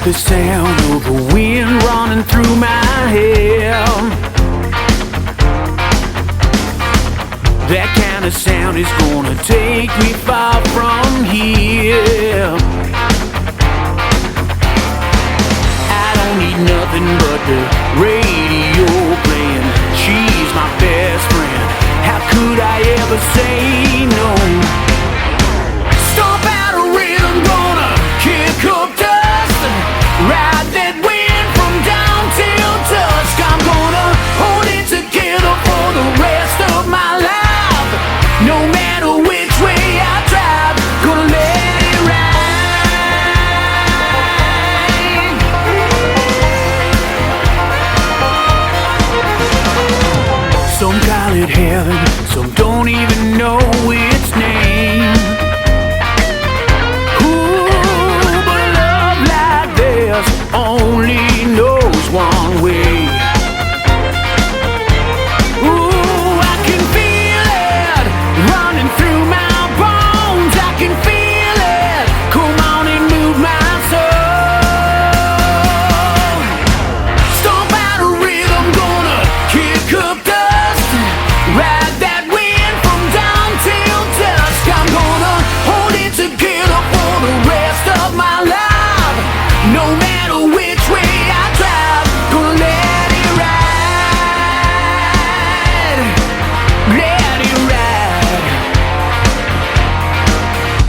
The sound of the wind running through my hair. That kind of sound is gonna take me far from here. I don't need nothing but the radio playing. She's my best friend. How could I ever say no? Stomp out a rhythm, gonna kick up dust and ride that wind from dawn till dusk. I'm gonna hold it together for the rest of my life. No matter which way I drive, gonna let it ride. Some call it heaven, some don't even know its name. Only knows one way. Ooh, I can feel it running through my bones. I can feel it. Come on and move my soul. Stomp out a rhythm, gonna kick up dust. Ride that wind from dawn till dusk. I'm gonna hold it together for the rest of my life. No matter which way I drive, gonna let it ride. Let it ride.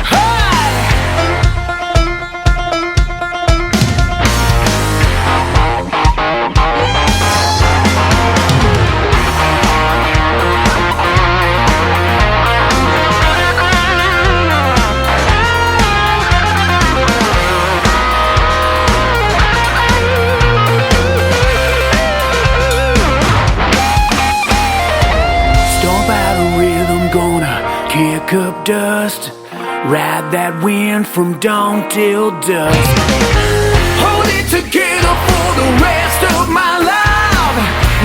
Hey! Kick up dust, ride that wind from dawn till dusk. Hold it together for the rest of my life.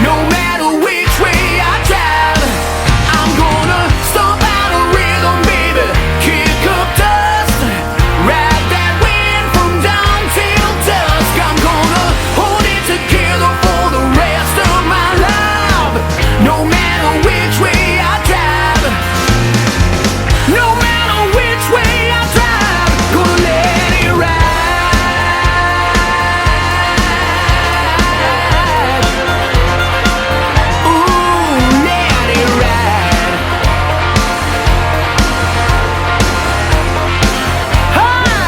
No matter which way I drive, I'm gonna stomp out a rhythm, baby. Kick up dust, ride that wind from dawn till dusk. I'm gonna hold it together for the rest of my life. No matter which way I drive. No matter which way I drive, gonna let it ride. Ooh, let it ride. Hi.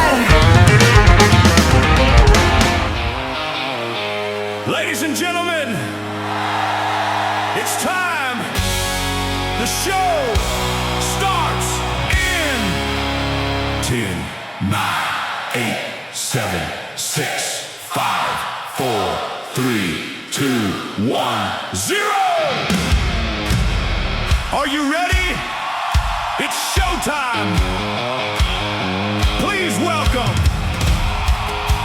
Ladies and gentlemen, it's time. The show starts in 10, 9, 8, 7, 6, 5, 4, 3, 2, 1, 0. Are you ready? It's showtime. Please welcome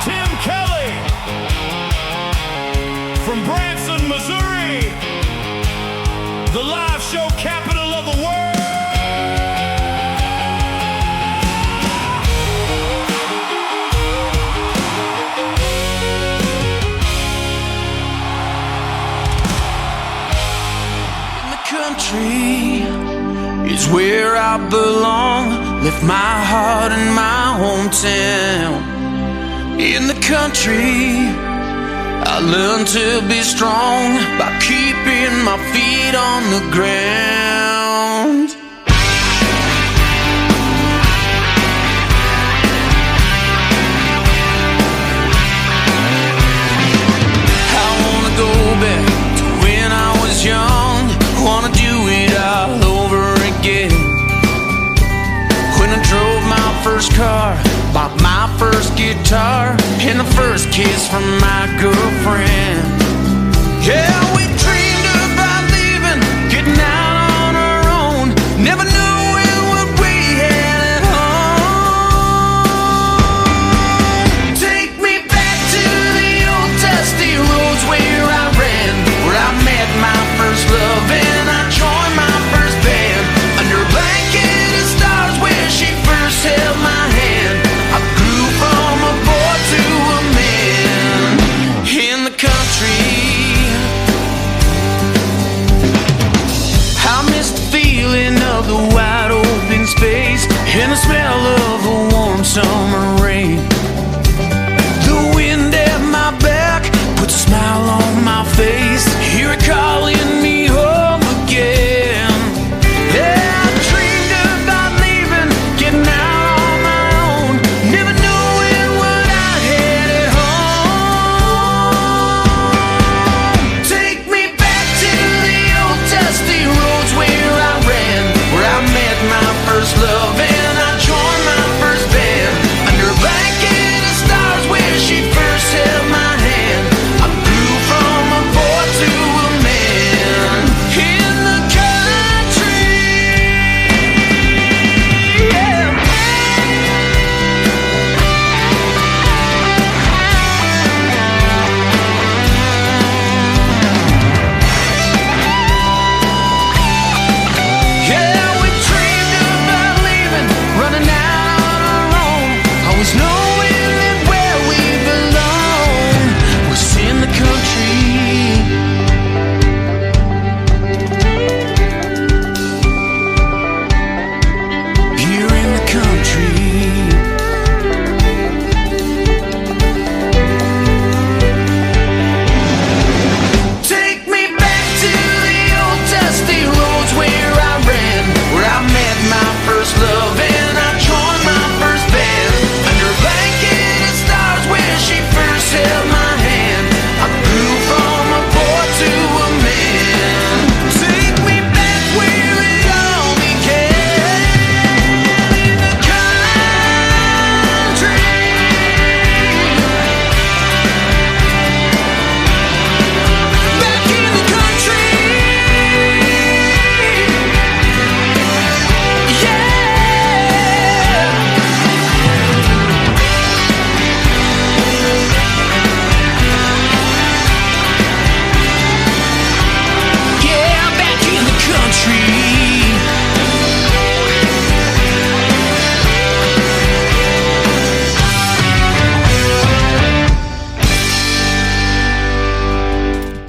Tim Kelly from Branson, Missouri, the live show capital of the world. Country is where I belong. Left my heart in my hometown. In the country, I learned to be strong by keeping my feet on the ground. I wanna go back to when I was young. Wanna do it all over again. When I drove my first car, bought my first guitar, and the first kiss from my girlfriend. Yeah, we dreamed about leaving, getting out on our own. Never knowing what we had at home. Take me back to the old dusty roads where I ran, where I met my first love and I joined my first band. Under a blanket of stars where she first held my hand, I grew from a boy to a man.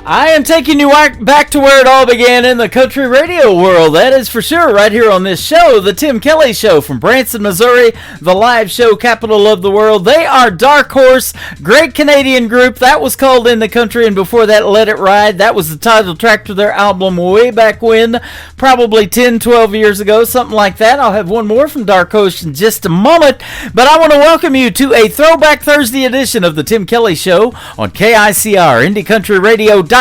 I am taking you back to where it all began in the country radio world. That is for sure, right here on this show, The Tim Kelly Show from Branson, Missouri, the live show capital of the world. They are Dark Horse, great Canadian group. That was called In the Country, and before that, Let It Ride. That was the title track to their album way back when, probably 10, 12 years ago, something like that. I'll have one more from Dark Horse in just a moment, but I want to welcome you to a Throwback Thursday edition of The Tim Kelly Show on KICR, IndieCountryRadio.com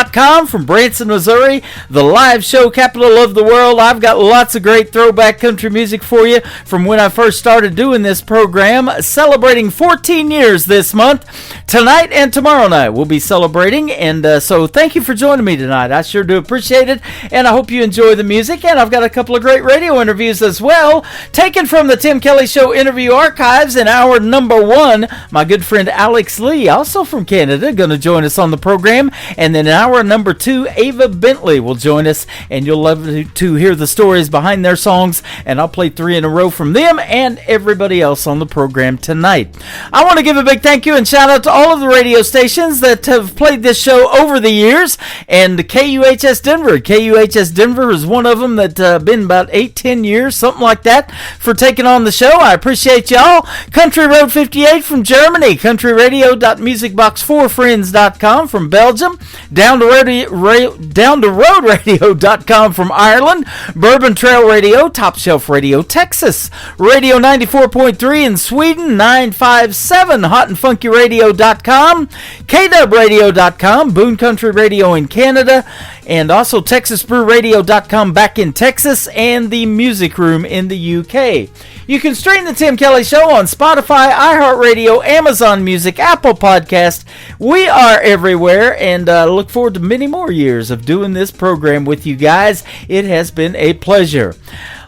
from Branson, Missouri, the live show capital of the world. I've got lots of great throwback country music for you from when I first started doing this program, celebrating 14 years this month. Tonight and tomorrow night we'll be celebrating, and so thank you for joining me tonight. I sure do appreciate it, and I hope you enjoy the music, and I've got a couple of great radio interviews as well, taken from the Tim Kelly Show interview archives. In hour number one, my good friend Alex Lee, also from Canada, going to join us on the program, and then in hour number two, Ava Bentley will join us, and you'll love to hear the stories behind their songs, and I'll play 3 in a row from them and everybody else on the program tonight. I want to give a big thank you and shout out to all of the radio stations that have played this show over the years, and KUHS Denver. KUHS Denver is one of them that been about 8-10 years, something like that, for taking on the show. I appreciate y'all. Country Road 58 from Germany, countryradio.musicbox4friends.com from Belgium, down to roadradio.com from Ireland, Bourbon Trail Radio, Top Shelf Radio, Texas, Radio 94.3 in Sweden, 957 hotandfunkyradio.com, kwradio.com, Boone Country Radio in Canada, and also TexasBrewRadio.com back in Texas, and the Music Room in the UK. You can stream the Tim Kelly Show on Spotify, iHeartRadio, Amazon Music, Apple Podcast. We are everywhere, and look forward to many more years of doing this program with you guys. It has been a pleasure.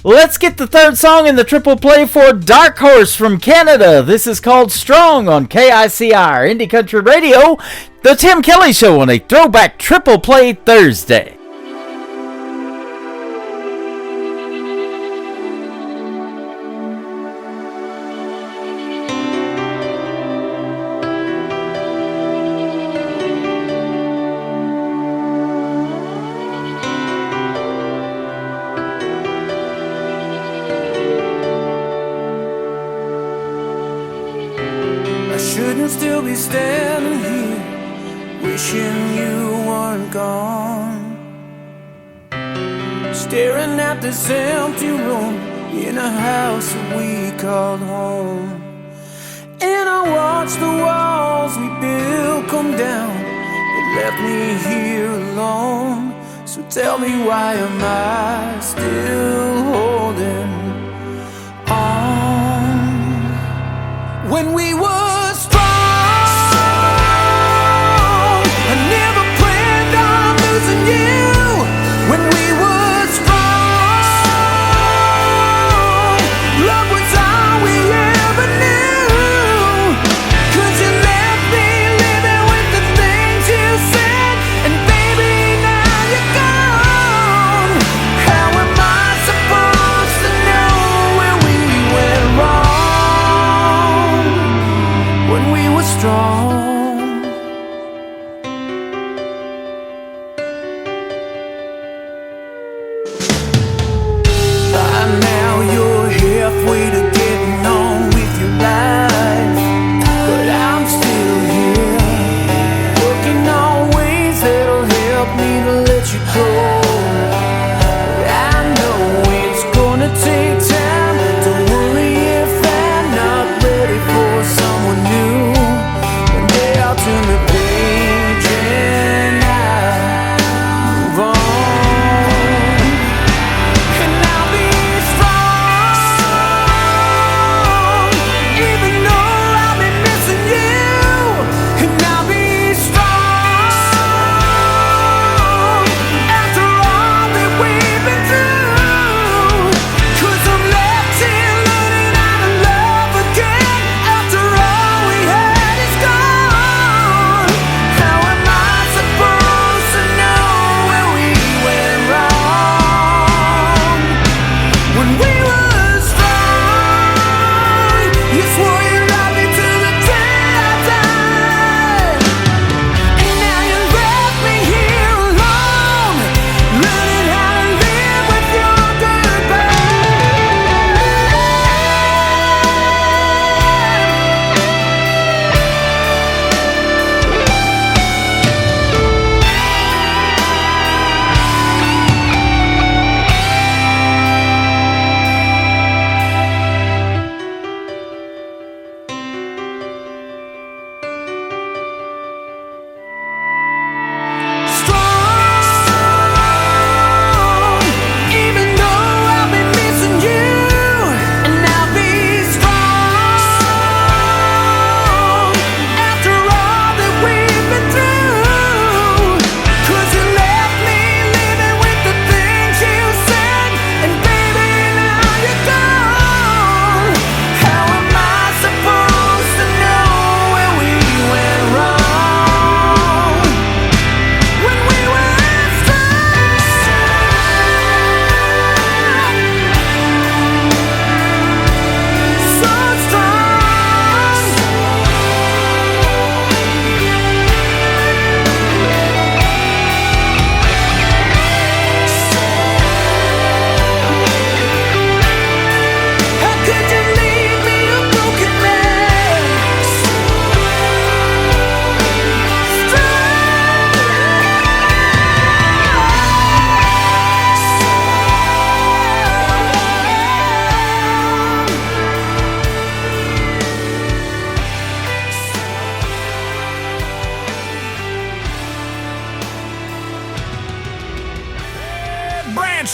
Let's get the third song in the triple play for Dark Horse from Canada. This is called Strong on KICR, Indie Country Radio, the Tim Kelly Show on a Throwback Triple Play Thursday. Still be standing here, wishing you weren't gone, staring at this empty room in a house that we called home. And I watched the walls we built come down, it left me here alone. So tell me, why am I still holding on when we were strong? When we were strong, love was all we ever knew. 'Cause you left me living with the things you said, and baby, now you're gone. How am I supposed to know where we went wrong?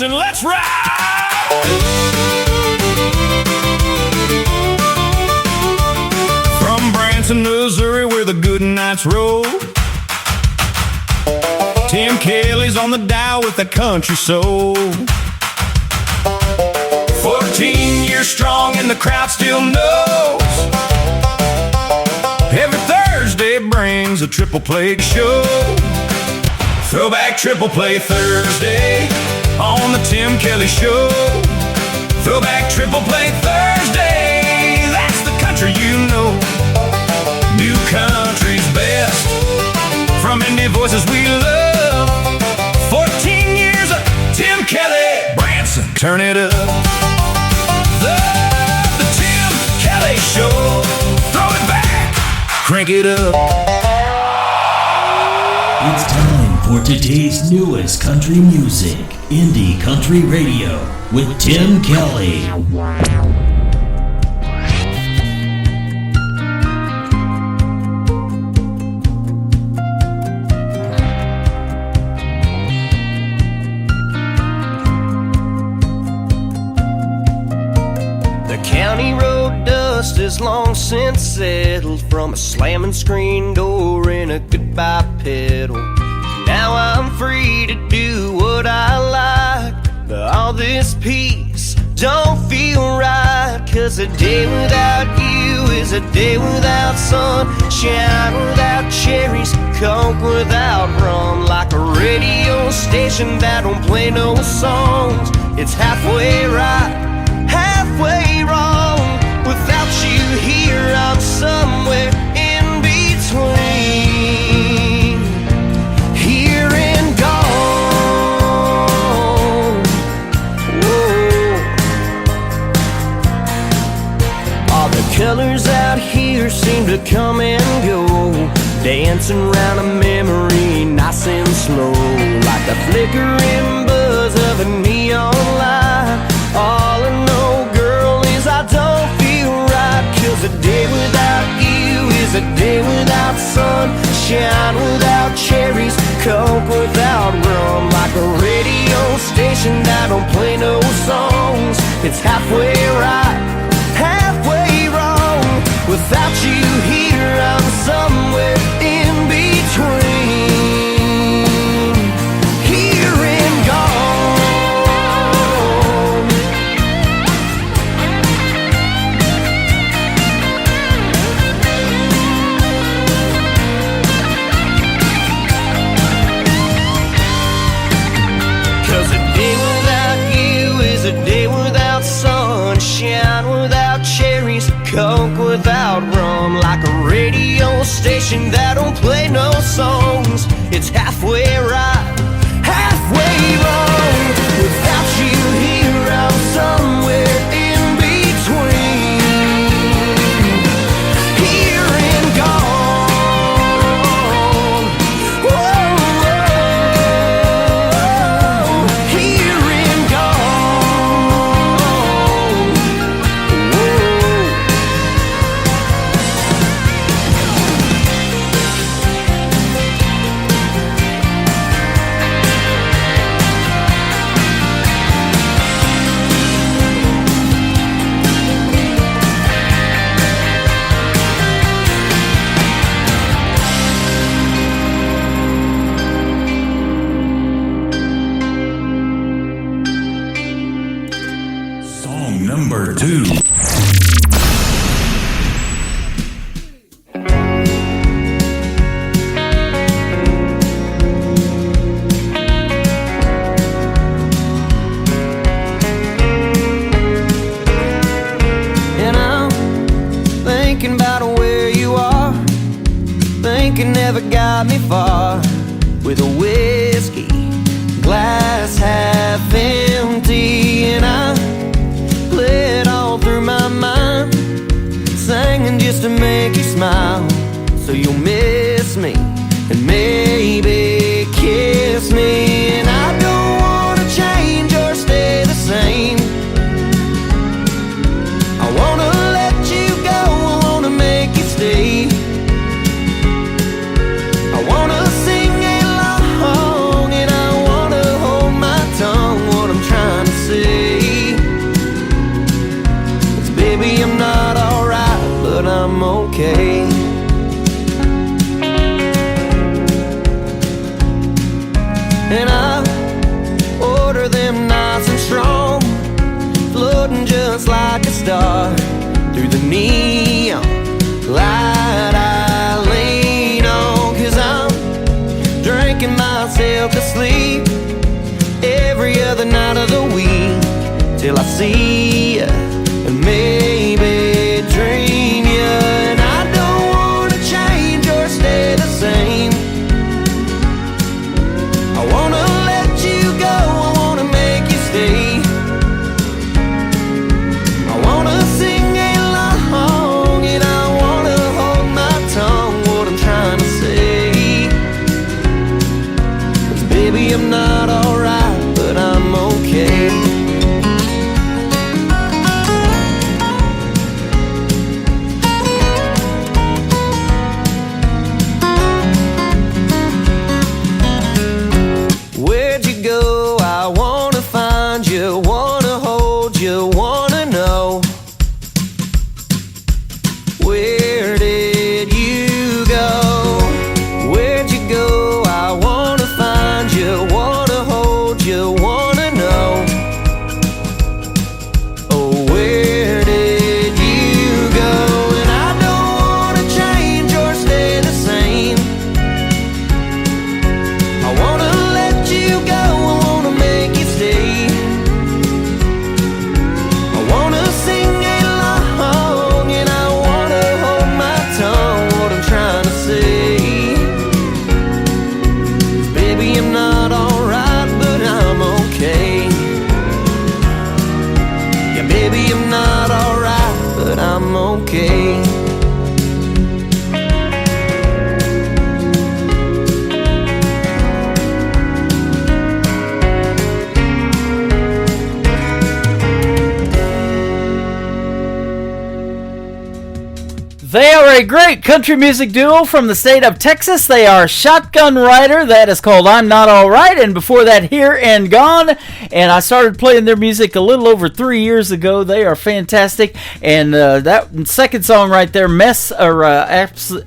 Branson. Let's ride! From Branson, Missouri, where the good nights roll, Tim Kelly's on the dial with that country soul. 14 years strong and the crowd still knows. Every Thursday brings a triple play show. Throwback Triple Play Thursday on the Tim Kelly Show. Throwback Triple Play Thursday, that's the country you know. New country's best, from indie voices we love. 14 years of Tim Kelly, Branson, turn it up. The Tim Kelly Show, throw it back, crank it up. It's time for today's newest country music, Indie Country Radio, with Tim Kelly. The county road dust is long since settled from a slamming screen door and a goodbye pedal. Now I'm free to do what I like, but all this peace don't feel right. 'Cause a day without you is a day without sunshine, without cherries, Coke without rum. Like a radio station that don't play no songs, it's halfway right, halfway wrong. Without you here, I'm somewhere in between, here and gone. Whoa. All the colors out here seem to come and go, dancing around a memory nice and slow, like the flickering buzz of a neon light. All I know, girl, is I don't feel right. 'Cause a day without you is a day without sunshine, without cherries, Coke without rum. Like a radio station that don't play no songs, it's halfway right, halfway wrong. Without you here, I'm somewhere in between, here and gone. 'Cause a day without you is a day without sunshine, without cherries, Coke without rum. Like a radio station that don't play no songs, it's halfway right, halfway wrong. Without you here, I'm somewhere in between, here and gone. Whoa, here and gone. Whoa. Song number 2. And I'm thinking about where you are, thinking never got me far. With a whiskey glass half empty, and I play it all through my mind, singing just to make you smile. So you'll miss me and maybe kiss me. And I don't wanna change or stay the same. I wanna let you go, I wanna make you stay. I wanna sing along and I wanna hold my tongue. What I'm trying see you and maybe dream you. And I don't wanna change or stay the same. I wanna let you go, I wanna make you stay. I wanna sing along and I wanna hold my tongue, what I'm trying to say. 'Cause baby, I'm not alright, but I'm okay. Where'd you go? I wanna find you, wanna hold you, wanna know. Where did you go? Where'd you go? I wanna find you, wanna hold you, wanna know. Oh, where did you go? And I don't wanna change or stay the same. I wanna let you go, I wanna make you stay. I wanna sing along and I wanna hold my tongue, what I'm trying to say. 'Cause baby, I'm not alright, but I'm okay. Yeah, baby, I'm not alright, but I'm okay. They are a great country music duo from the state of Texas. They are Shotgun Rider. That is called I'm Not Alright. And before that, Here and Gone. And I started playing their music a little over 3 years ago. They are fantastic. And that second song right there,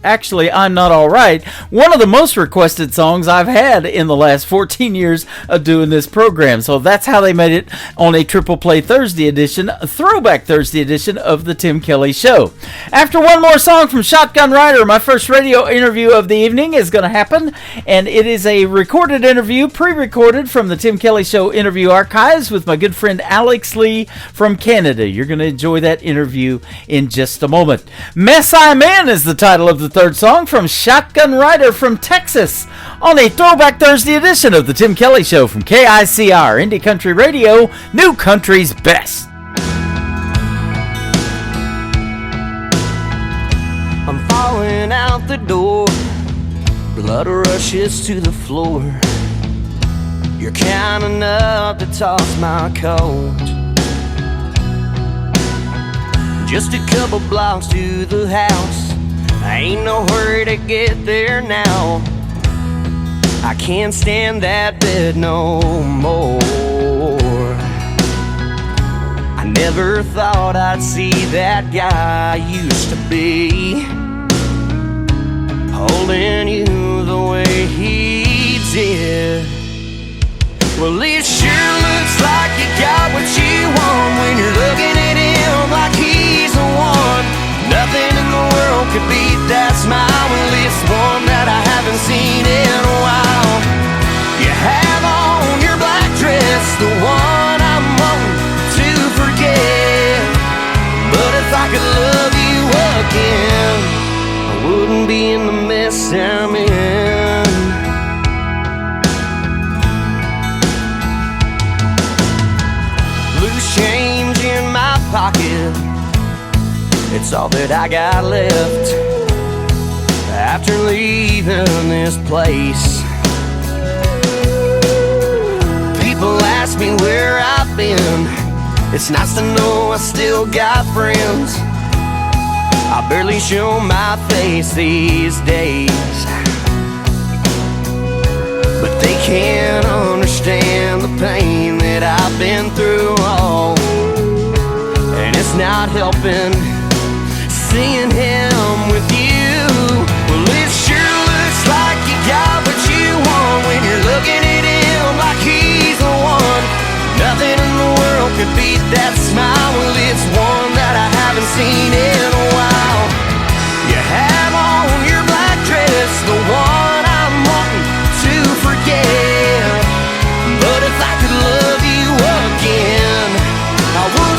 actually I'm Not Alright, one of the most requested songs I've had in the last 14 years of doing this program. So that's how they made it on a Triple Play Thursday edition, a Throwback Thursday edition of the Tim Kelly Show. After one more song from Shotgun Rider, my first radio interview of the evening is going to happen, and it is a recorded interview, pre-recorded from the Tim Kelly Show interview archives with my good friend Alex Lee from Canada. You're going to enjoy that interview in just a moment. Mess I'm In is the title of the third song from Shotgun Rider from Texas on a Throwback Thursday edition of the Tim Kelly Show from KICR, Indie Country Radio, New Country's Best. I'm falling out the door, blood rushes to the floor. You're kind enough to toss my coat. Just a couple blocks to the house, I ain't no hurry to get there now. I can't stand that bed no more. I never thought I'd see that guy I used to be, holding you the way he did. Well, it sure looks like you got what you want when you're looking at him like he's the one. Nothing in the world could beat that smile. Well, it's one that I haven't seen in a while. You have on your black dress, the one I'm wanting to forget. But if I could love you again, I wouldn't be in the mess I'm in. Loose change in my pocket, it's all that I got left after leaving this place. People ask me where I've been. It's nice to know I still got friends. I barely show my face these days, but they can't understand the pain that I've been through. Oh, and it's not helping seeing him with you. Well, it sure looks like you got what you want when you're looking at him like he's the one. Nothing in the world could beat that smile. Well, it's one that I haven't seen in a while. You have on your black dress, the one I'm wanting to forget. But if I could love you again, I would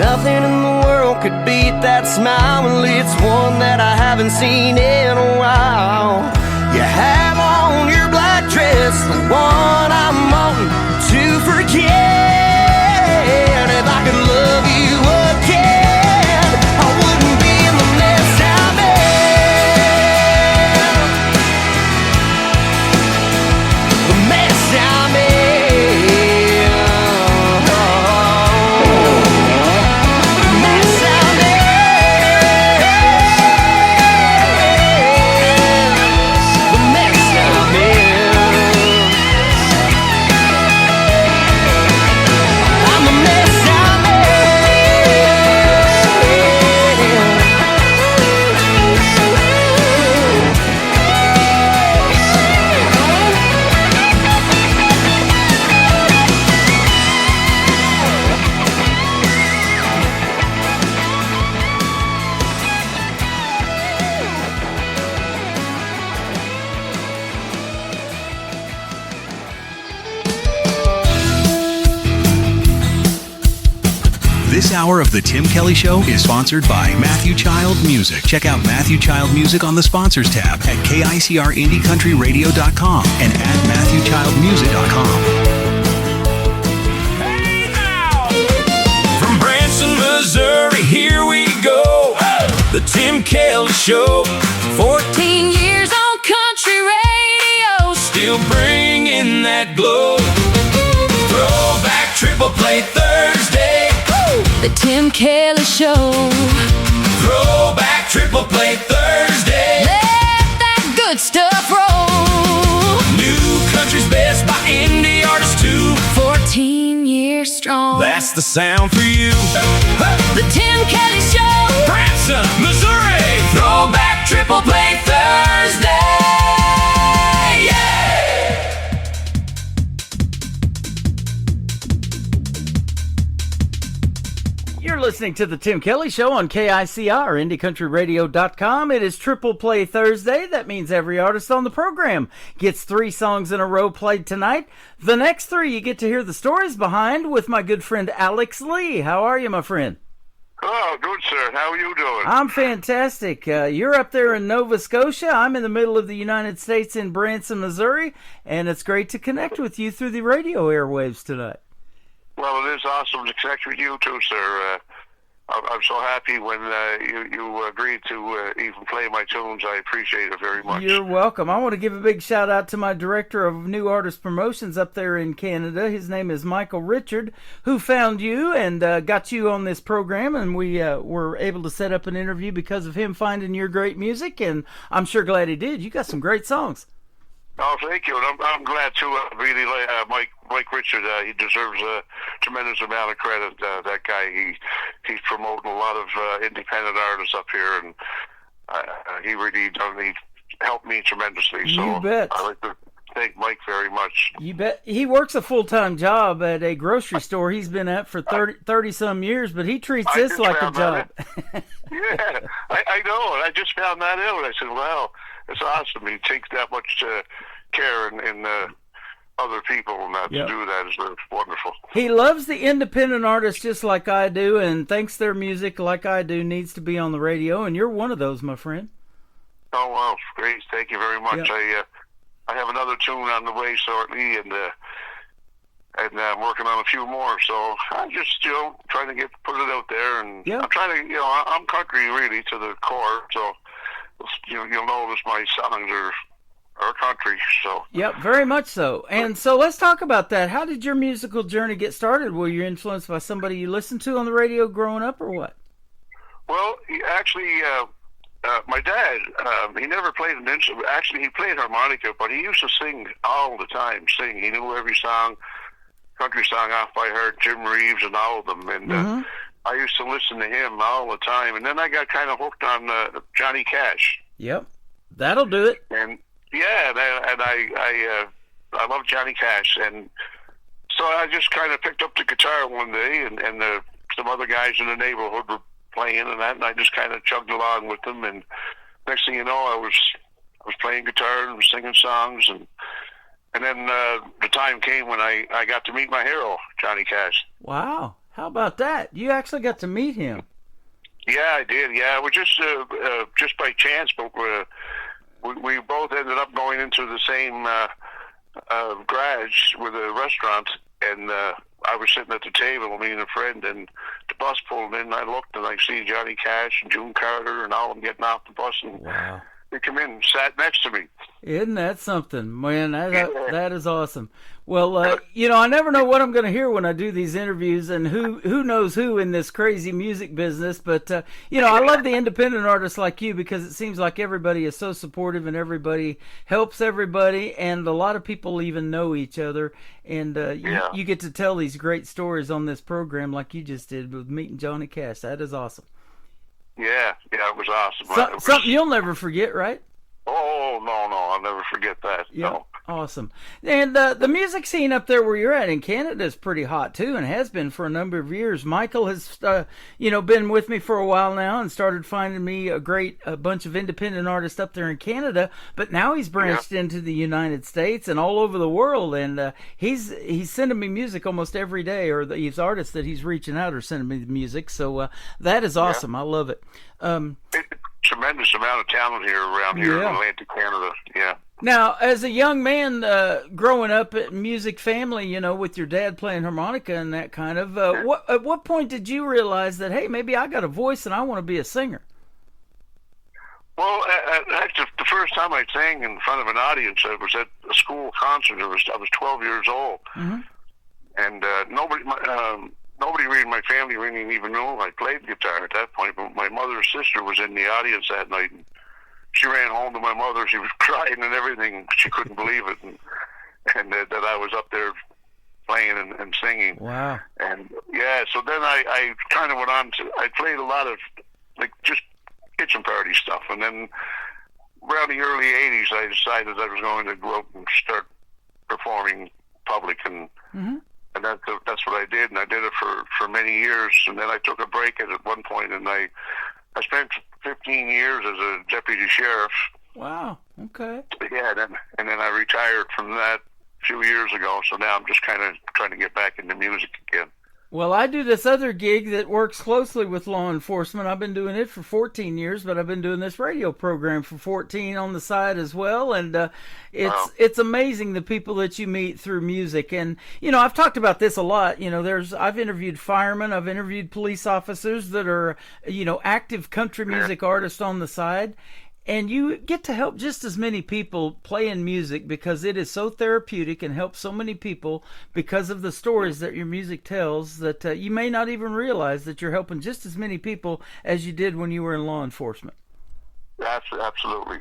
Nothing in the world could beat that smile. Well, it's one that I haven't seen in a while. You have on your black dress, the one I'm wanting to forget. If I could love you again, I wouldn't be in the mess I'm in. The mess I'm in. This hour of The Tim Kelly Show is sponsored by Matthew Child Music. Check out Matthew Child Music on the Sponsors tab at KICRIndieCountryRadio.com and at MatthewChildMusic.com. Hey now! From Branson, Missouri, here we go. The Tim Kelly Show. 14 years on country radio. Still bringing that glow. Throwback Triple Play Thursday. The Tim Kelly Show. Throwback Triple Play Thursday. Let that good stuff roll. New country's best by indie artists too. 14 years strong. That's the sound for you. The Tim Kelly Show. Branson, Missouri. Throwback Triple Play Thursday. Yeah! You're listening to the Tim Kelly Show on KICR, IndieCountryRadio.com. It is Triple Play Thursday. That means every artist on the program gets 3 songs in a row played tonight. The next 3 you get to hear the stories behind with my good friend Alex Lee. How are you, my friend? Oh, good, sir. How are you doing? I'm fantastic. You're up there in Nova Scotia. I'm in the middle of the United States in Branson, Missouri, and it's great to connect with you through the radio airwaves tonight. Well, it is awesome to connect with you, too, sir. I'm so happy when you agreed to even play my tunes. I appreciate it very much. You're welcome. I want to give a big shout out to my director of new artist promotions up there in Canada. His name is Michael Richard, who found you and got you on this program, and we were able to set up an interview because of him finding your great music, and I'm sure glad he did. You got some great songs. Oh, thank you. And I'm glad, too. I really like Mike Richard. He deserves a tremendous amount of credit. That guy, he's promoting a lot of independent artists up here, and he really helped me tremendously. So You bet. I'd like to thank Mike very much. You bet. He works a full-time job at a grocery store he's been at for 30-some years, but he treats I this just like a found job. Yeah, I know. And I just found that out. I said, wow, it's awesome. He takes that much care in other people, and Yep. to do that is wonderful. He loves the independent artists just like I do, and thinks their music, like I do, needs to be on the radio, and you're one of those, my friend. Oh, wow, great. Thank you very much. Yep. I have another tune on the way shortly, and I'm working on a few more. So I'm just, trying to put it out there, and Yep. I'm trying to, I'm country really to the core. So you'll notice my songs are country. So Yep, very much so. And so let's talk about that. How did your musical journey get started? Were you influenced by somebody you listened to on the radio growing up, or what? well, actually. My dad, he never played an instrument. Actually, he played harmonica, but he used to sing all the time. He knew every song, country song off by heart, Jim Reeves and all of them. And I used to listen to him all the time. And then I got kind of hooked on Johnny Cash. Yep, that'll do it. And yeah, and I love Johnny Cash. And so I just kind of picked up the guitar one day, and some other guys in the neighborhood were playing and that, and I just kind of chugged along with them, and next thing you know, I was playing guitar and singing songs, and then the time came when I got to meet my hero, Johnny Cash. Wow. How about that? You actually got to meet him. Yeah, I did. Yeah, it was just by chance, but we both ended up going into the same garage with a restaurant, and I was sitting at the table, me and a friend, and the bus pulled in. And I looked, and I see Johnny Cash and June Carter and all of them getting off the bus, and Wow. they come in and sat next to me. Isn't that something, man? That is awesome. Well, I never know what I'm going to hear when I do these interviews, and who knows who in this crazy music business. But I love the independent artists like you, because it seems like everybody is so supportive and everybody helps everybody, and a lot of people even know each other. And you get to tell these great stories on this program, like you just did with meeting Johnny Cash. That is awesome. Yeah, it was awesome. Something you'll never forget, right? Oh, no, I'll never forget that. Yeah, No. awesome. And the music scene up there where you're at in Canada is pretty hot too, and has been for a number of years. Michael has, been with me for a while now, and started finding me a bunch of independent artists up there in Canada. But now he's branched into the United States and all over the world, and he's sending me music almost every day, or these artists that he's reaching out are sending me the music. So that is awesome. I love it. Tremendous amount of talent around here in Atlantic Canada. Yeah. Now, as a young man growing up at music family, with your dad playing harmonica and that kind of, at what point did you realize that, hey, maybe I got a voice and I want to be a singer? Well, actually, the first time I sang in front of an audience, I was at a school concert. I was 12 years old, and nobody really in my family really even knew I played guitar at that point. But my mother's sister was in the audience that night, and she ran home to my mother. She was crying and everything. She couldn't believe it, and that I was up there playing and singing. Wow. And so then I kind of went on to, I played a lot of just kitchen party stuff, and then around the early 80s I decided I was going to go out and start performing public, and that's what I did, and I did it for many years. And then I took a break at one point, and I spent 15 years as a deputy sheriff. Wow. Okay. Yeah, and then I retired from that a few years ago, so now I'm just kind of trying to get back into music again. Well, I do this other gig that works closely with law enforcement. I've been doing it for 14 years, but I've been doing this radio program for 14 on the side as well. And it's amazing the people that you meet through music. And, I've talked about this a lot. I've interviewed firemen, I've interviewed police officers that are, active country music artists on the side. And you get to help just as many people playing music, because it is so therapeutic and helps so many people because of the stories that your music tells, that you may not even realize that you're helping just as many people as you did when you were in law enforcement. Absolutely.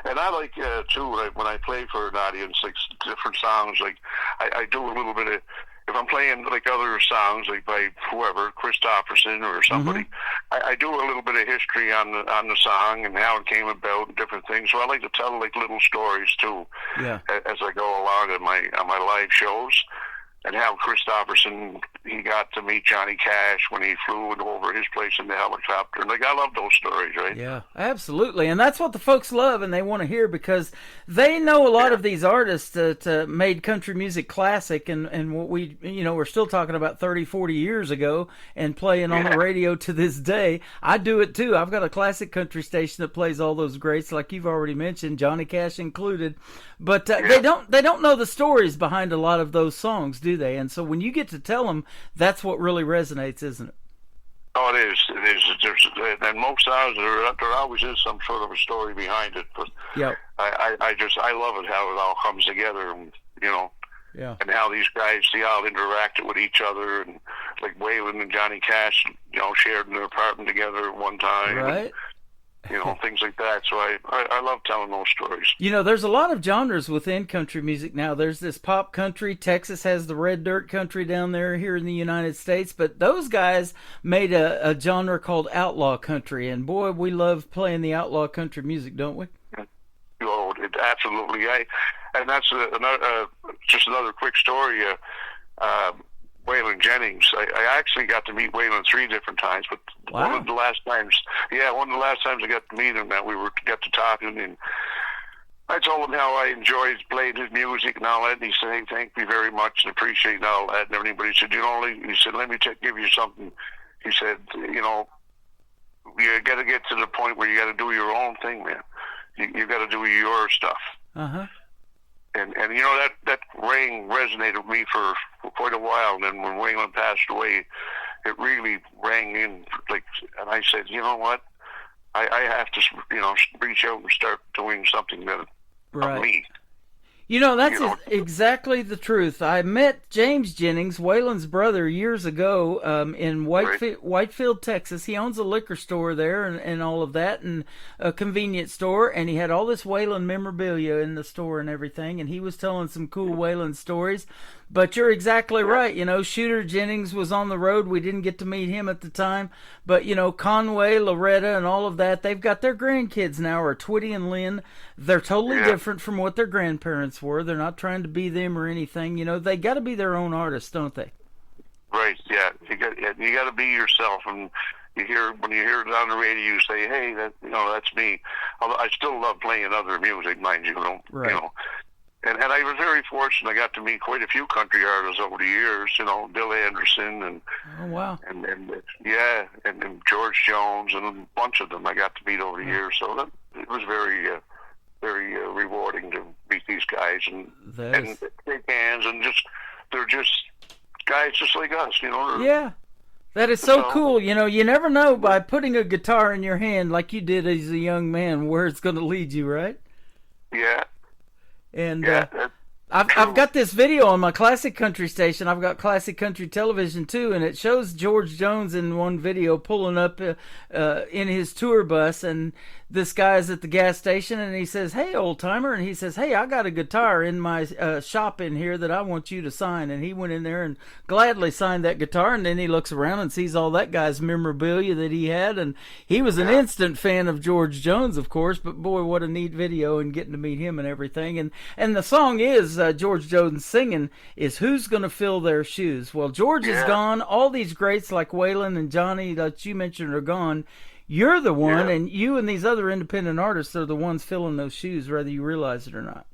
And I like, too, when I play for an audience, different songs, I do a little bit of, if I'm playing other songs, by whoever, Christopherson or somebody, I do a little bit of history on the song and how it came about and different things. So I like to tell little stories too, as I go along on my live shows, and how Christopherson, he got to meet Johnny Cash when he flew over his place in the helicopter. And I love those stories, right? Yeah, absolutely. And that's what the folks love and they want to hear, because they know a lot of these artists that made country music classic, and what we, we're still talking about 30, 40 years ago and playing on the radio to this day. I do it too. I've got a classic country station that plays all those greats, like you've already mentioned, Johnny Cash included. But they don't know the stories behind a lot of those songs, do they? And so when you get to tell them, that's what really resonates, isn't it? Oh, it is. And most songs, there always is some sort of a story behind it. But I love it how it all comes together, and and how these guys, they all interacted with each other, and like Waylon and Johnny Cash, shared in their apartment together at one time. Right. Things like that. So I love telling those stories. There's a lot of genres within country music now. There's this pop country. Texas has the red dirt country down there here in the United States. But those guys made a genre called outlaw country. And boy, we love playing the outlaw country music, don't we? Oh, absolutely. And that's just another quick story. Waylon Jennings. I actually got to meet Waylon 3 different times, but one of the last times I got to meet him, that we got to talking, and I told him how I enjoyed playing his music and all that, and he said, "Hey, thank you very much and appreciate all that and everything." But he said, he said, "Let me give you something." He said, "You got to get to the point where you got to do your own thing, man. You got to do your stuff." Uh-huh. And that ring resonated with me for quite a while. And then when Waylon passed away, it really rang in. And I said, "You know what? I have to, reach out and start doing something that of me." That's exactly the truth. I met James Jennings, Waylon's brother, years ago in Whitefield, Texas. He owns a liquor store there and all of that, and a convenience store, and he had all this Waylon memorabilia in the store and everything, and he was telling some cool Waylon stories. But you're exactly right. Shooter Jennings was on the road. We didn't get to meet him at the time. But, Conway, Loretta, and all of that, they've got their grandkids now, or Twitty and Lynn. They're totally different from what their grandparents were. They're not trying to be them or anything. They got to be their own artists, don't they? Right, yeah. You got to be yourself. And when you hear it on the radio, you say, "Hey, that's me." Although I still love playing other music, mind you. Right. And I was very fortunate. I got to meet quite a few country artists over the years. Bill Anderson and oh wow, and George Jones and a bunch of them I got to meet over the years. So it was very very rewarding to meet these guys and shake hands, and they're just guys just like us. Yeah. That is so cool. You never know by putting a guitar in your hand like you did as a young man where it's going to lead you, right? Yeah. And I've got this video on my classic country station. I've got classic country television too, and it shows George Jones in one video pulling up in his tour bus, and this guy's at the gas station, and he says, "Hey, old timer," and he says, "Hey, I got a guitar in my shop in here that I want you to sign." And he went in there and gladly signed that guitar, and then he looks around and sees all that guy's memorabilia that he had, and he was an instant fan of George Jones, of course. But boy, what a neat video, and getting to meet him and everything. And the song is George Jones singing is "Who's Gonna Fill Their Shoes." Well, George is gone. All these greats like Waylon and Johnny that you mentioned are gone. You're the one, and you and these other independent artists are the ones filling those shoes, whether you realize it or not.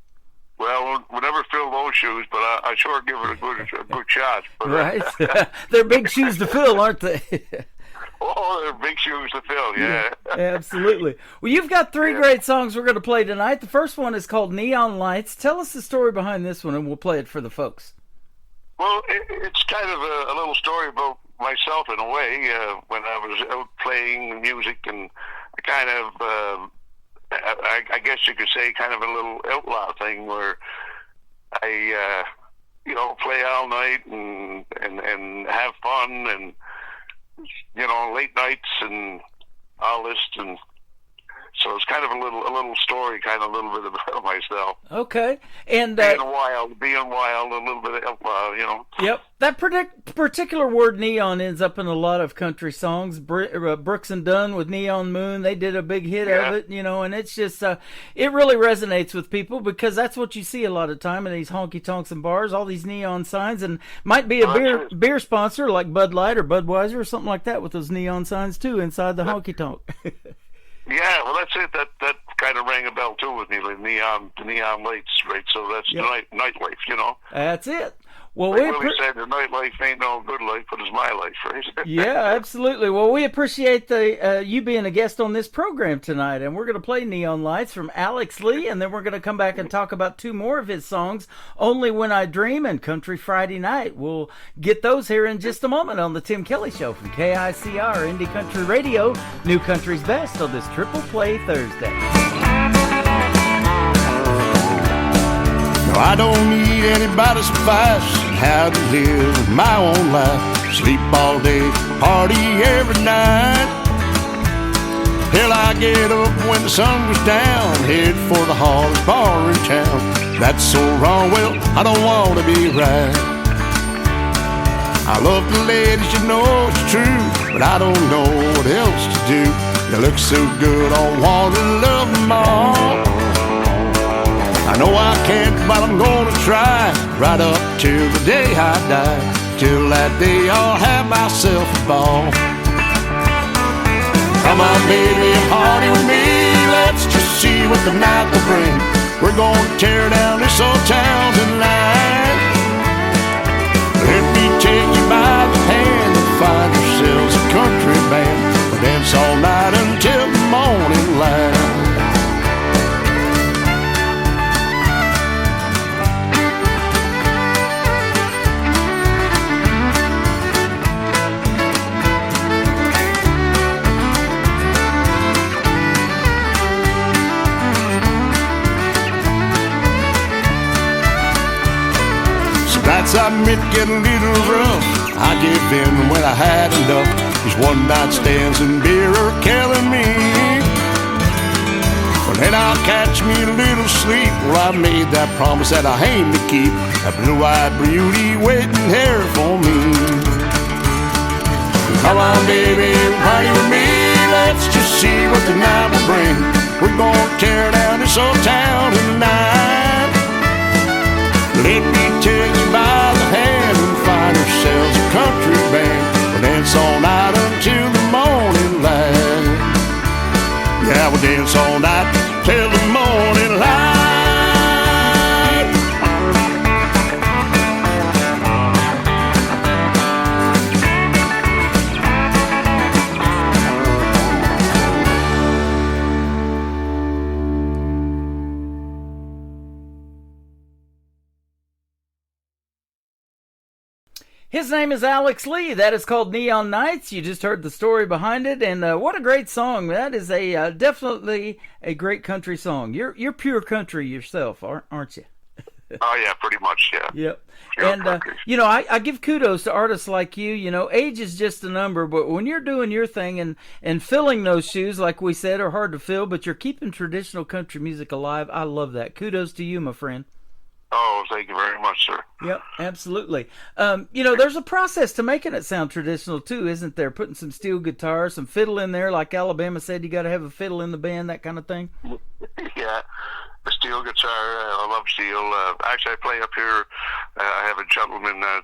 Well, we'll never fill those shoes, but I sure give it a good shot. But, right? They're big shoes to fill, aren't they? Oh, they're big shoes to fill, yeah. Absolutely. Well, you've got three great songs we're going to play tonight. The first one is called Neon Lights. Tell us the story behind this one, and we'll play it for the folks. Well, it's kind of a little story about myself in a way. When I was out playing music, and I kind of, I guess you could say, kind of a little outlaw thing where I, play all night and have fun and, late nights and all this, and so it's kind of a little story, kind of a little bit about myself. Okay, and being wild, a little bit of Yep, that particular word "neon" ends up in a lot of country songs. Brooks and Dunn with "Neon Moon," they did a big hit of it, and it's just it really resonates with people because that's what you see a lot of time in these honky tonks and bars. All these neon signs, and might be a beer sponsor like Bud Light or Budweiser or something like that with those neon signs too inside the honky tonk. Yeah, well, that's it. That kind of rang a bell too with me, the neon lights, right? So that's nightlife, That's it. Well, like Willie said, the nightlife ain't no good life, but it's my life, right? Yeah, absolutely. Well, we appreciate you being a guest on this program tonight, and we're going to play Neon Lights from Alex Lee, and then we're going to come back and talk about two more of his songs, Only When I Dream and Country Friday Night. We'll get those here in just a moment on the Tim Kelly Show from KICR Indie Country Radio, New Country's Best on this Triple Play Thursday. I don't need anybody's advice on how to live my own life. Sleep all day, party every night. Hell, I get up when the sun goes down, head for the hardest bar in town. That's so wrong, well, I don't want to be right. I love the ladies, it's true, but I don't know what else to do. They look so good, I want to love them all. I know I can't, but I'm gonna try, right up till the day I die. Till that day I'll have myself a ball. Come on baby and party with me, let's just see what the night will bring. We're gonna tear down this old town tonight. Let me take you by the hand and find ourselves a country band. We'll dance all night until the morning light. Nights I admit get a little rough. I give in when I had enough. These one night stands and beer are killing me. Well, then I'll catch me a little sleep. Well, I made that promise that I aim to keep. That blue-eyed beauty waiting here for me. Come on, baby, party with me. Let's just see what the night will bring. We're gonna tear down this old town tonight. Let me take you by the hand and find ourselves a country band. We'll dance all night until the morning light. Yeah, we'll dance all night till the morning light. His name is Alex Lee. That is called Neon Nights. You just heard the story behind it, and what a great song! That is a definitely a great country song. You're pure country yourself, aren't you? Oh yeah, pretty much, yeah. Yep. Pure And country. I give kudos to artists like you. You know, age is just a number, but when you're doing your thing and filling those shoes, like we said, are hard to fill, but you're keeping traditional country music alive. I love that. Kudos to you, my friend. Oh, thank you very much, sir. Yep, absolutely. There's a process to making it sound traditional too, isn't there? Putting some steel guitar, some fiddle in there, like Alabama said, you got to have a fiddle in the band, that kind of thing. Yeah, the steel guitar. I love steel. Actually, I play up here. I have a gentleman that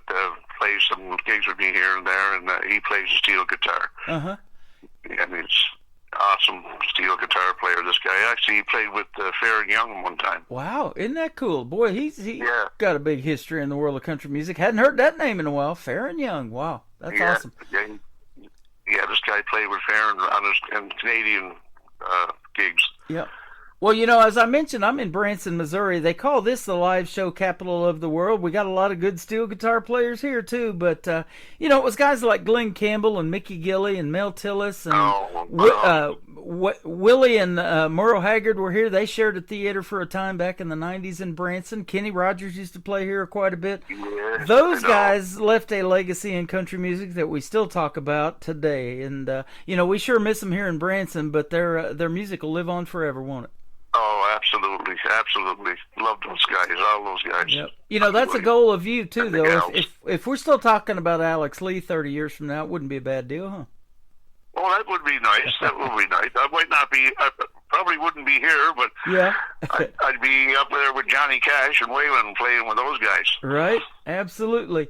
plays some gigs with me here and there, and he plays a steel guitar. Uh-huh. And he's awesome steel guitar player. This guy actually he played with Farron Young one time. Wow, isn't that cool? Boy, he's Yeah. got a big history in the world of country music. Hadn't heard that name in a while. Farron Young. Wow, that's Yeah, awesome. yeah, this guy played with Farron on his Canadian gigs. Yep. Well, as I mentioned, I'm in Branson, Missouri. They call this the live show capital of the world. We got a lot of good steel guitar players here, too. But, it was guys like Glenn Campbell and Mickey Gilley and Mel Tillis. And Willie and Merle Haggard were here. They shared a theater for a time back in the 90s in Branson. Kenny Rogers used to play here quite a bit. Yeah, Those guys left a legacy in country music that we still talk about today. And, we sure miss them here in Branson, but their music will live on forever, won't it? Oh, absolutely, absolutely. Love those guys, all those guys. Yep. That's a goal of you too, And the though. gals. If we're still talking about Alex Lee 30 years from now, it wouldn't be a bad deal, huh? Well, that would be nice. That would be nice. I might not be. I probably wouldn't be here, but Yeah. I'd be up there with Johnny Cash and Waylon playing with those guys. Right? Absolutely.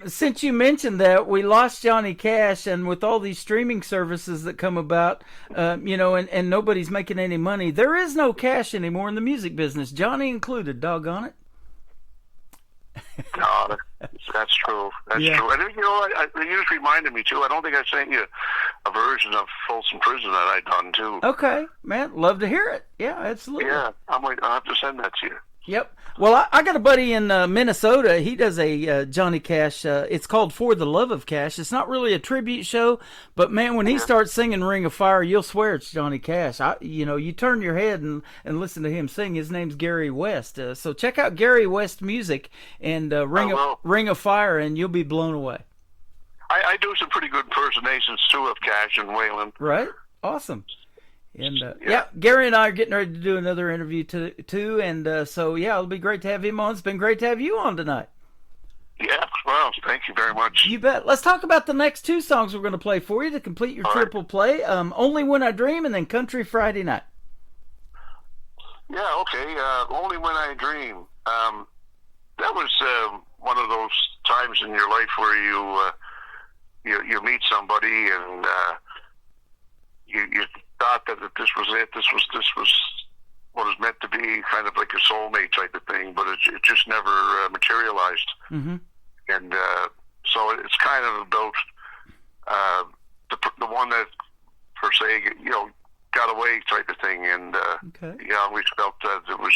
Since you mentioned that, we lost Johnny Cash, and with all these streaming services that come about, and nobody's making any money, there is no cash anymore in the music business, Johnny included, doggone it. No, that's true. That's Yeah. true. And you just reminded me too. I don't think I sent you a version of Folsom Prison that I done too. Okay, man, love to hear it. Yeah, absolutely. Yeah, I'll have to send that to you. Yep. Well, I got a buddy in Minnesota. He does a Johnny Cash. It's called For the Love of Cash. It's not really a tribute show, but man, when he starts singing "Ring of Fire," you'll swear it's Johnny Cash. You turn your head and listen to him sing. His name's Gary West. So check out Gary West music and Ring of Fire, and you'll be blown away. I do some pretty good impersonations too of Cash and Waylon. Right. Awesome. And Gary and I are getting ready to do another interview too, and so it'll be great to have him on. It's been great to have you on tonight. Yeah, well, thank you very much. You bet. Let's talk about the next two songs we're going to play for you to complete your triple play. Only When I Dream and then Country Friday Night. Yeah, okay. Only When I Dream. That was one of those times in your life where you meet somebody and you thought that this was it. This was was meant to be kind of like a soulmate type of thing, but it just never materialized. Mm-hmm. And so it's kind of about the one that, per se, got away type of thing. And I always felt that it was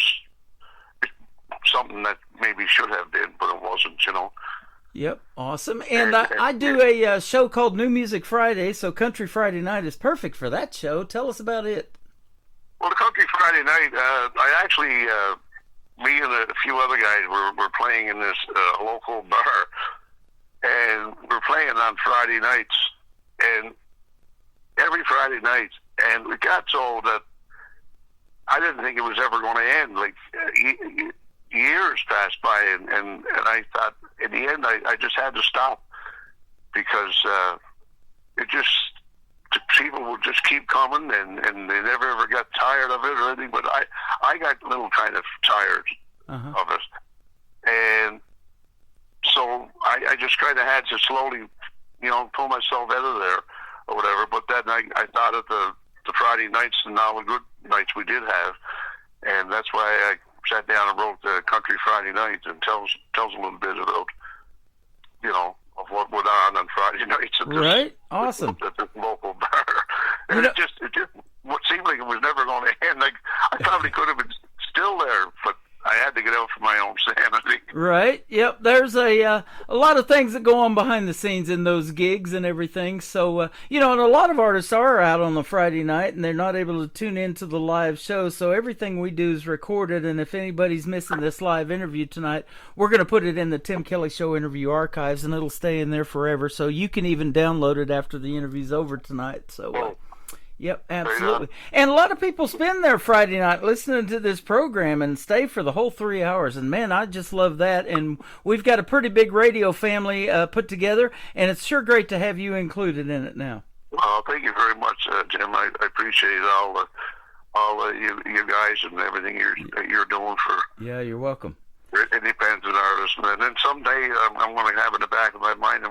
something that maybe should have been, but it wasn't, Yep, awesome. And I do a show called New Music Friday, so Country Friday Night is perfect for that show. Tell us about it. Well, the Country Friday Night, I actually, me and a few other guys were playing in this local bar, and we're playing on Friday nights, and every Friday night, and it got so that I didn't think it was ever going to end. Like, years passed by, and I thought, in the end, I just had to stop, because it just, people would just keep coming, and they never ever got tired of it or anything, but I got a little kind of tired of it. And so I just kind of had to slowly, pull myself out of there or whatever. But then I thought of the Friday nights and all the good nights we did have, and that's why I sat down and wrote the Country Friday Night, and tells a little bit about, of what went on Friday nights at this, right? Awesome. At this local bar. And it just what seemed like it was never going to end. Like, I probably could have been still there, but I had to get out for my own sanity. Right. Yep. There's a lot of things that go on behind the scenes in those gigs and everything. So, and a lot of artists are out on the Friday night, and they're not able to tune into the live show. So everything we do is recorded. And if anybody's missing this live interview tonight, we're going to put it in the Tim Kelly Show interview archives, and it'll stay in there forever. So you can even download it after the interview's over tonight. So, yep, absolutely. And a lot of people spend their Friday night listening to this program and stay for the whole 3 hours. And, man, I just love that. And we've got a pretty big radio family put together, and it's sure great to have you included in it now. Well, thank you very much, Jim. I appreciate all you guys and everything you're doing for. Yeah, you're welcome. Independent artists. And then someday I'm going to have in the back of my mind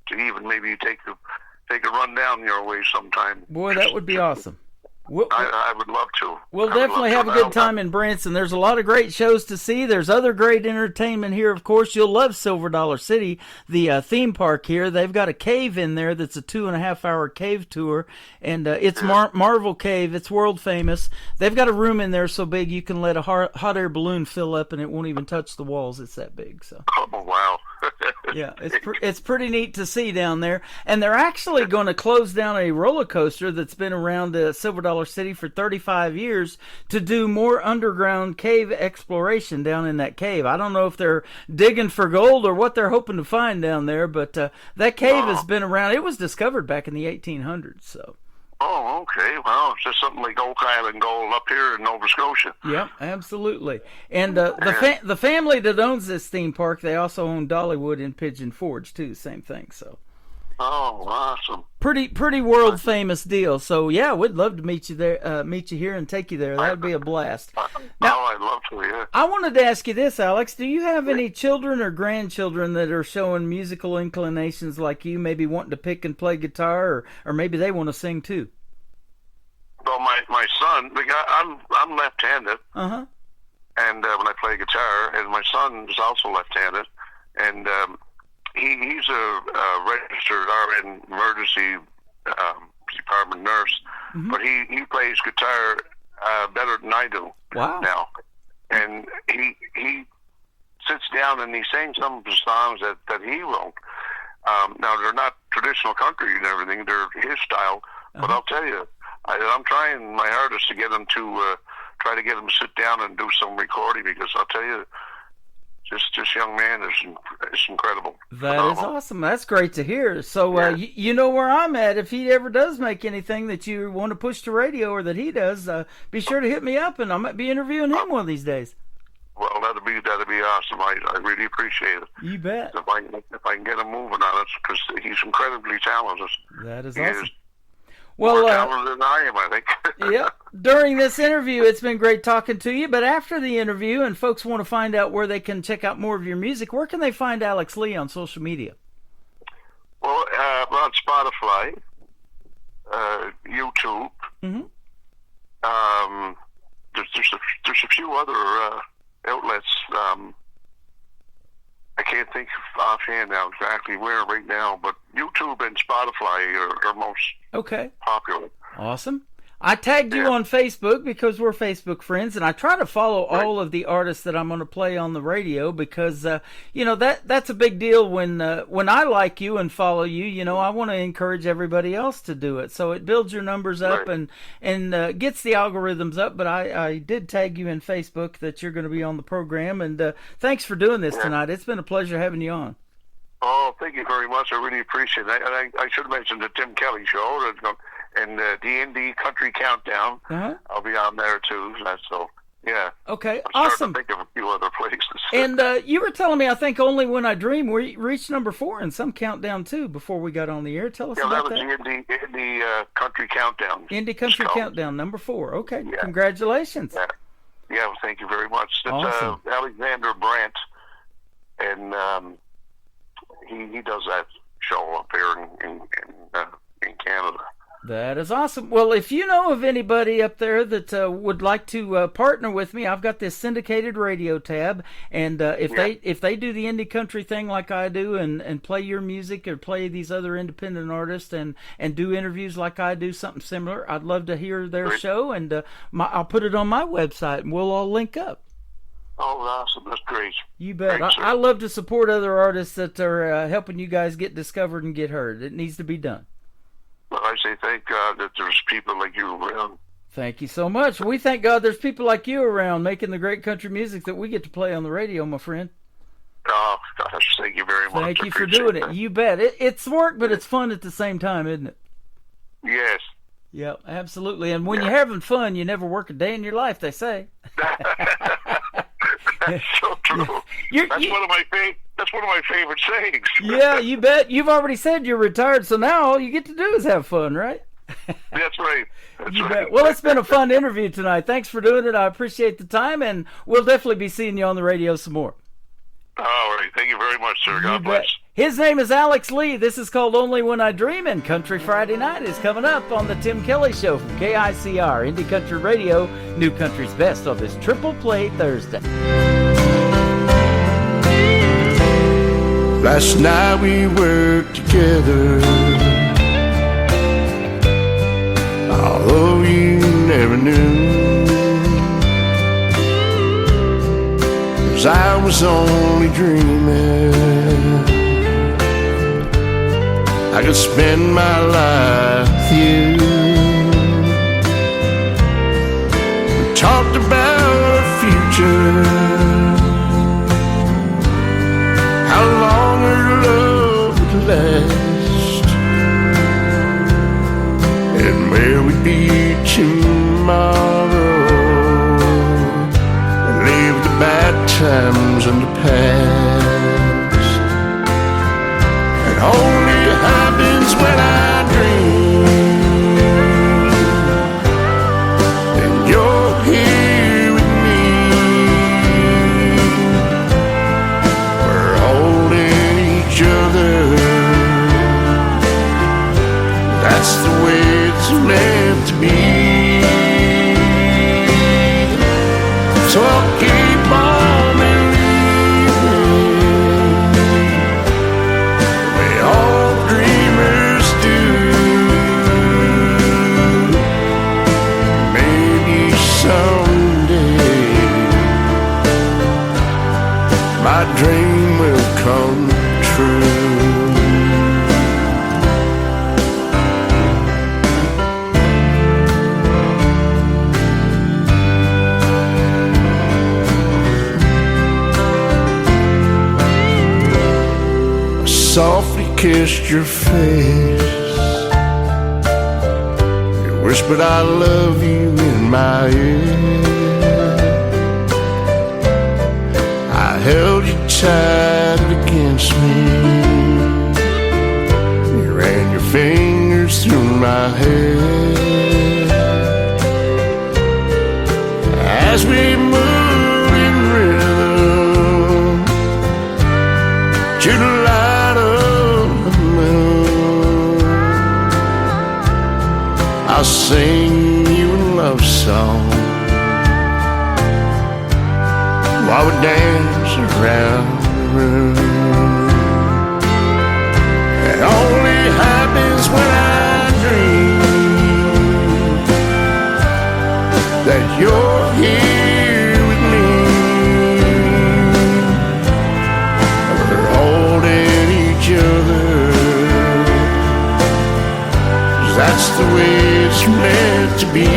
to even maybe take a run down your way sometime. Boy, that would be awesome. I would love to. We'll definitely have a good time in Branson. There's a lot of great shows to see. There's other great entertainment here, of course. You'll love Silver Dollar City, the theme park here. They've got a cave in there that's a 2.5-hour cave tour, and it's Marvel Cave. It's world famous. They've got a room in there so big you can let a hot air balloon fill up, and it won't even touch the walls. It's that big. So. Oh, wow. Yeah, it's pretty neat to see down there. And they're actually going to close down a roller coaster that's been around Silver Dollar City for 35 years to do more underground cave exploration down in that cave. I don't know if they're digging for gold or what they're hoping to find down there, but that cave has been around. It was discovered back in the 1800s, so. Oh, okay. Well, it's just something like Oak Island Gold up here in Nova Scotia. Yep, absolutely. And the family that owns this theme park, they also own Dollywood in Pigeon Forge too. Same thing. So. Oh, awesome. Pretty world famous deal. So yeah, we'd love to meet you there, meet you here, and take you there. That'd be a blast. Now, I'd love to. Yeah. I wanted to ask you this, Alex. Do you have any children or grandchildren that are showing musical inclinations like you, maybe wanting to pick and play guitar, or maybe they want to sing too? Well, my son, I'm left-handed. Uh-huh. And when I play guitar, and my son is also left-handed, and he's a registered RN emergency department nurse, but he plays guitar better than I do. Wow. Now, and he sits down and he sings some of the songs that he wrote. Now, they're not traditional country and everything; they're his style. But I'll tell you, I'm trying my hardest to get him to try to get him to sit down and do some recording, because I'll tell you, this young man is incredible. That is awesome. That's great to hear. So you know where I'm at. If he ever does make anything that you want to push to radio, or that he does, be sure to hit me up, and I might be interviewing him one of these days. Well, that'd be awesome. I really appreciate it. You bet. If I can get him moving on it, because he's incredibly talented. That is he awesome. Is well, more talented than I am, I think. Yeah. During this interview, it's been great talking to you. But after the interview, and folks want to find out where they can check out more of your music, where can they find Alex Lee on social media? Well, we're on Spotify, YouTube. Mm-hmm. There's there's a few other outlets. I can't think of offhand now exactly where right now, but YouTube and Spotify are most popular. Awesome. I tagged you on Facebook because we're Facebook friends, and I try to follow all of the artists that I'm going to play on the radio because, that's a big deal when I like you and follow you, I want to encourage everybody else to do it. So it builds your numbers up and gets the algorithms up, but I did tag you in Facebook that you're going to be on the program, and thanks for doing this tonight. It's been a pleasure having you on. Oh, thank you very much. I really appreciate it. And I should mention the Tim Kelly Show and the Indie Country Countdown. I'll be on there too. So, yeah. Okay, I'm awesome. starting to think of a few other places. And you were telling me, I think Only When I Dream, we reached number 4 in some countdown too before we got on the air. Tell us about that. Yeah, that was the Indie Country Countdown. Indie Country Countdown, number 4. Okay, congratulations. Yeah, well, thank you very much. It's Awesome. Alexander Brandt, and he does that show up here in Canada. That is awesome. Well, if you know of anybody up there that would like to partner with me, I've got this syndicated radio tab, and if they do the indie country thing like I do, and play your music or play these other independent artists and do interviews like I do, something similar, I'd love to hear their show, and I'll put it on my website, and we'll all link up. Oh, awesome. That's great. You bet. Great, I love to support other artists that are helping you guys get discovered and get heard. It needs to be done. Well, I say thank God that there's people like you around. Thank you so much. We thank God there's people like you around making the great country music that we get to play on the radio, my friend. Oh, gosh, thank you very much. Thank you for doing it. You bet. It's work, but it's fun at the same time, isn't it? Yes. Yep, absolutely. And when you're having fun, you never work a day in your life, they say. That's so true. That's one of my favorite sayings. Yeah, you bet. You've already said you're retired, so now all you get to do is have fun, right? That's right. You bet. Well, it's been a fun interview tonight. Thanks for doing it. I appreciate the time, and we'll definitely be seeing you on the radio some more. All right. Thank you very much, sir. God bless. His name is Alex Lee. This is called Only When I Dream, and Country Friday Night is coming up on the Tim Kelly Show from KICR, Indie Country Radio, New Country's Best on this Triple Play Thursday. Last night we worked together, although you never knew, 'cause I was only dreaming I could spend my life with you. We talked about our future, how long our love would last, and where we'd be tomorrow, and leave the bad times in the past. And only happens when I dream, and you're here with me. We're holding each other. That's the way it's meant to be. So I'll keep on believing, the way all dreamers do. Maybe someday my dream will come true. Softly kissed your face, you whispered I love you in my ear. I held you tight against me, you ran your fingers through my hair. As we moved in rhythm to the light of the moon, I'll sing you a love song while we dance around the room. It only happens when I dream that you're here with me. We're holding each other, 'cause that's the way it's meant to be.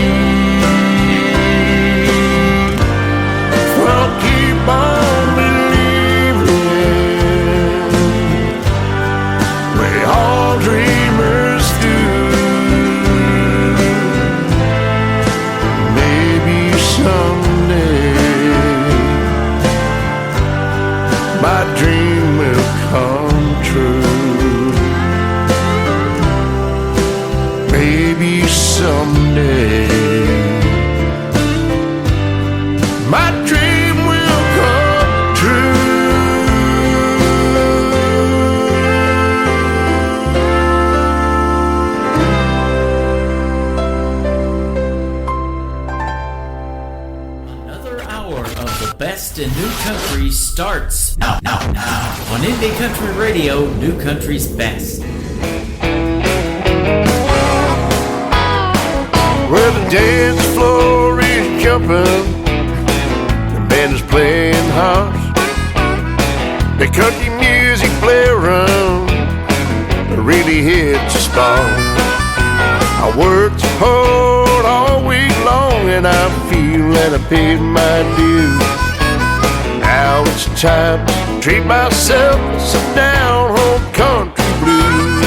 Well, keep on believing, we all dreamers do. Maybe someday my dream will come true. Maybe someday my dream will come true. Another hour of the best in new country starts now on Indie Country Radio, New Country's best. Where the dance floor is jumping, the band is playing harsh, the country music play around, it really hits the spot. I worked hard all week long and I feel that I paid my due. Now it's time to treat myself to some down-home country blues.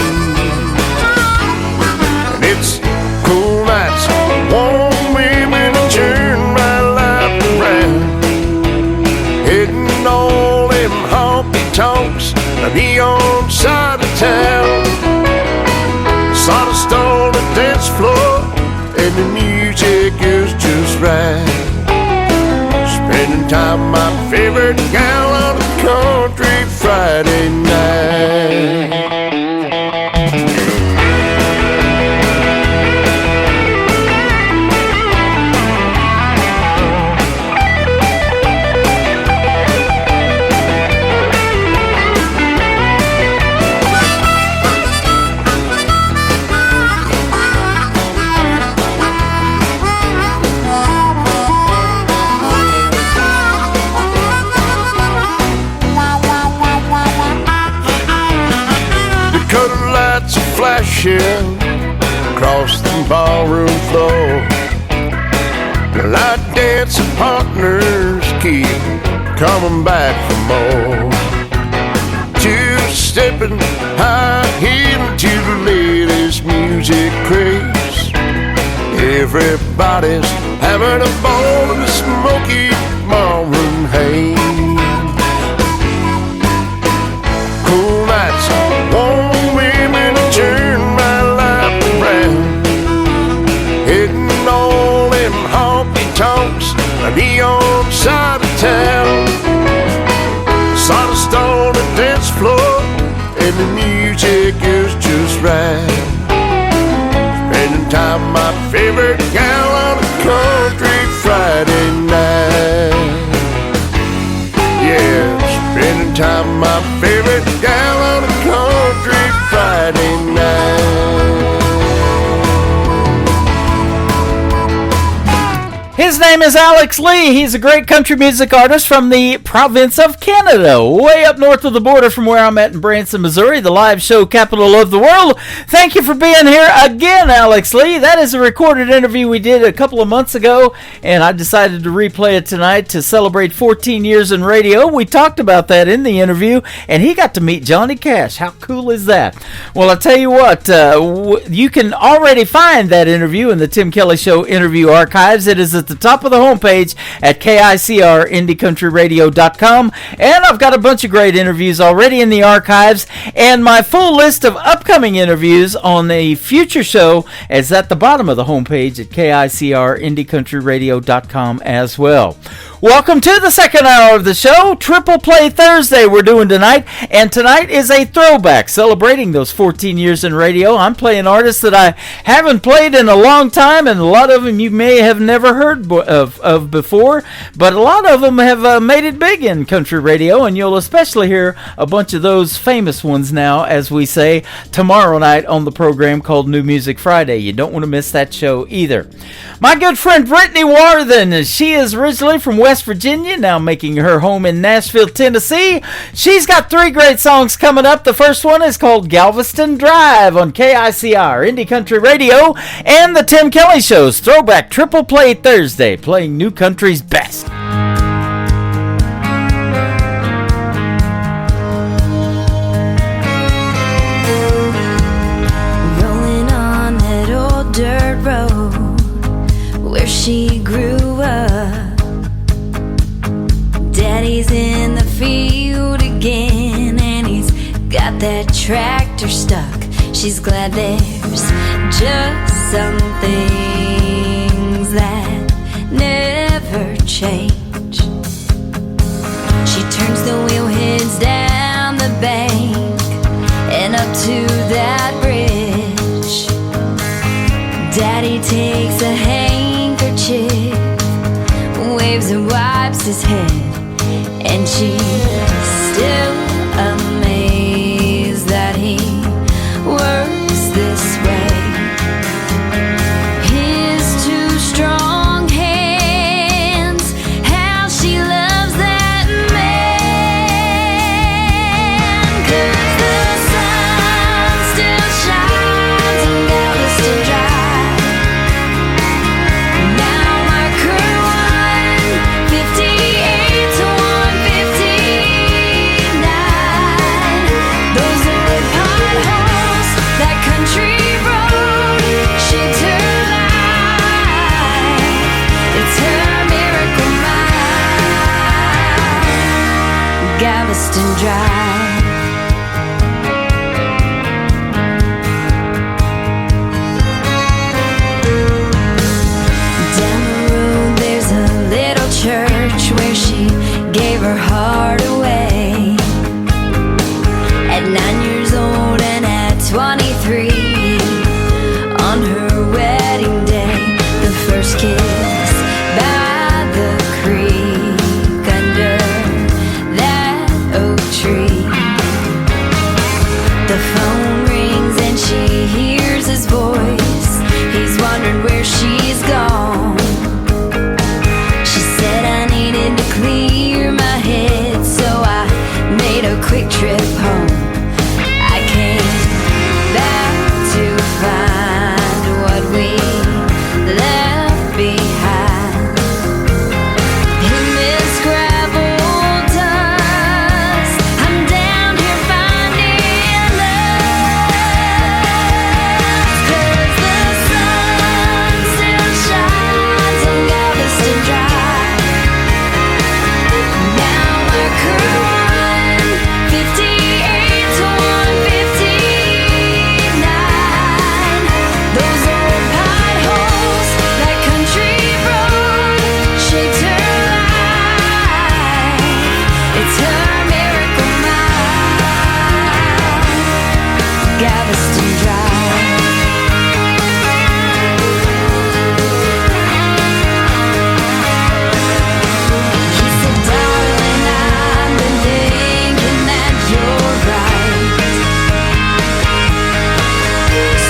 And it's cool nights, warm women turn my life around, hitting all them honky-tonks on the neon side of town. Sawdust on the dance floor and the music is just right. Spending time with my favorite gal on a country Friday night. Flashing across the ballroom floor, the light dancing partners keep coming back for more. Two-stepping high heeling to the latest music craze. Everybody's having a ball in the smoky ballroom haze. Cool nights, warm women turn my life around, hitting all them honky-tonks on the neon side of town. Sawdust on the dance floor and the music is just right. Spending time with my favorite gal on a country Friday night. Yeah, spending time with my favorite gal on a country Friday night. His name is Alex Lee. He's a great country music artist from the province of Canada, way up north of the border from where I'm at in Branson, Missouri, the live show capital of the world. Thank you for being here again, Alex Lee. That is a recorded interview we did a couple of months ago, and I decided to replay it tonight to celebrate 14 years in radio. We talked about that in the interview, and he got to meet Johnny Cash. How cool is that? Well, I'll tell you what, you can already find that interview in the Tim Kelly Show interview archives. It is at the top of the homepage at KICRIndieCountryRadio.com, and I've got a bunch of great interviews already in the archives, and my full list of upcoming interviews on the future show is at the bottom of the homepage at KICRIndieCountryRadio.com as well. Welcome to the second hour of the show, Triple Play Thursday we're doing tonight, and tonight is a throwback, celebrating those 14 years in radio. I'm playing artists that I haven't played in a long time, and a lot of them you may have never heard of before, but a lot of them have made it big in country radio, and you'll especially hear a bunch of those famous ones now, as we say, tomorrow night on the program called New Music Friday. You don't want to miss that show either. My good friend Brittany Warthen, she is originally from West Virginia, now making her home in Nashville, Tennessee. She's got 3 great songs coming up. The first one is called Galveston Drive on KICR, Indie Country Radio, and the Tim Kelly Show's Throwback Triple Play Thursday, playing new country's best. Rolling on that old dirt road where she grew up. Daddy's in the field again, and he's got that tractor stuck. She's glad there's just some things that never change. She turns the wheel, heads down the bank and up to that bridge. Daddy takes a handkerchief, waves and wipes his head, and she's still amazed that he works this way. His 2 strong hands, how she loves that man. 'Cause the sun still shines on Galveston Drive. Now marker 158 to 159. Those old potholes, that country road, shaped her life. It's her miracle mile, Galveston Drive. Down the road there's a little church where she gave her heart away. At 9 years old and at 23, on her wedding day, the first kiss by the creek under that oak tree. The phone rings and she hears his voice. He's wondering where she's gone. She said I needed to clear my head, so I made a quick trip home. I came back to find what we left behind. In this gravel dust, I'm down here finding love. 'Cause the sun still shines on Galveston Drive. Now marker 158 to 159. Those old potholes, that country road, shaped her life. It's her miracle mile, Galveston Drive. He said, darling, I've been thinking that you're right.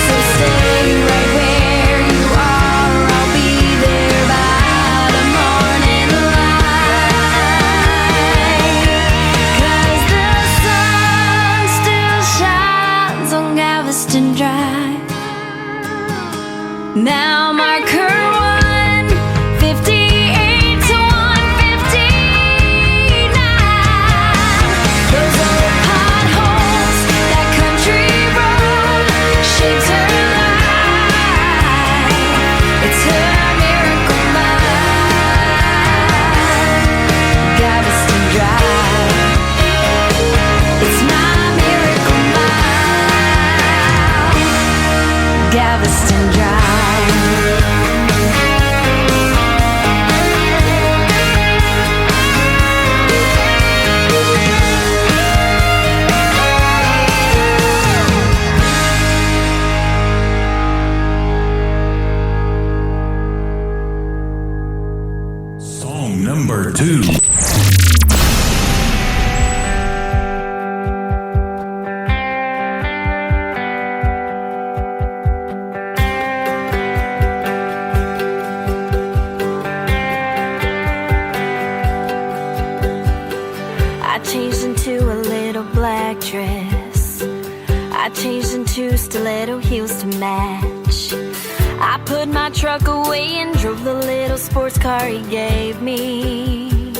So stay right where you are, I'll be there by the morning light. 'Cause the sun still shines on Galveston Drive. Now marker 158 to 159. Those old potholes, that country road, shaped her life. It's her miracle mile, Galveston Drive. It's my miracle mile, Galveston Drive. changed into a little black dress. I changed into stiletto heels to match. I put my truck away and drove the little sports car he gave me.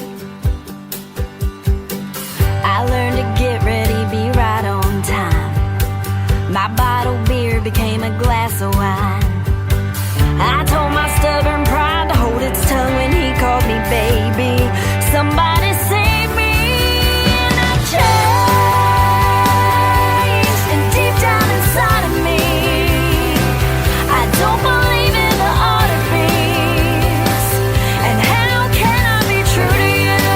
I learned to get ready, be right on time. My bottled beer became a glass of wine. I told my stubborn pride to hold its tongue when he called me baby. Somebody save me, and I changed. And deep down inside of me, I don't believe in the art of peace. And how can I be true to you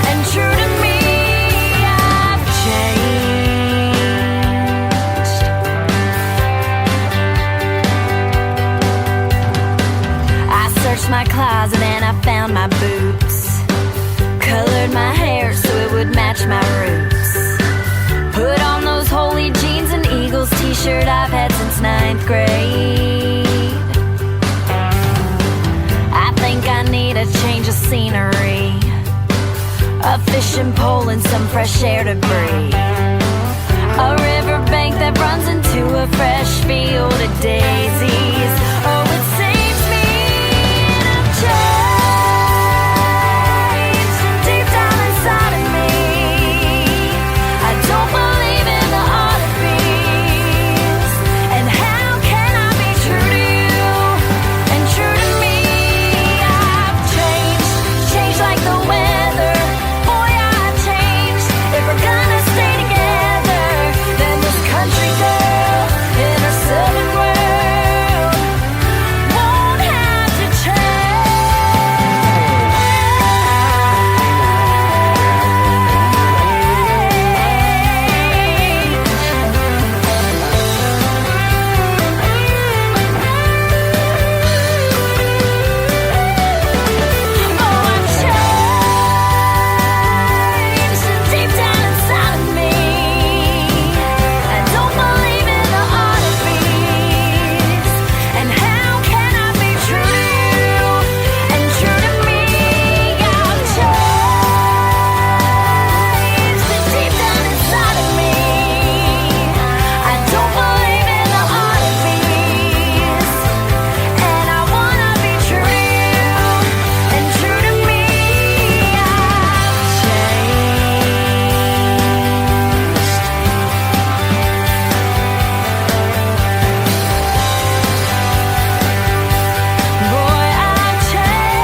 and true to me? I've changed. I searched my closet and I found my boots. Colored my hair so it would match my roots. Put on those holy jeans and Eagles t-shirt I've had since 9th grade. I think I need a change of scenery, a fishing pole and some fresh air to breathe. A riverbank that runs into a fresh field of daisies. Oh, it saves me, and I'm changed. And deep down inside of me, I don't believe in the art of peace. And how can I be true to you and true to me? I've changed, changed like the weather. Boy, I've changed. If we're gonna stay together, then this country girl in her southern world won't have to deep down inside of me, I don't believe in the art of peace. And how can I be true to you and true to me? I've changed. And deep down inside of me, I don't believe in the art of peace. And I wanna be true to you and true to me. I've changed. Boy, I've changed.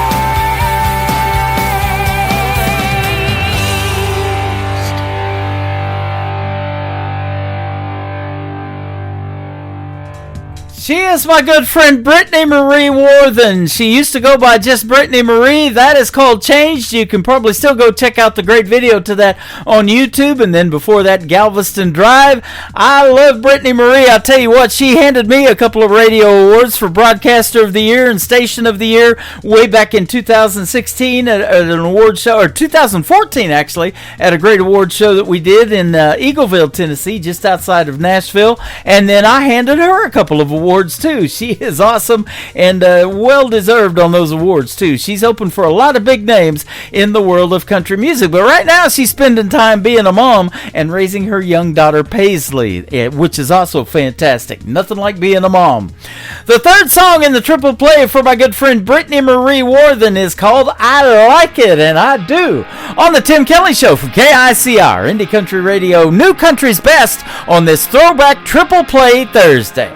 She is my good friend Brittany Marie Worthen. She used to go by just Brittany Marie. That is called Changed. You can probably still go check out the great video to that on YouTube. And then before that, Galveston Drive. I love Brittany Marie. I'll tell you what, she handed me a couple of radio awards for Broadcaster of the Year and Station of the Year way back in 2016 at an award show, or 2014 actually, at a great award show that we did in Eagleville, Tennessee, just outside of Nashville. And then I handed her a couple of awards too. She is awesome and well deserved on those awards too. She's open for a lot of big names in the world of country music, but right now she's spending time being a mom and raising her young daughter Paisley, which is also fantastic. Nothing like being a mom. The third song in the triple play for my good friend Brittany Marie Worthen is called I Like It and I Do, on the Tim Kelly Show from KICR Indie Country Radio, New Country's Best, on this throwback triple play Thursday.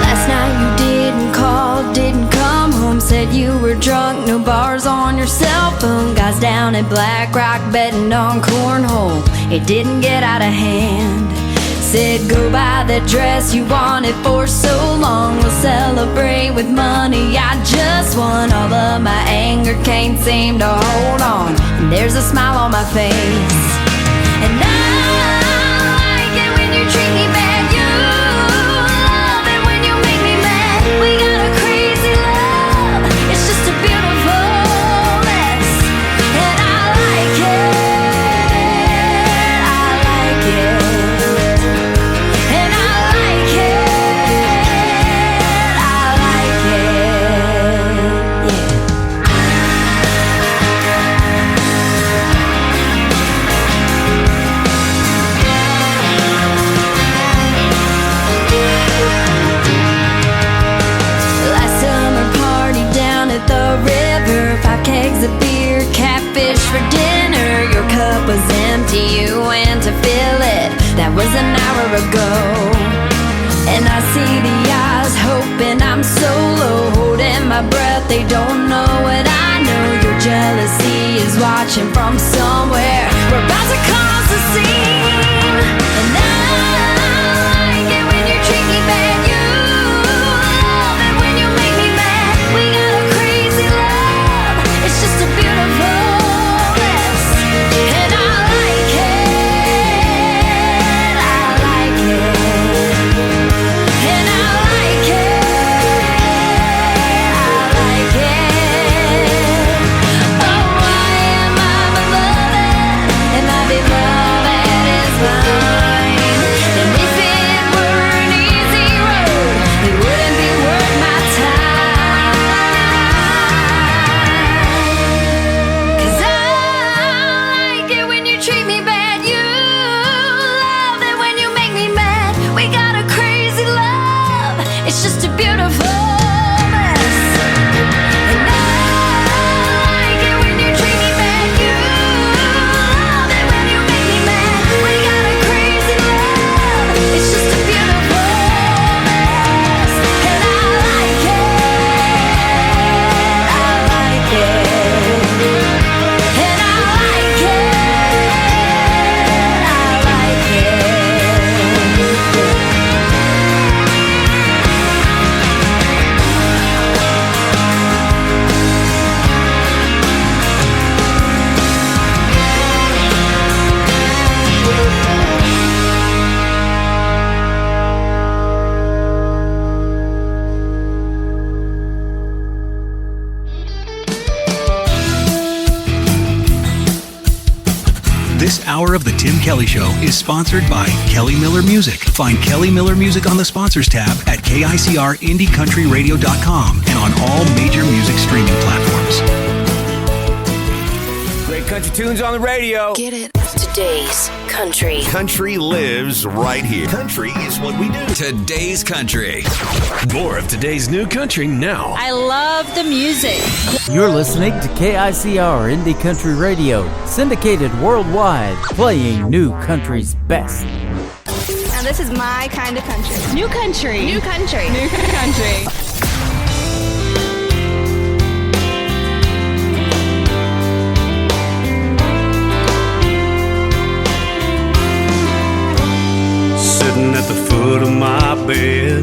Last night you didn't call, didn't come home, said you were drunk, no bars on your cell phone. Guys down at Black Rock betting on cornhole, it didn't get out of hand. Said go buy the dress you wanted for so long, we'll celebrate with money I just won. All of my anger can't seem to hold on, and there's a smile on my face. And I like it when you treat me bad, you love it when you make me mad. We got a crazy love, it's just a beautiful mess. And I like it. I'm so low, holding my breath. They don't know what I know. Your jealousy is watching from somewhere. We're about to cause a scene, and I like it when you treat me bad. You love it when you make me mad. We got a crazy love. It's just a beautiful mess, and I like it. I like it, and I like it. Oh, why am I beloved? And my beloved is mine. And if it were an easy road, it wouldn't be worth my time. 'Cause I like it when you treat me bad. You love it when you make me mad. We got a crazy love. It's just a beautiful mess. And I like it when you treat me bad. You love it when you make me mad. We got a crazy love. It's just a beautiful mess. And I like it. I like it. And I like it. I like it. This hour of The Tim Kelly Show is sponsored by Kelly Miller Music. Find Kelly Miller Music on the Sponsors tab at KICRIndieCountryRadio.com and on all major music streaming platforms. Great country tunes on the radio. Get it. Today's country. Country lives right here. Country is what we do. Today's country. More of today's new country now. I love the music. You're listening to KICR Indie Country Radio, syndicated worldwide, playing new country's best. Now this is my kind of country. New country. New country. New country. Sitting at the foot of my bed,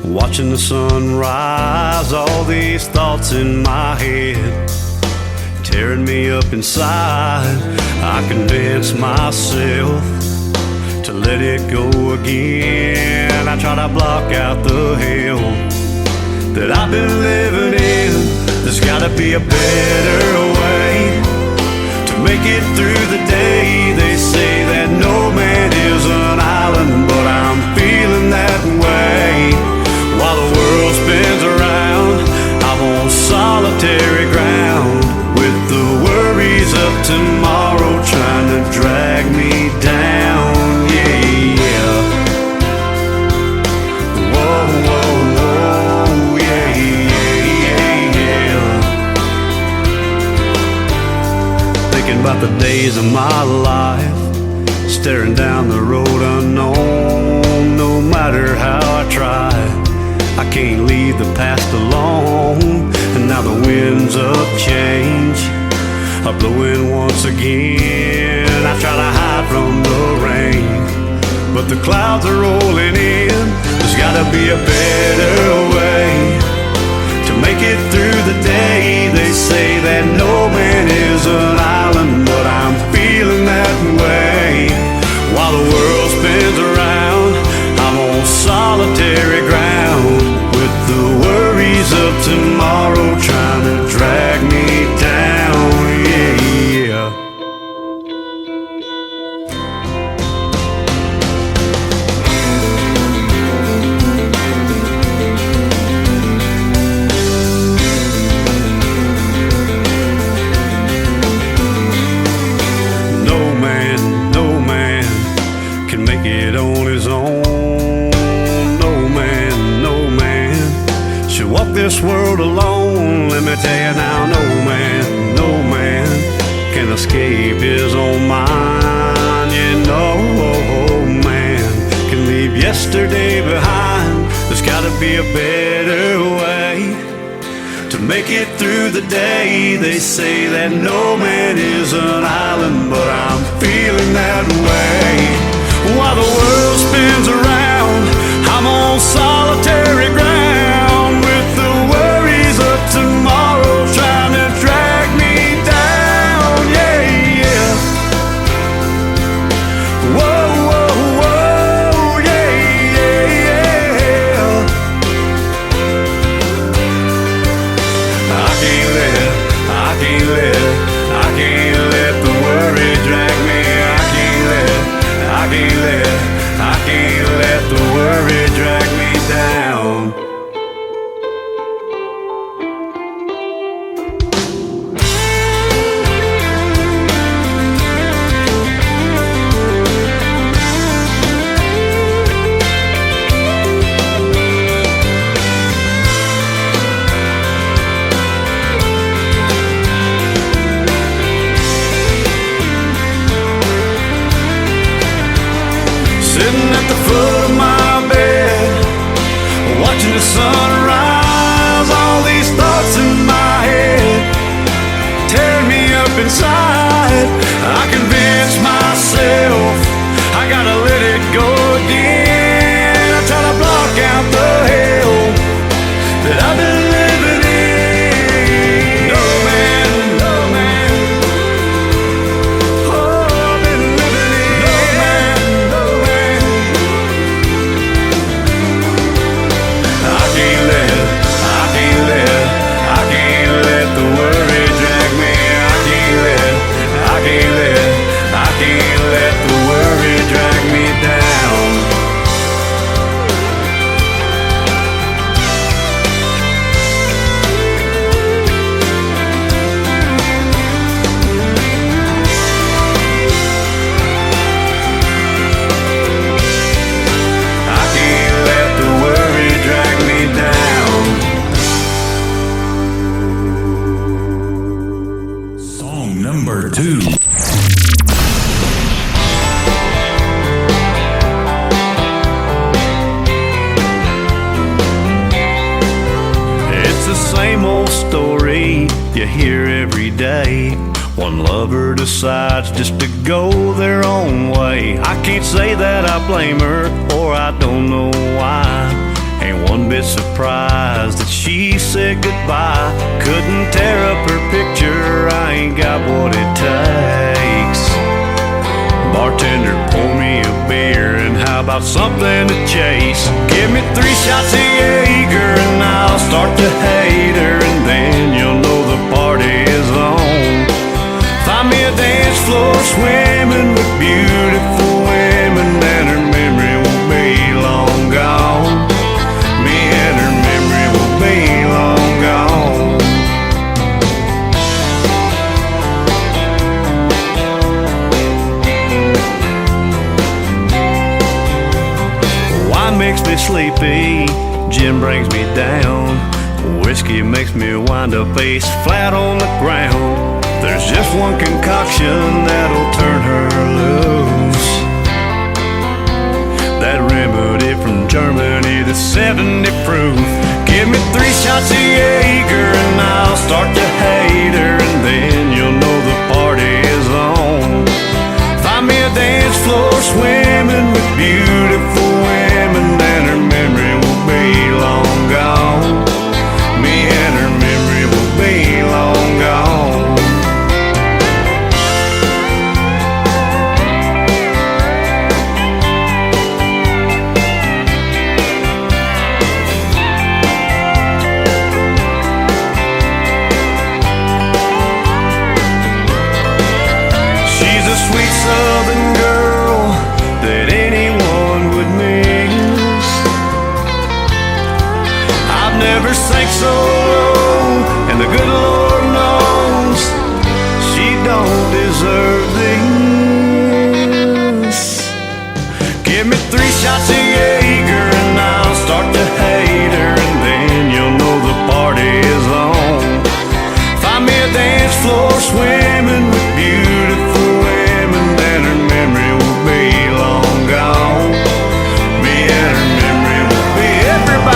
watching the sun rise, all these thoughts in my head, tearing me up inside. I convince myself to let it go again. I try to block out the hell that I've been living in. There's gotta be a better way to make it through the day. They say that no man is an island, but I'm feeling that way. While the world spins around, I'm on solitary ground, with the worries of tomorrow trying to drag me down. Yeah, yeah. Whoa, whoa, whoa. Yeah, yeah, yeah. Thinking about the days of my life, staring down the road unknown. No matter how I try, I can't leave the past alone. And now the winds of change are blowing once again. I try to hide from the rain, but the clouds are rolling in. There's gotta be a better way to make it through the day. They say that no man is an island, but I'm feeling that way. While the world spins around, I'm on solitary ground, with the worries of tomorrow trying to drag me down. Yeah, yeah. No man can make it on his own. No man should walk this world alone. Let me tell you now, no man can escape his own mind. Yeah, no man can leave yesterday behind. There's gotta be a better way to make it through the day. They say that no man is an island, but I'm feeling that way. While the world spins around, I'm on solitary ground, with the worries of tomorrow trying to drag me down. Yeah, yeah. Whoa, whoa, whoa, yeah, yeah, yeah. I can't let the worry drag me. I can't let the worry drag me down. Sitting at the foot of my bed, watching the sunrise. All these thoughts in my head tear me up inside. I convince myself I gotta let it go again. I try to block out the hell that I've been living in. No man, no man. Oh, I've been living in. No man, no man. I can't let the worry drag me. I can't let the worry drag me down. I can't let the worry drag me down. Song number 2. It's the same old story you hear every day. One lover decides just to go their own way. I can't say that I blame her, or I don't know why. Ain't one bit surprised that she said goodbye. Couldn't tear up her picture, I ain't got what it takes. Bartender, pour me a beer, and how about something to chase? Give me 3 shots of Jaeger and I'll start to hate her, and then you'll know the party is on. Find me a dance floor swimming with beautiful women, and her memory will be long gone. Me and her memory will be long gone. Wine makes me sleepy, gin brings me down. Whiskey makes me wind up face flat on the ground. There's just one concoction that'll turn her loose. That remedy from Germany, the 70 proof. Give me 3 shots of Jaeger and I'll start to hate her, and then you'll know the party is on. Find me a dance floor swimming with beautiful women, and her memory will be long gone. Me and her memory will be long gone. She's a sweet southern girl that anyone would miss. I've never sank so low, and the good Lord knows she don't deserve this. Give me 3 shots of Jaeger and I'll start to hate her, and then you'll know the party is on. Find me a dance floor swimming with beautiful women, and her memory will be long gone. Me and her memory will be everybody.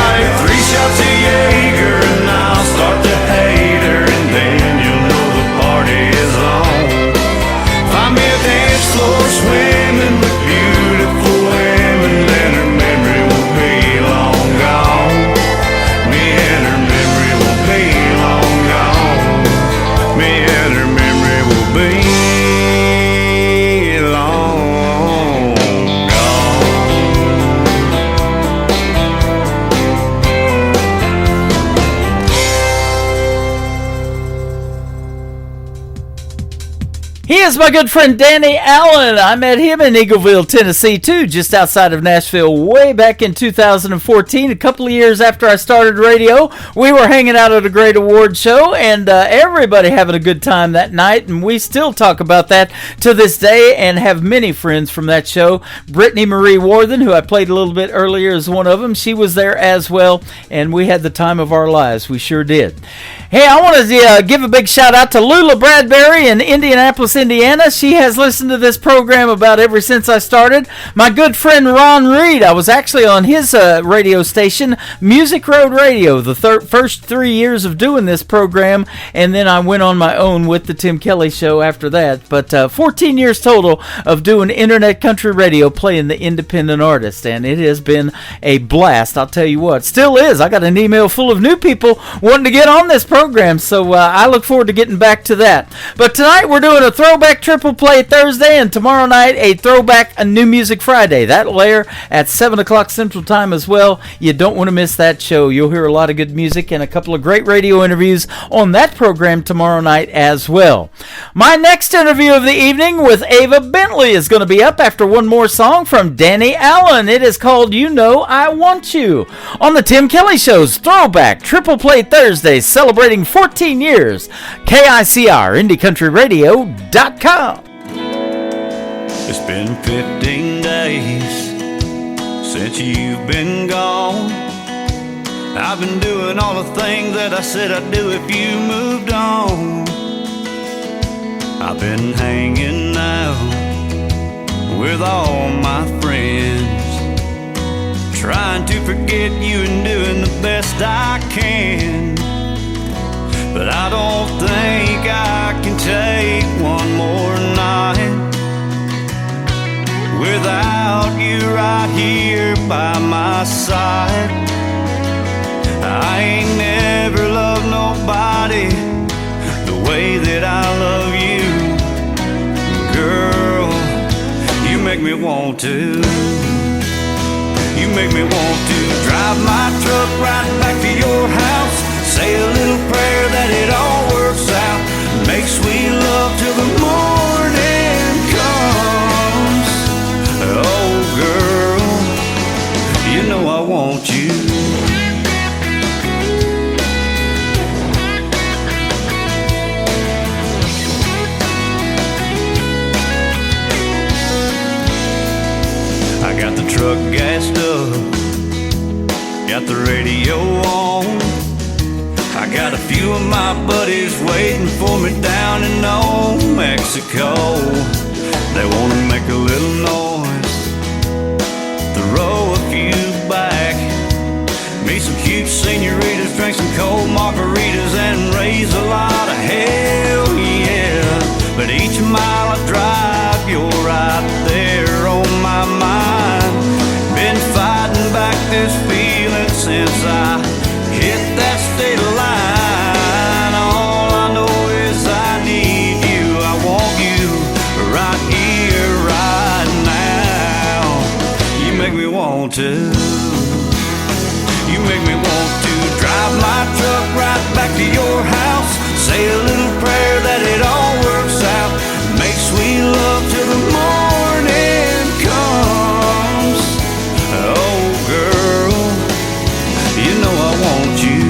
He is my good friend Danny Allen. I met him in Eagleville, Tennessee, too, just outside of Nashville, way back in 2014, a couple of years after I started radio. We were hanging out at a great award show, and everybody having a good time that night, and we still talk about that to this day and have many friends from that show. Brittany Marie Warthen, who I played a little bit earlier, is one of them. She was there as well, and we had the time of our lives. We sure did. Hey, I want to give a big shout out to Lula Bradbury in Indianapolis, Indiana. She has listened to this program about ever since I started. My good friend Ron Reed, I was actually on his radio station, Music Road Radio, the first 3 years of doing this program, and then I went on my own with the Tim Kelly Show after that. But 14 years total of doing internet country radio, playing the independent artist, and it has been a blast. I'll tell you what, still is. I got an email full of new people wanting to get on this program, so I look forward to getting back to that. But tonight we're doing a throwback triple play Thursday, and tomorrow night a throwback New Music Friday. That'll air at 7 o'clock Central Time as well. You don't want to miss that show. You'll hear a lot of good music and a couple of great radio interviews on that program tomorrow night as well. My next interview of the evening with Ava Bentley is going to be up after one more song from Danny Allen. It is called You Know I Want You on the Tim Kelly Show's Throwback Triple Play Thursday, celebrating 14 years. KICR, IndieCountryRadio.com. It's been 15 days since you've been gone. I've been doing all the things that I said I'd do if you moved on. I've been hanging out with all my friends, trying to forget you and doing the best I can. But I don't think I can take one more night without you right here by my side. I ain't never loved nobody the way that I love you. Girl, you make me want to. You make me want to drive my truck right back to your house, say a little prayer that it all works out, make sweet love till the morning comes. Oh girl, you know I want you. I got the truck gassed up, got the radio on. I got a few of my buddies waiting for me down in Old Mexico. They wanna make a little noise, throw a few back, meet some cute senoritas, drink some cold margaritas, and raise a lot of hell, yeah. But each mile I drive, you're right there on my mind. Been fighting back this feeling since I hit that state line. All I know is I need you, I want you right here, right now. You make me want to. You make me want to drive my truck right back to your house, say a little prayer that it all works out, make sweet love till the morning comes. Oh girl, you know I want you.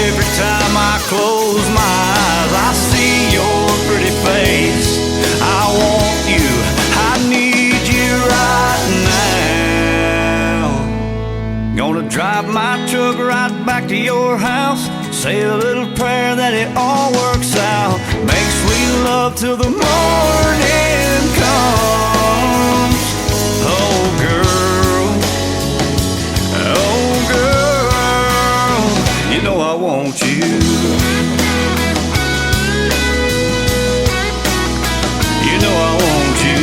Every time I close my eyes, I see your pretty face. I want you, I need you right now. Gonna drive my truck right back to your house, say a little prayer that it all works out, make sweet love till the morning comes. Oh girl, oh girl, you know I want you. You know I want you.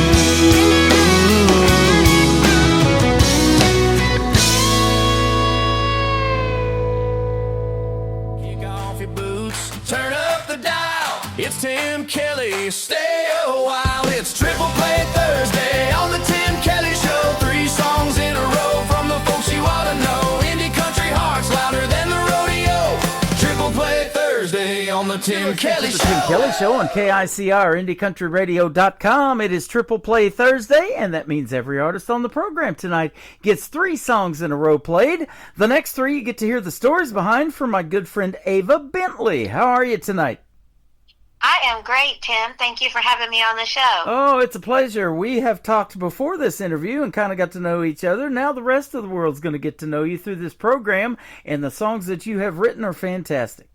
Kick off your boots, turn up the dial. It's Tim Kelly, stay a while. It's Triple Play Thursday on the Tim Kelly Show. 3 songs in a row from the folks you ought to know. Indie country hearts louder than the rodeo. Triple Play Thursday on the Tim Kelly Show. The Tim Kelly Show on KICR, IndieCountryRadio.com. It is Triple Play Thursday, and that means every artist on the program tonight gets 3 songs in a row played. The next 3 you get to hear the stories behind from my good friend Ava Bentley. How are you tonight? I am great, Tim. Thank you for having me on the show. Oh, it's a pleasure. We have talked before this interview and kind of got to know each other. Now the rest of the world's going to get to know you through this program, and the songs that you have written are fantastic.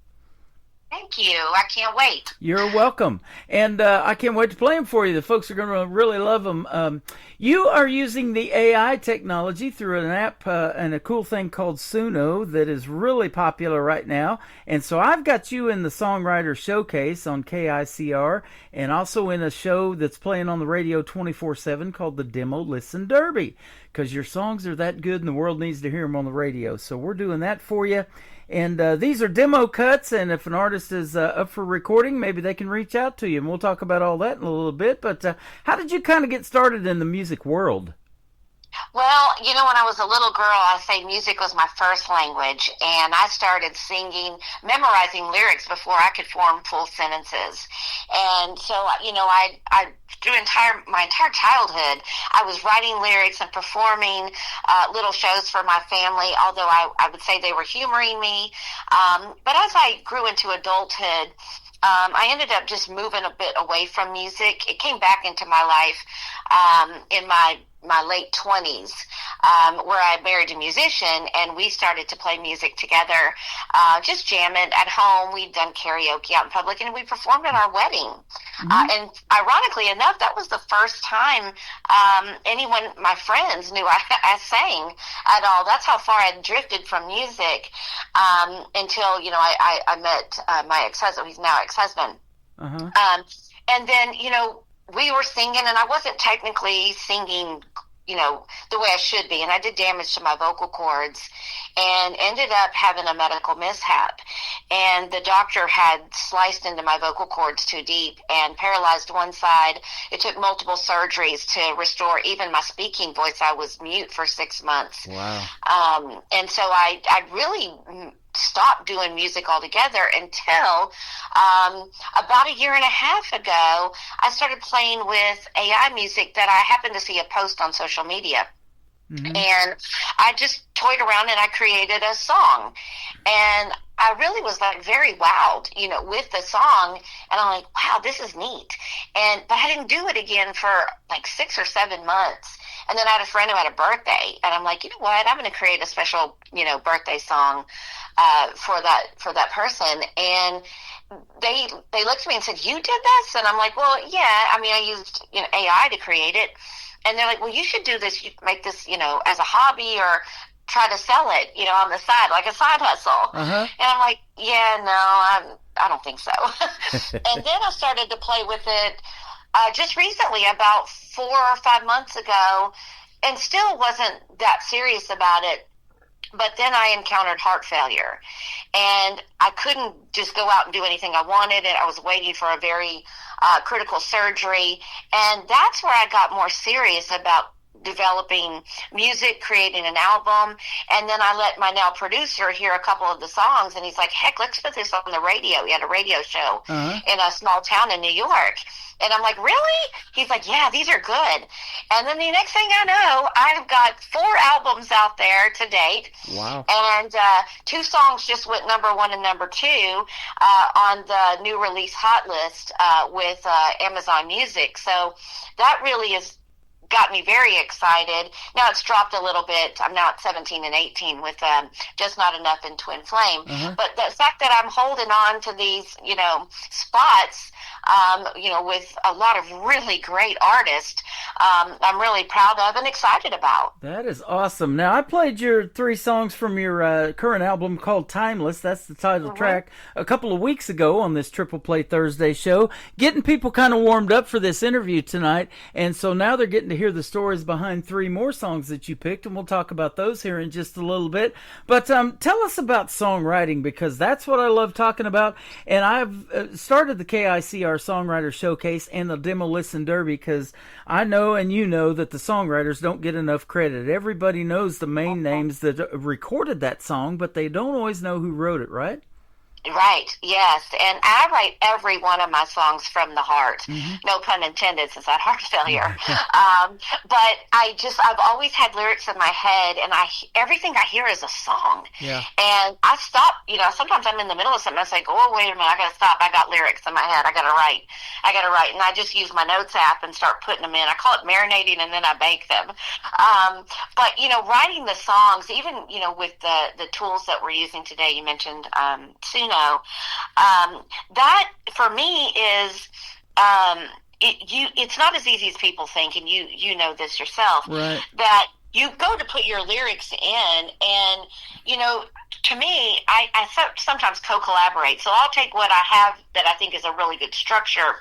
Thank you. I can't wait. You're welcome. And I can't wait to play them for you. The folks are going to really love them. You are using the AI technology through an app and a cool thing called Suno that is really popular right now. And so I've got you in the Songwriter Showcase on KICR and also in a show that's playing on the radio 24/7 called the Demo Listen Derby, because your songs are that good and the world needs to hear them on the radio. So we're doing that for you. And these are demo cuts, and if an artist is up for recording, maybe they can reach out to you, and we'll talk about all that in a little bit. But how did you kind of get started in the music world? Well, you know, when I was a little girl, I say music was my first language, and I started singing, memorizing lyrics before I could form full sentences. And so, you know, I through my entire childhood, I was writing lyrics and performing little shows for my family, although I would say they were humoring me. But as I grew into adulthood, I ended up just moving a bit away from music. It came back into my life in my late 20s, where I married a musician, and we started to play music together, just jamming at home. We'd done karaoke out in public, and we performed at our wedding. And ironically enough, that was the first time my friends knew I sang at all. That's how far I had drifted from music until, you know, I met my ex-husband. He's now ex-husband. And then, you know, we were singing, and I wasn't technically singing, you know, the way I should be, and I did damage to my vocal cords and ended up having a medical mishap. And the doctor had sliced into my vocal cords too deep and paralyzed one side. It took multiple surgeries to restore even my speaking voice. I was mute for 6 months. Wow. And so I really stopped doing music altogether until about 1.5 years ago, I started playing with AI music that I happened to see a post on social media. And I just toyed around and I created a song. And I really was like very wowed, you know, with the song. And I'm like, wow, this is neat. But I didn't do it again for like 6 or 7 months. And then I had a friend who had a birthday, and I'm like, you know what? I'm going to create a special, you know, birthday song for that person. And they looked at me and said, "You did this?" And I'm like, "Well, yeah. I mean, I used, you know, AI to create it." And they're like, "Well, you should do this. You make this, you know, as a hobby or try to sell it, you know, on the side, like a side hustle." And I'm like, "Yeah, no, I don't think so." And then I started to play with it just recently, about 4 or 5 months ago, and still wasn't that serious about it. But then I encountered heart failure, and I couldn't just go out and do anything I wanted, and I was waiting for a very critical surgery, and that's where I got more serious about developing music, creating an album. And then I let my now producer hear a couple of the songs, and he's like, "Heck, let's put this on the radio." He had a radio show in a small town in New York. And I'm like, "Really?" He's like, "Yeah, these are good." And then the next thing I know, I've got 4 albums out there to date. Wow. And 2 songs just went #1 and #2 on the new release hot list with Amazon Music. So that really has got me very excited. Now it's dropped a little bit. I'm now at 17 and 18 with Just Not Enough and Twin Flame. But the fact that I'm holding on to these, you know, spots with a lot of really great artists. I'm really proud of and excited about. That is awesome. Now, I played your 3 songs from your current album called Timeless. That's the title track a couple of weeks ago on this Triple Play Thursday show, getting people kind of warmed up for this interview tonight. And so now they're getting to hear the stories behind 3 more songs that you picked, and we'll talk about those here in just a little bit. But tell us about songwriting, because that's what I love talking about. And I've started the KICR Songwriter Showcase and the Demo Listen Derby because I know and you know that the songwriters don't get enough credit. Everybody knows the main names that recorded that song, but they don't always know who wrote it, right? Right, yes. And I write every one of my songs from the heart. No pun intended, since I had heart failure. But I've always had lyrics in my head, and everything I hear is a song. Yeah. And I stop, sometimes I'm in the middle of something, I say, oh, wait a minute, I got to stop. I got lyrics in my head. I got to write. And I just use my notes app and start putting them in. I call it marinating, and then I bake them. But, writing the songs, even, with the tools that we're using today, you mentioned Suno. That for me is it's not as easy as people think, and you know this yourself. Right. That you go to put your lyrics in, and to me, I sometimes co-collaborate. So I'll take what I have that I think is a really good structure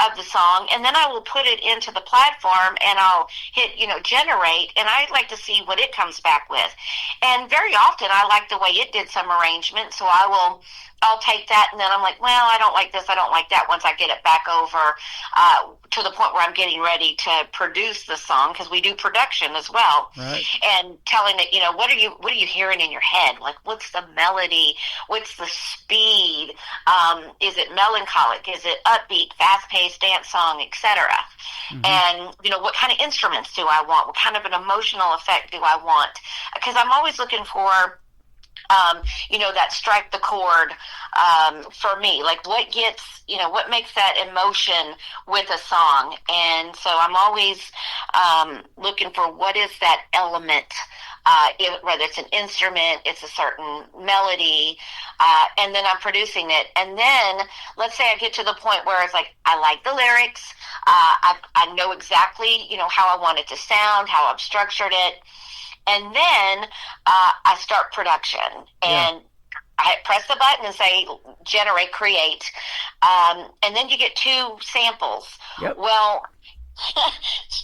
of the song, and then I will put it into the platform, and I'll hit, generate, and I like to see what it comes back with. And very often I like the way it did some arrangement, so I'll take that, and then I'm like, well, I don't like this, I don't like that, once I get it back over to the point where I'm getting ready to produce the song, because we do production as well. Right. And telling it, what are you hearing in your head? Like, what's the melody? What's the speed? Is it melancholic? Is it upbeat, fast-paced dance song, etc.? And, what kind of instruments do I want? What kind of an emotional effect do I want? Because I'm always looking for that strike the chord for me, like what gets, what makes that emotion with a song. And so I'm always looking for what is that element, whether it's an instrument, it's a certain melody, and then I'm producing it. And then let's say I get to the point where it's like, I like the lyrics, I know exactly, how I want it to sound, how I've structured it. And then I start production, and I press the button and say, generate, create. And then you get 2 samples. Yep. Well,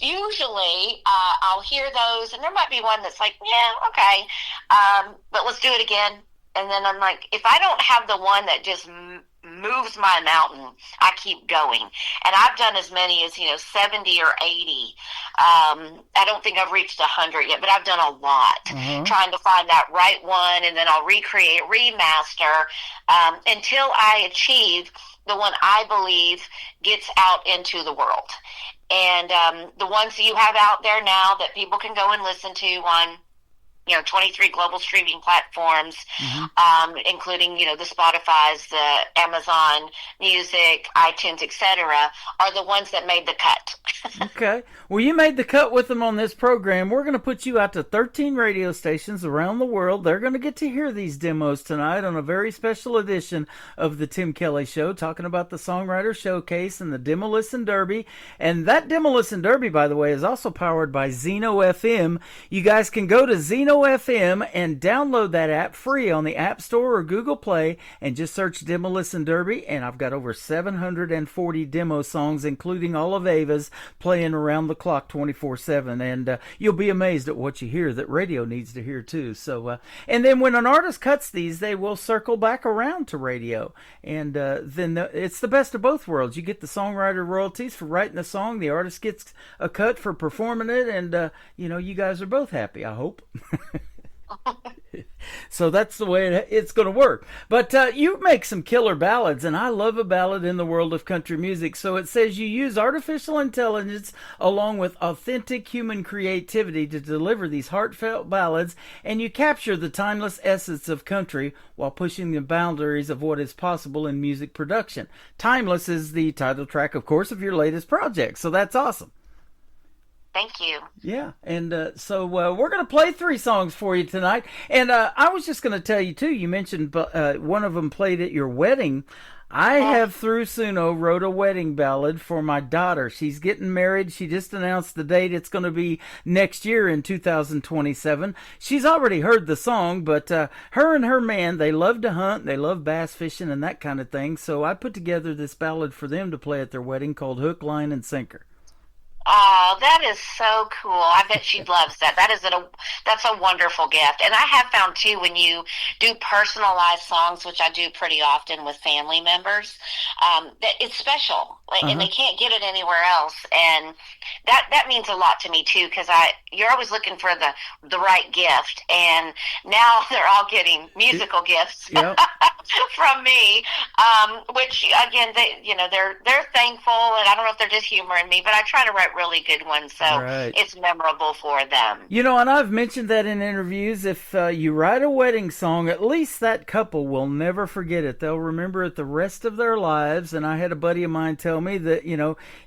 usually I'll hear those, and there might be one that's like, yeah, okay, but let's do it again. And then I'm like, if I don't have the one that just moves my mountain, I keep going. And I've done as many as 70 or 80. I don't think I've reached 100 yet, but I've done a lot trying to find that right one, and then I'll recreate, remaster until I achieve the one I believe gets out into the world. And the ones that you have out there now that people can go and listen to on 23 global streaming platforms, including, the Spotify's, the Amazon Music, iTunes, etc., are the ones that made the cut. Okay. Well, you made the cut with them on this program. We're going to put you out to 13 radio stations around the world. They're going to get to hear these demos tonight on a very special edition of the Tim Kelly Show, talking about the Songwriter Showcase and the Demo Listen Derby. And that Demo Listen Derby, by the way, is also powered by Zeno FM. You guys can go to Zeno FM and download that app free on the App Store or Google Play, and just search Demo Listen Derby. And I've got over 740 demo songs, including all of Ava's, playing around the clock 24/7, and you'll be amazed at what you hear that radio needs to hear too. So and then when an artist cuts these, they will circle back around to radio, and then it's the best of both worlds. You get the songwriter royalties for writing the song, the artist gets a cut for performing it, and you guys are both happy, I hope. So that's the way it's going to work. But you make some killer ballads, and I love a ballad in the world of country music. So it says you use artificial intelligence along with authentic human creativity to deliver these heartfelt ballads, and you capture the timeless essence of country while pushing the boundaries of what is possible in music production. Timeless is the title track, of course, of your latest project, so that's awesome. Thank you. Yeah, and so we're going to play 3 songs for you tonight. And I was just going to tell you, too, you mentioned one of them played at your wedding. I have, through Suno, wrote a wedding ballad for my daughter. She's getting married. She just announced the date. It's going to be next year in 2027. She's already heard the song, but her and her man, they love to hunt. They love bass fishing and that kind of thing. So I put together this ballad for them to play at their wedding called Hook, Line, and Sinker. Oh, that is so cool. I bet she loves that. That's a wonderful gift. And I have found, too, when you do personalized songs, which I do pretty often with family members, that it's special. And they can't get it anywhere else. And that means a lot to me, too, because you're always looking for the right gift. And now they're all getting musical gifts from me, which, again, they're thankful. And I don't know if they're just humoring me, but I try to write really good ones, so it's memorable for them. You know, and I've mentioned that in interviews. If you write a wedding song, at least that couple will never forget it. They'll remember it the rest of their lives. And I had a buddy of mine tell me that,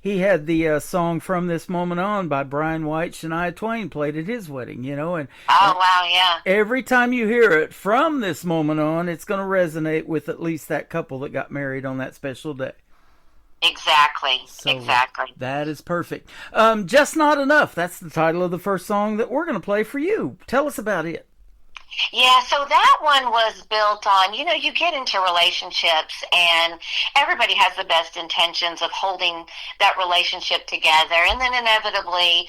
he had the song From This Moment On by Brian White, Shania Twain played at his wedding, and wow, yeah. Every time you hear it, From This Moment On, it's going to resonate with at least that couple that got married on that special day. Exactly. That is perfect. Just Not Enough. That's the title of the first song that we're going to play for you. Tell us about it. Yeah, so that one was built on, you get into relationships and everybody has the best intentions of holding that relationship together. And then inevitably,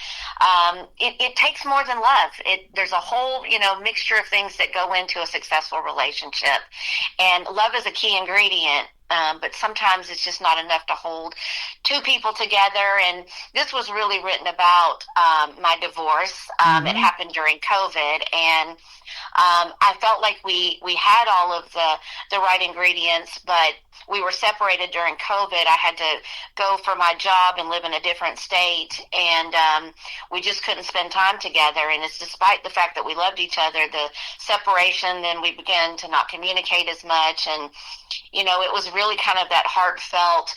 it takes more than love. There's a whole, mixture of things that go into a successful relationship. And love is a key ingredient. But sometimes it's just not enough to hold 2 people together. And this was really written about my divorce. It happened during COVID. And I felt like we had all of the right ingredients, but we were separated during COVID. I had to go for my job and live in a different state. And we just couldn't spend time together. And it's despite the fact that we loved each other, the separation, then we began to not communicate as much. And, it was really kind of that heartfelt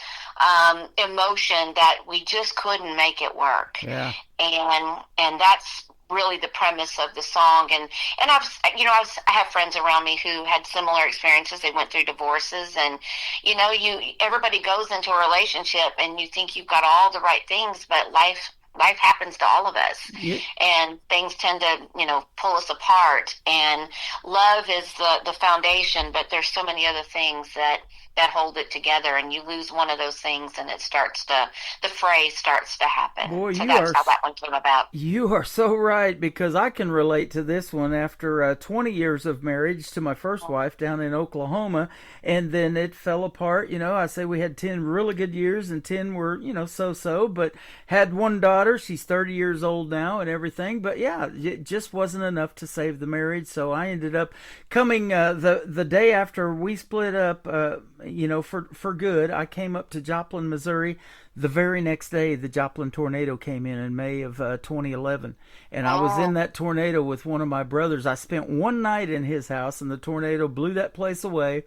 emotion that we just couldn't make it work. Yeah. And that's really the premise of the song. And I have friends around me who had similar experiences. They went through divorces, and everybody goes into a relationship and you think you've got all the right things, but life happens to all of us, and things tend to, pull us apart. And love is the foundation, but there's so many other things that hold it together, and you lose one of those things and the fray starts to happen. Boy, so that's how that one came about. You are so right, because I can relate to this one after 20 years of marriage to my first wife down in Oklahoma, and then it fell apart. I say we had 10 really good years and 10 were, so-so, but had one daughter. She's 30 years old now and everything, but yeah, it just wasn't enough to save the marriage. So I ended up coming the day after we split up, for good. I came up to Joplin, Missouri. The very next day, the Joplin tornado came in May of 2011. And I was in that tornado with one of my brothers. I spent one night in his house, and the tornado blew that place away.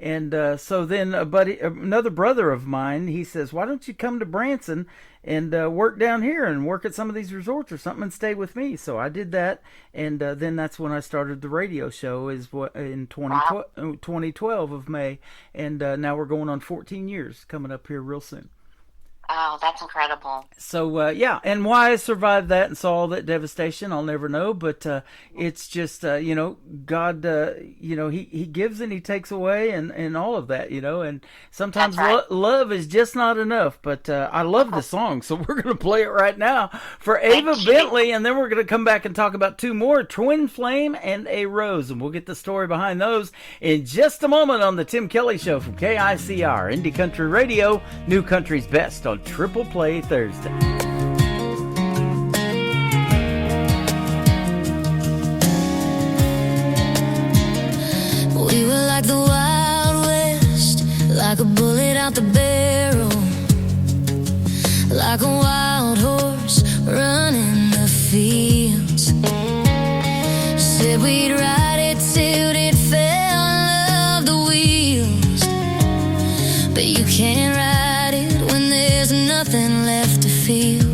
And so then another brother of mine, he says, why don't you come to Branson and work down here and work at some of these resorts or something and stay with me? So I did that, and then that's when I started the radio show in 2012 of May, and now we're going on 14 years coming up here real soon. Oh, that's incredible. So, and why I survived that and saw all that devastation, I'll never know. But it's just, God, he gives and he takes away and all of that, And sometimes love is just not enough. But I love the song, so we're going to play it right now for Ava Bentley. And then we're going to come back and talk about 2 more, Twin Flame and A Rose. And we'll get the story behind those in just a moment on the Tim Kelly Show from KICR, Indie Country Radio, New Country's Best on Triple Play Thursday. We were like the Wild West, like a bullet out the barrel, like a wild horse running the fields. Said we'd ride it till it fell off the wheels, but you can't ride it when there's nothing left to feel.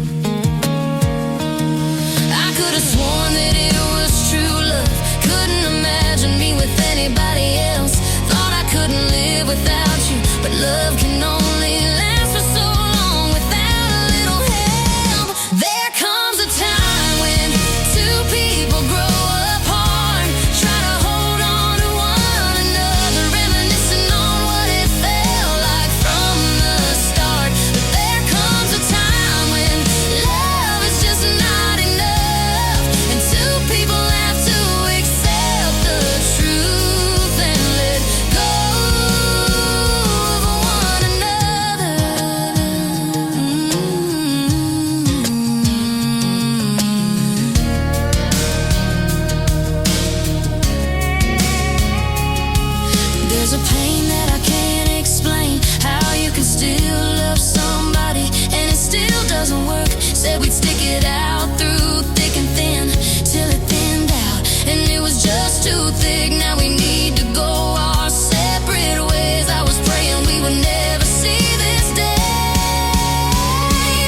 a pain that I can't explain. How you can still love somebody and it still doesn't work. Said we'd stick it out through thick and thin till it thinned out, and it was just too thick. Now we need to go our separate ways. I was praying we would never see this day.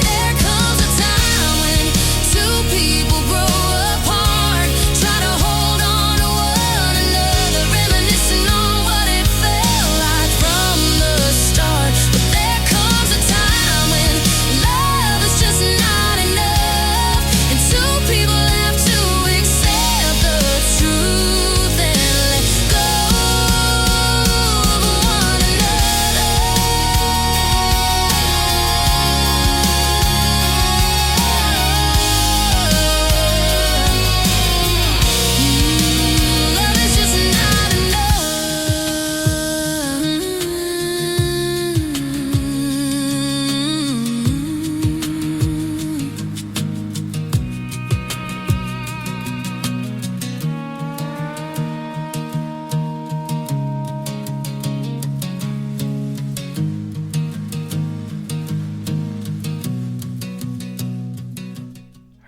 There comes a time when two people grow apart, try to hold on to one another, reminiscing on what it felt like from the start. But there comes a time when love is just not enough, and two people have to accept the truth and let go of one another. Love is just not enough.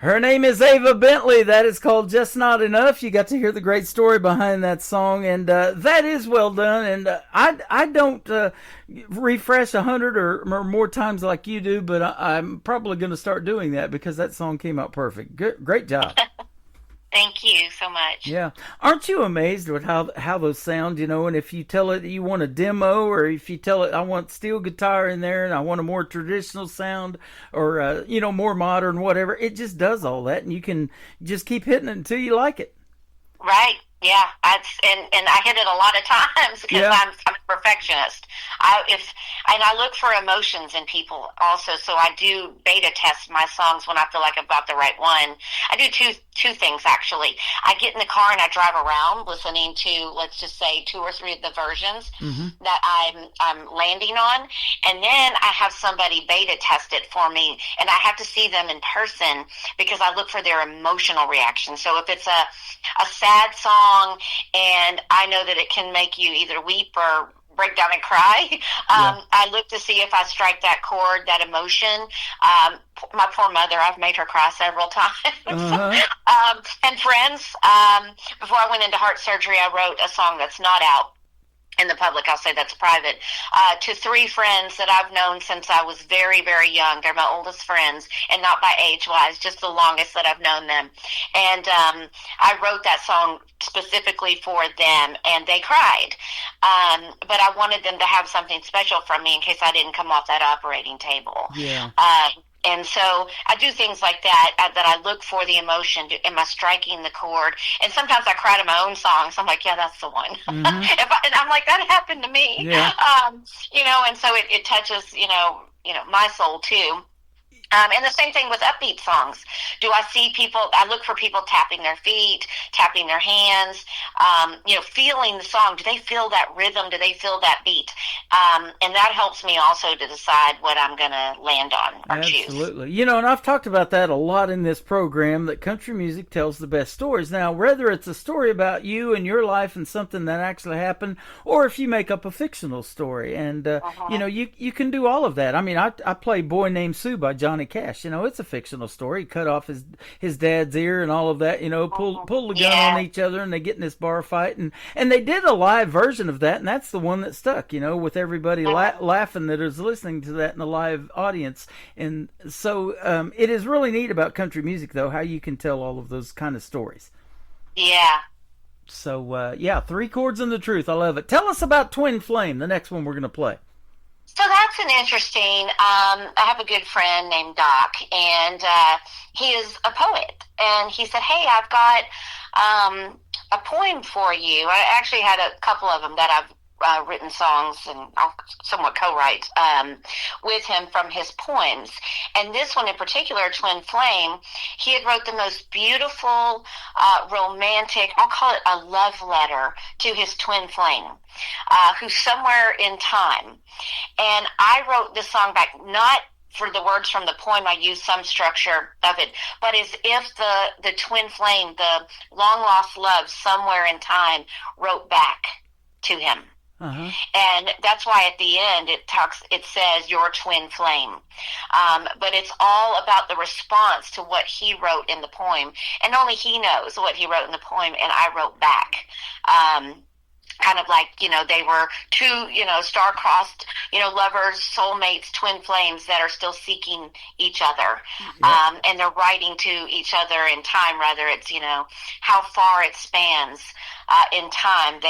Her name is Ava Bentley. That is called Just Not Enough. You got to hear the great story behind that song, and that is well done. And I don't refresh 100 or more times like you do, but I'm probably going to start doing that because that song came out perfect. Great job. Thank you so much. Yeah. Aren't you amazed with how those sound, and if you tell it you want a demo, or if you tell it I want steel guitar in there and I want a more traditional sound, or, more modern, whatever, it just does all that, and you can just keep hitting it until you like it. Right. Yeah. And I hit it a lot of times because Yeah. I'm a perfectionist. I look for emotions in people also, so I do beta test my songs when I feel like I've got the right one. I do two things actually. I get in the car and I drive around listening to, let's just say, 2 or 3 of the versions that I'm landing on, and then I have somebody beta test it for me, and I have to see them in person because I look for their emotional reaction. So if it's a sad song and I know that it can make you either weep or break down and cry, I look to see if I strike that chord, that emotion. My poor mother, I've made her cry several times. And friends, before I went into heart surgery, I wrote a song that's not out in the public. I'll say that's private, to 3 friends that I've known since I was very, very young. They're my oldest friends, and not by age-wise, just the longest that I've known them. And I wrote that song specifically for them, and they cried. But I wanted them to have something special from me in case I didn't come off that operating table. Yeah. And so I do things like that, that I look for the emotion. Am I striking the chord? And sometimes I cry to my own songs. I'm like, yeah, that's the one. And I'm like, that happened to me. Yeah. And so it touches, my soul too. And the same thing with upbeat songs. Do I see people, I look for people tapping their feet, tapping their hands, feeling the song. Do they feel that rhythm? Do they feel that beat? And that helps me also to decide what I'm going to land on or choose. Absolutely. And I've talked about that a lot in this program, that country music tells the best stories. Now, whether it's a story about you and your life and something that actually happened, or if you make up a fictional story. And, you can do all of that. I mean, I play Boy Named Sue by Johnny Cash. It's a fictional story. He cut off his dad's ear and all of that, pull the gun on each other, and they get in this bar fight. And they did a live version of that, and that's the one that stuck, with everybody laughing that is listening to that in the live audience. And so it is really neat about country music, though, how you can tell all of those kind of stories. Yeah. So, 3 chords and the truth. I love it. Tell us about Twin Flame, the next one we're going to play. So that's an interesting, I have a good friend named Doc, and he is a poet. And he said, hey, I've got a poem for you. I actually had a couple of them that I've written songs and I'll somewhat co-write with him from his poems. And this one in particular, Twin Flame, he had wrote the most beautiful, romantic, I'll call it a love letter to his twin flame, who's somewhere in time. And I wrote this song back, not for the words from the poem, I used some structure of it, but as if the twin flame, the long-lost love somewhere in time, wrote back to him. And that's why at the end it says your twin flame. But it's all about the response to what he wrote in the poem. And only he knows what he wrote in the poem, and I wrote back. Kind of like, they were two, star-crossed, lovers, soulmates, twin flames that are still seeking each other. And they're writing to each other in time, whether it's, how far it spans in time.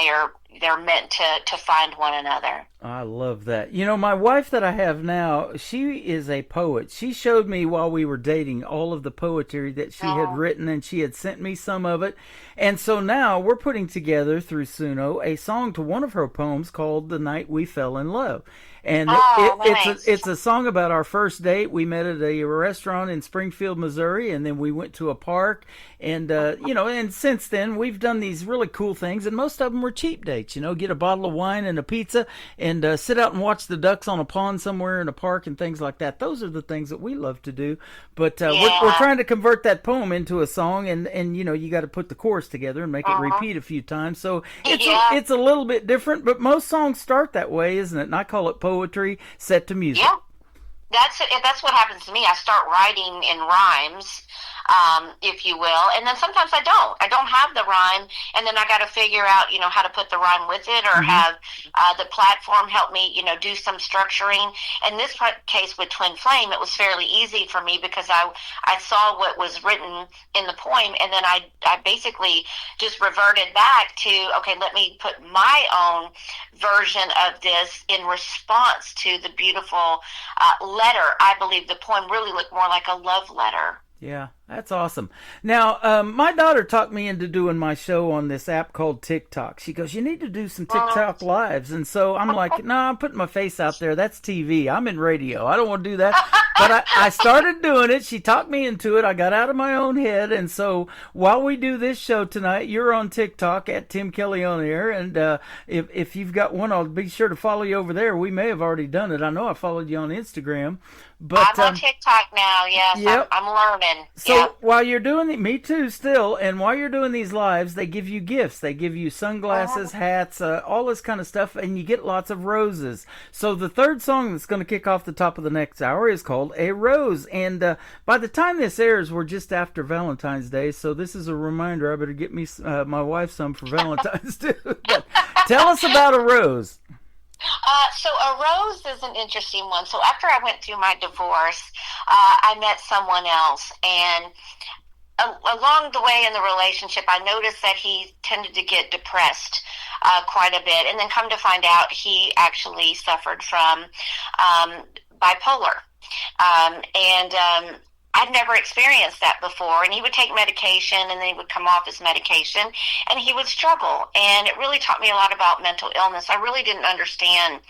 They're meant to find one another. I love that. My wife that I have now, she is a poet. She showed me while we were dating all of the poetry that she had written, and she had sent me some of it. And so now we're putting together through Suno a song to one of her poems called The Night We Fell in Love. And it's a song about our first date. We met at a restaurant in Springfield, Missouri, and then we went to a park. And, and since then we've done these really cool things, and most of them were cheap dates, get a bottle of wine and a pizza and sit out and watch the ducks on a pond somewhere in a park and things like that. Those are the things that we love to do. But we're trying to convert that poem into a song, and you got to put the chorus together and make it repeat a few times. So it's a little bit different, but most songs start that way, isn't it? And I call it poetry set to music. Yeah, that's what happens to me. I start writing in rhymes, if you will, and then sometimes I don't have the rhyme, and then I got to figure out, how to put the rhyme with it, or have the platform help me, do some structuring. In this case with Twin Flame, it was fairly easy for me because I saw what was written in the poem, and then I basically just reverted back to, okay, let me put my own version of this in response to the beautiful letter. I believe the poem really looked more like a love letter. Yeah, that's awesome. Now, my daughter talked me into doing my show on this app called TikTok. She goes, you need to do some TikTok lives. And so I'm like, no, I'm putting my face out there. That's TV. I'm in radio. I don't want to do that. But I started doing it. She talked me into it. I got out of my own head. And so while we do this show tonight, you're on TikTok at Tim Kelly On Air. And if you've got one, I'll be sure to follow you over there. We may have already done it. I know I followed you on Instagram. But, I'm on TikTok now, yes. Yep. I'm learning. So while you're doing it, me too, still, and while you're doing these lives, they give you gifts. They give you sunglasses, hats, all this kind of stuff, and you get lots of roses. So the third song that's going to kick off the top of the next hour is called A Rose. And by the time this airs, we're just after Valentine's Day, so this is a reminder I better get me my wife some for Valentine's too. But tell us about A Rose. So A Rose is an interesting one. So after I went through my divorce, I met someone else, and along the way in the relationship, I noticed that he tended to get depressed quite a bit, and then come to find out he actually suffered from bipolar. I'd never experienced that before, and he would take medication, and then he would come off his medication, and he would struggle, and it really taught me a lot about mental illness. I really didn't understand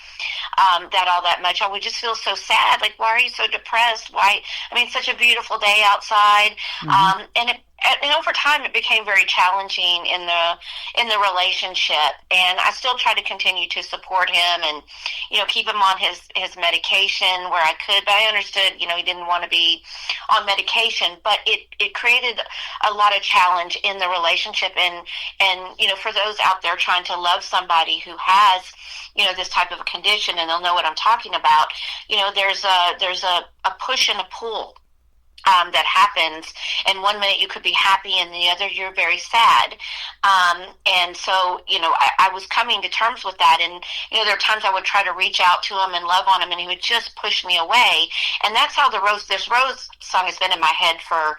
that all that much. I would just feel so sad, like, why are you so depressed? Why? I mean, such a beautiful day outside, and over time, it became very challenging in the relationship. And I still try to continue to support him and, keep him on his medication where I could. But I understood, he didn't want to be on medication. But it created a lot of challenge in the relationship. And for those out there trying to love somebody who has, this type of a condition, and they'll know what I'm talking about. There's a push and a pull that happens, and 1 minute you could be happy and the other you're very sad, and so I was coming to terms with that, and there are times I would try to reach out to him and love on him, and he would just push me away. And that's how this Rose song has been in my head for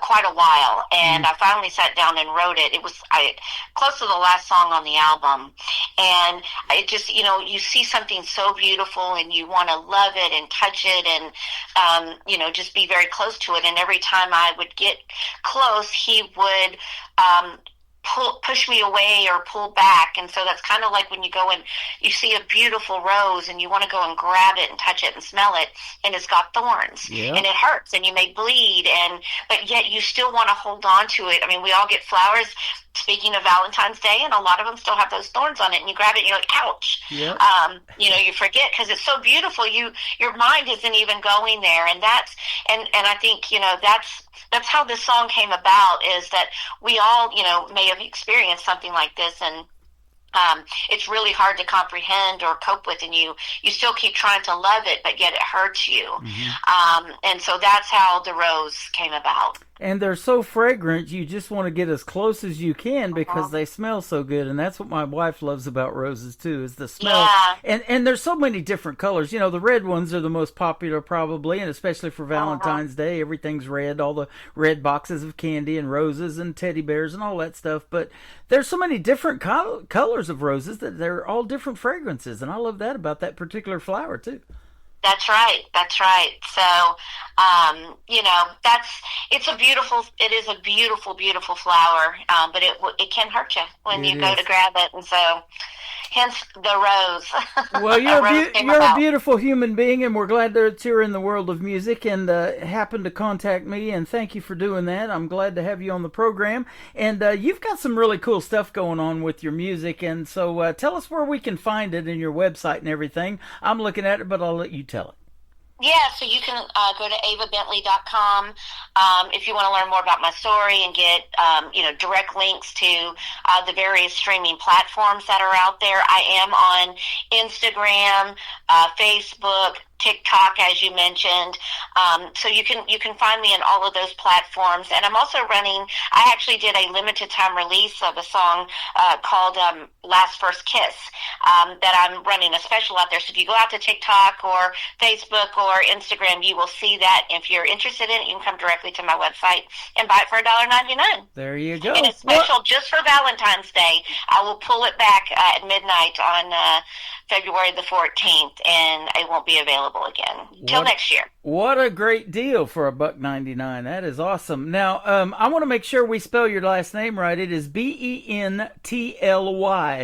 quite a while, and I finally sat down and wrote it. It was close to the last song on the album, and it just you see something so beautiful and you want to love it and touch it, and just be very close to it. And every time I would get close, he would push me away or pull back. And so that's kind of like when you go and you see a beautiful rose and you want to go and grab it and touch it and smell it, and it's got thorns, and it hurts, and you may bleed, but yet you still want to hold on to it. I mean, we all get flowers, speaking of Valentine's Day, and a lot of them still have those thorns on it, and you grab it and you're like, ouch. You forget because it's so beautiful. Your mind isn't even going there, and I think that's how this song came about, is that we all may have experienced something like this, and it's really hard to comprehend or cope with, and you still keep trying to love it, but yet it hurts you. And so that's how the rose came about. And they're so fragrant, you just want to get as close as you can because they smell so good. And that's what my wife loves about roses, too, is the smell. Yeah. And there's so many different colors. You know, the red ones are the most popular probably, and especially for Valentine's Day. Everything's red, all the red boxes of candy and roses and teddy bears and all that stuff. But there's so many different colors of roses that they're all different fragrances. And I love that about that particular flower, too. That's right. That's right. So, you know, it is a beautiful, beautiful flower. But it can hurt you when you go to grab it. And so, hence the rose. Well, you're a beautiful human being, and we're glad that you're in the world of music and happened to contact me. And thank you for doing that. I'm glad to have you on the program. And you've got some really cool stuff going on with your music. And so tell us where we can find it in your website and everything. I'm looking at it, but I'll let you tell it. Yeah, so you can go to avabentley.com if you want to learn more about my story and get, direct links to the various streaming platforms that are out there. I am on Instagram, Facebook, TikTok, as you mentioned. So you can find me in all of those platforms. And I'm also I actually did a limited time release of a song called Last First Kiss that I'm running a special out there. So if you go out to TikTok or Facebook or Instagram, you will see that. If you're interested in it, you can come directly to my website and buy it for $1.99. There you go. And it's special just for Valentine's Day. I will pull it back at midnight on February the 14th, and it won't be available again till next year. What a great deal for $1.99. That is awesome. Now, I want to make sure we spell your last name right. It is Bently.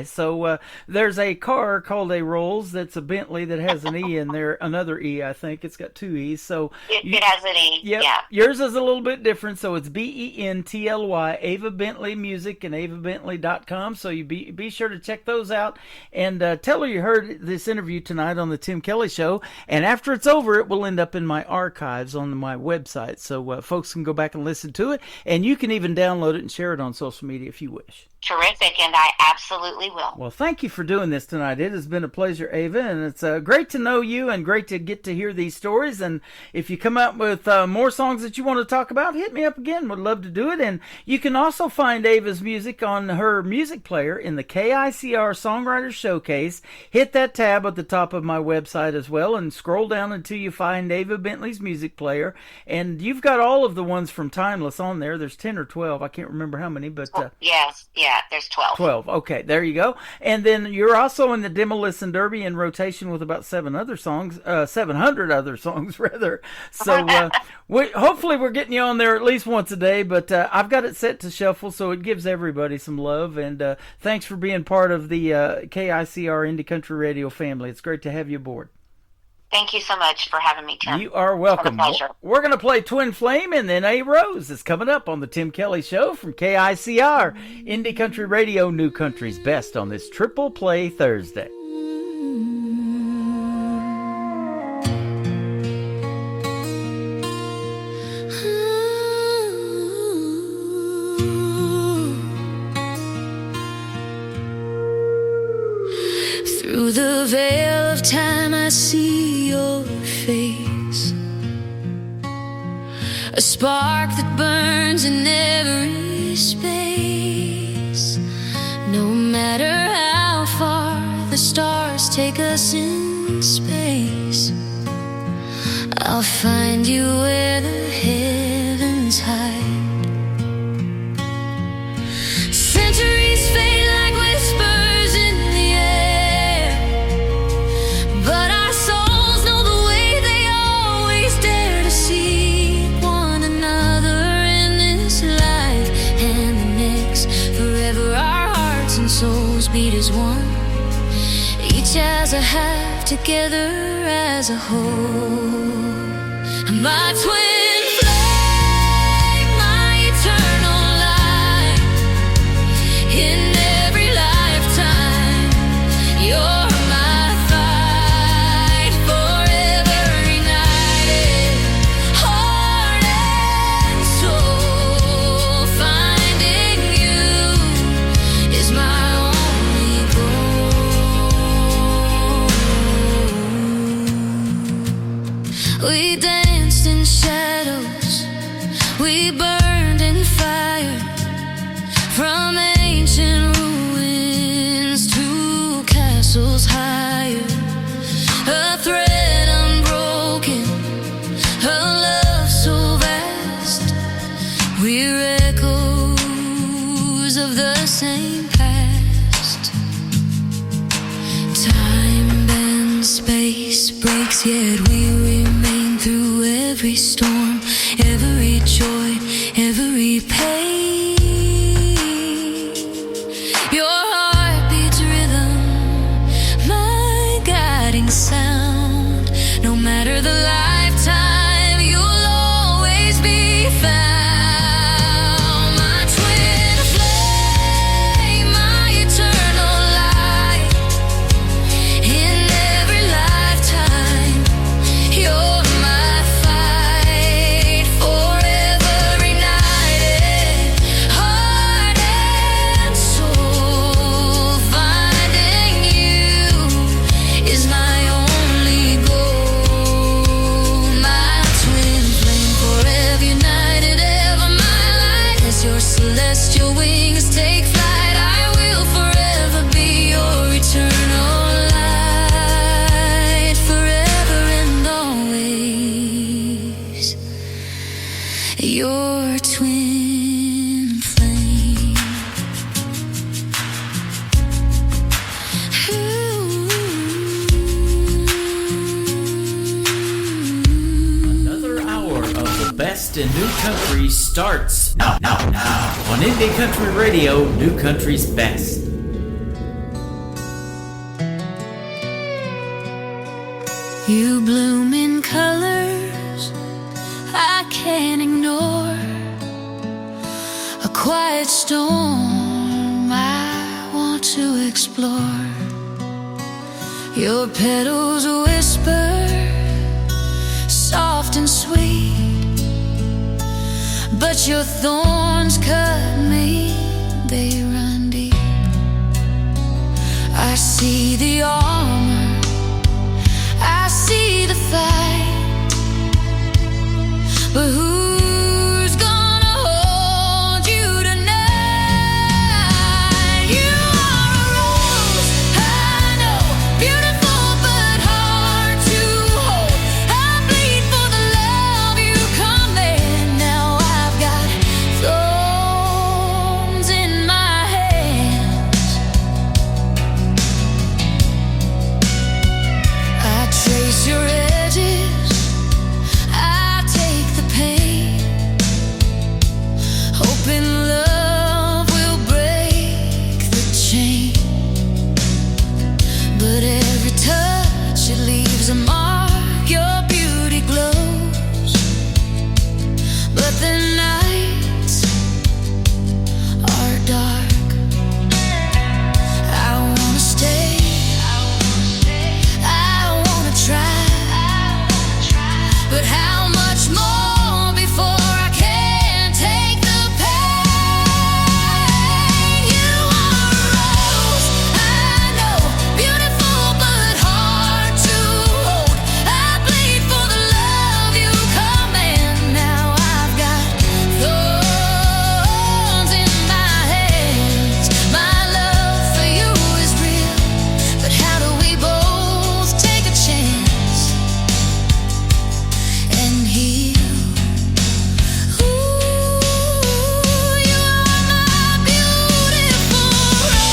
So there's a car called a Rolls that's a Bentley that has an E in there, another E, I think. It's got two E's. So it has an E. Yep. Yeah. Yours is a little bit different, so it's Bently. Ava Bentley Music and avabentley.com. So you be sure to check those out and tell her you heard this interview tonight on the Tim Kelly Show. And after it's over, it will end up in my archives on my website, so folks can go back and listen to it, and you can even download it and share it on social media if you wish. Terrific, and I absolutely will. Well, thank you for doing this tonight. It has been a pleasure, Ava, and it's great to know you and great to get to hear these stories. And if you come out with more songs that you want to talk about, hit me up again. Would love to do it. And you can also find Ava's music on her music player in the KICR Songwriters Showcase. Hit that tab at the top of my website as well and scroll down until you find Ava Bentley's music player. And you've got all of the ones from Timeless on there. There's 10 or 12. I can't remember how many, but... Yes, there's 12. 12. Okay, there you go. And then you're also in the Demolition Derby in rotation with about 700 other songs, rather. So hopefully we're getting you on there at least once a day, but I've got it set to shuffle, so it gives everybody some love. And thanks for being part of the KICR Indie Country Radio family. It's great to have you aboard. Thank you so much for having me, Tim. You are welcome. It's a pleasure. We're going to play Twin Flame, and then A Rose is coming up on the Tim Kelly Show from KICR, Indie Country Radio, New Country's Best on this Triple Play Thursday. Through the veil of time I see your face, a spark that burns in every space. No matter how far the stars take us in space, I'll find you where the heavens hide. Centuries fade like whispers in the air, but our souls know the way they always dare to seek one another in this life and the next. Forever our hearts and souls beat as one, each as a half, together as a whole. My twin flame, my eternal light, in every lifetime, you're my fight, forever united, heart and soul. Finding you is my only goal. castles higher, a thread unbroken, a love so vast. We're echoes of the same past. Time and space breaks, yet we remain through every storm, every joy, every pain. Your heartbeat's rhythm, my guiding sound. No matter the lifetime, you'll always be found. My twin flame, my eternal light. In every lifetime, you're my fight. Forever ignited, heart and soul. Finding you is my only goal. My twin flame, forever united, ever my light. As your celestial wings take flight, I will forever be your eternal light. Forever and always, your twin flame. Another hour of the best in new country starts now on Indie Country Radio, New Country's best. You bloom in colors I can't ignore, a quiet storm I want to explore. Your petals whisper, soft and sweet, but your thorns cut me, they run deep. I see the armor, I see the fight, but who's gonna hold you tonight? You are a rose, I know, beautiful but hard to hold. I bleed for the love you command. Now I've got thorns in my hands. I trace your edges, I take the pain, hoping love will break the chain. But every touch, it leaves a mark, your beauty glows. But the nights are dark. I wanna stay, I wanna try, but how much more before I can take the pain? You are a rose, I know, beautiful but hard to hold. I bleed for the love you command. Now I've got thorns in my hands. My love for you is real, but how do we both take a chance and heal? Ooh, you are my beautiful rose.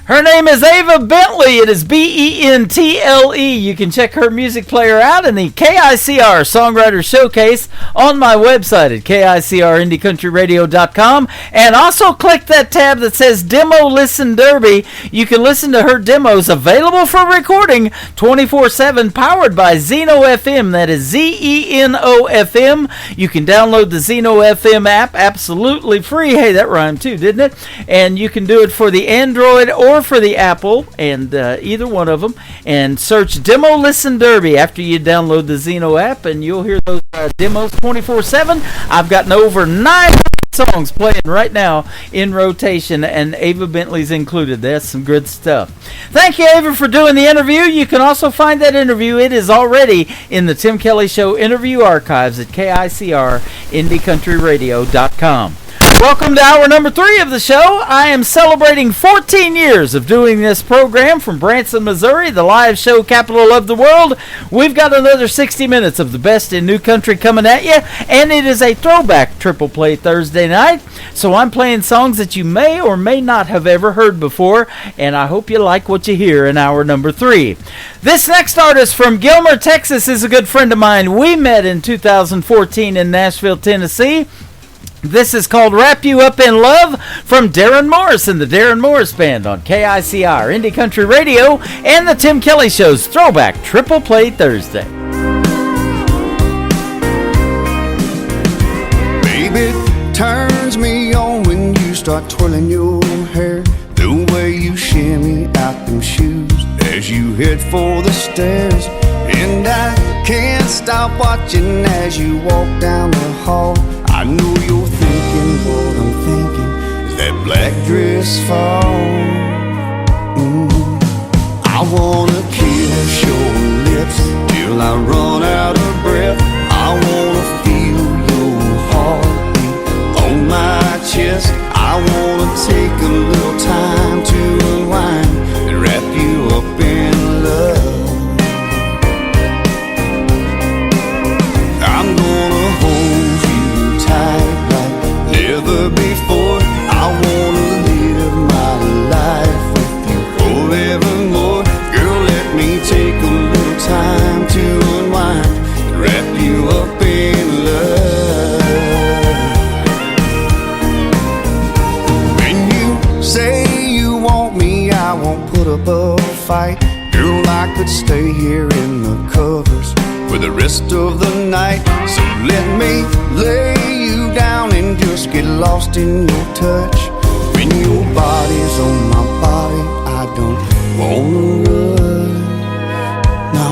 Her name is Ava Bentley. It is Bentle. You can check her music player out in the KICR Songwriter Showcase on my website at KICRIndieCountryRadio.com. And also click that tab that says Demo Listen Derby. You can listen to her demos available for recording 24/7, powered by Zeno FM. That is Zeno FM. You can download the Zeno FM app absolutely free. Hey, that rhymed too, didn't it? And you can do it for the Android or Store for the Apple and either one of them, and search Demo Listen Derby after you download the Zeno app, and you'll hear those demos 24/7. I've gotten over 9 songs playing right now in rotation, and Ava Bentley's included. That's some good stuff. Thank you, Ava, for doing the interview. You can also find that interview. It is already in the Tim Kelly Show interview archives at KICR-IndieCountryRadio.com. Welcome to hour number 3 of the show. I am celebrating 14 years of doing this program from Branson, Missouri, the live show capital of the world. We've got another 60 minutes of the best in new country coming at you, and it is a throwback triple play Thursday night. So I'm playing songs that you may or may not have ever heard before, and I hope you like what you hear in hour number 3. This next artist from Gilmer, Texas is a good friend of mine. We met in 2014 in Nashville, Tennessee. This is called Wrap You Up in Love from Darren Morris and the Darren Morris Band on KICR, Indie Country Radio, and the Tim Kelly Show's Throwback Triple Play Thursday. Baby, it turns me on when you start twirling your hair, the way you shimmy out them shoes as you head for the stairs. And I can't stop watching as you walk down the hall. I know you're thinking what I'm thinking. Is that black dress fall? I wanna kiss your lips till I run out of breath. I wanna feel your heartbeat on my chest. I wanna take a little time to unwind and wrap you up in love. I'm gonna hold you tight like never before. I wanna live my life with you forevermore. Girl, let me take a little time to unwind and wrap you up in love. When you say you want me, I won't put up a fight. Girl, I could stay here in the covers for the rest of the night. So let me lay you down and just get lost in your touch. When your body's on my body, I don't wanna run. No,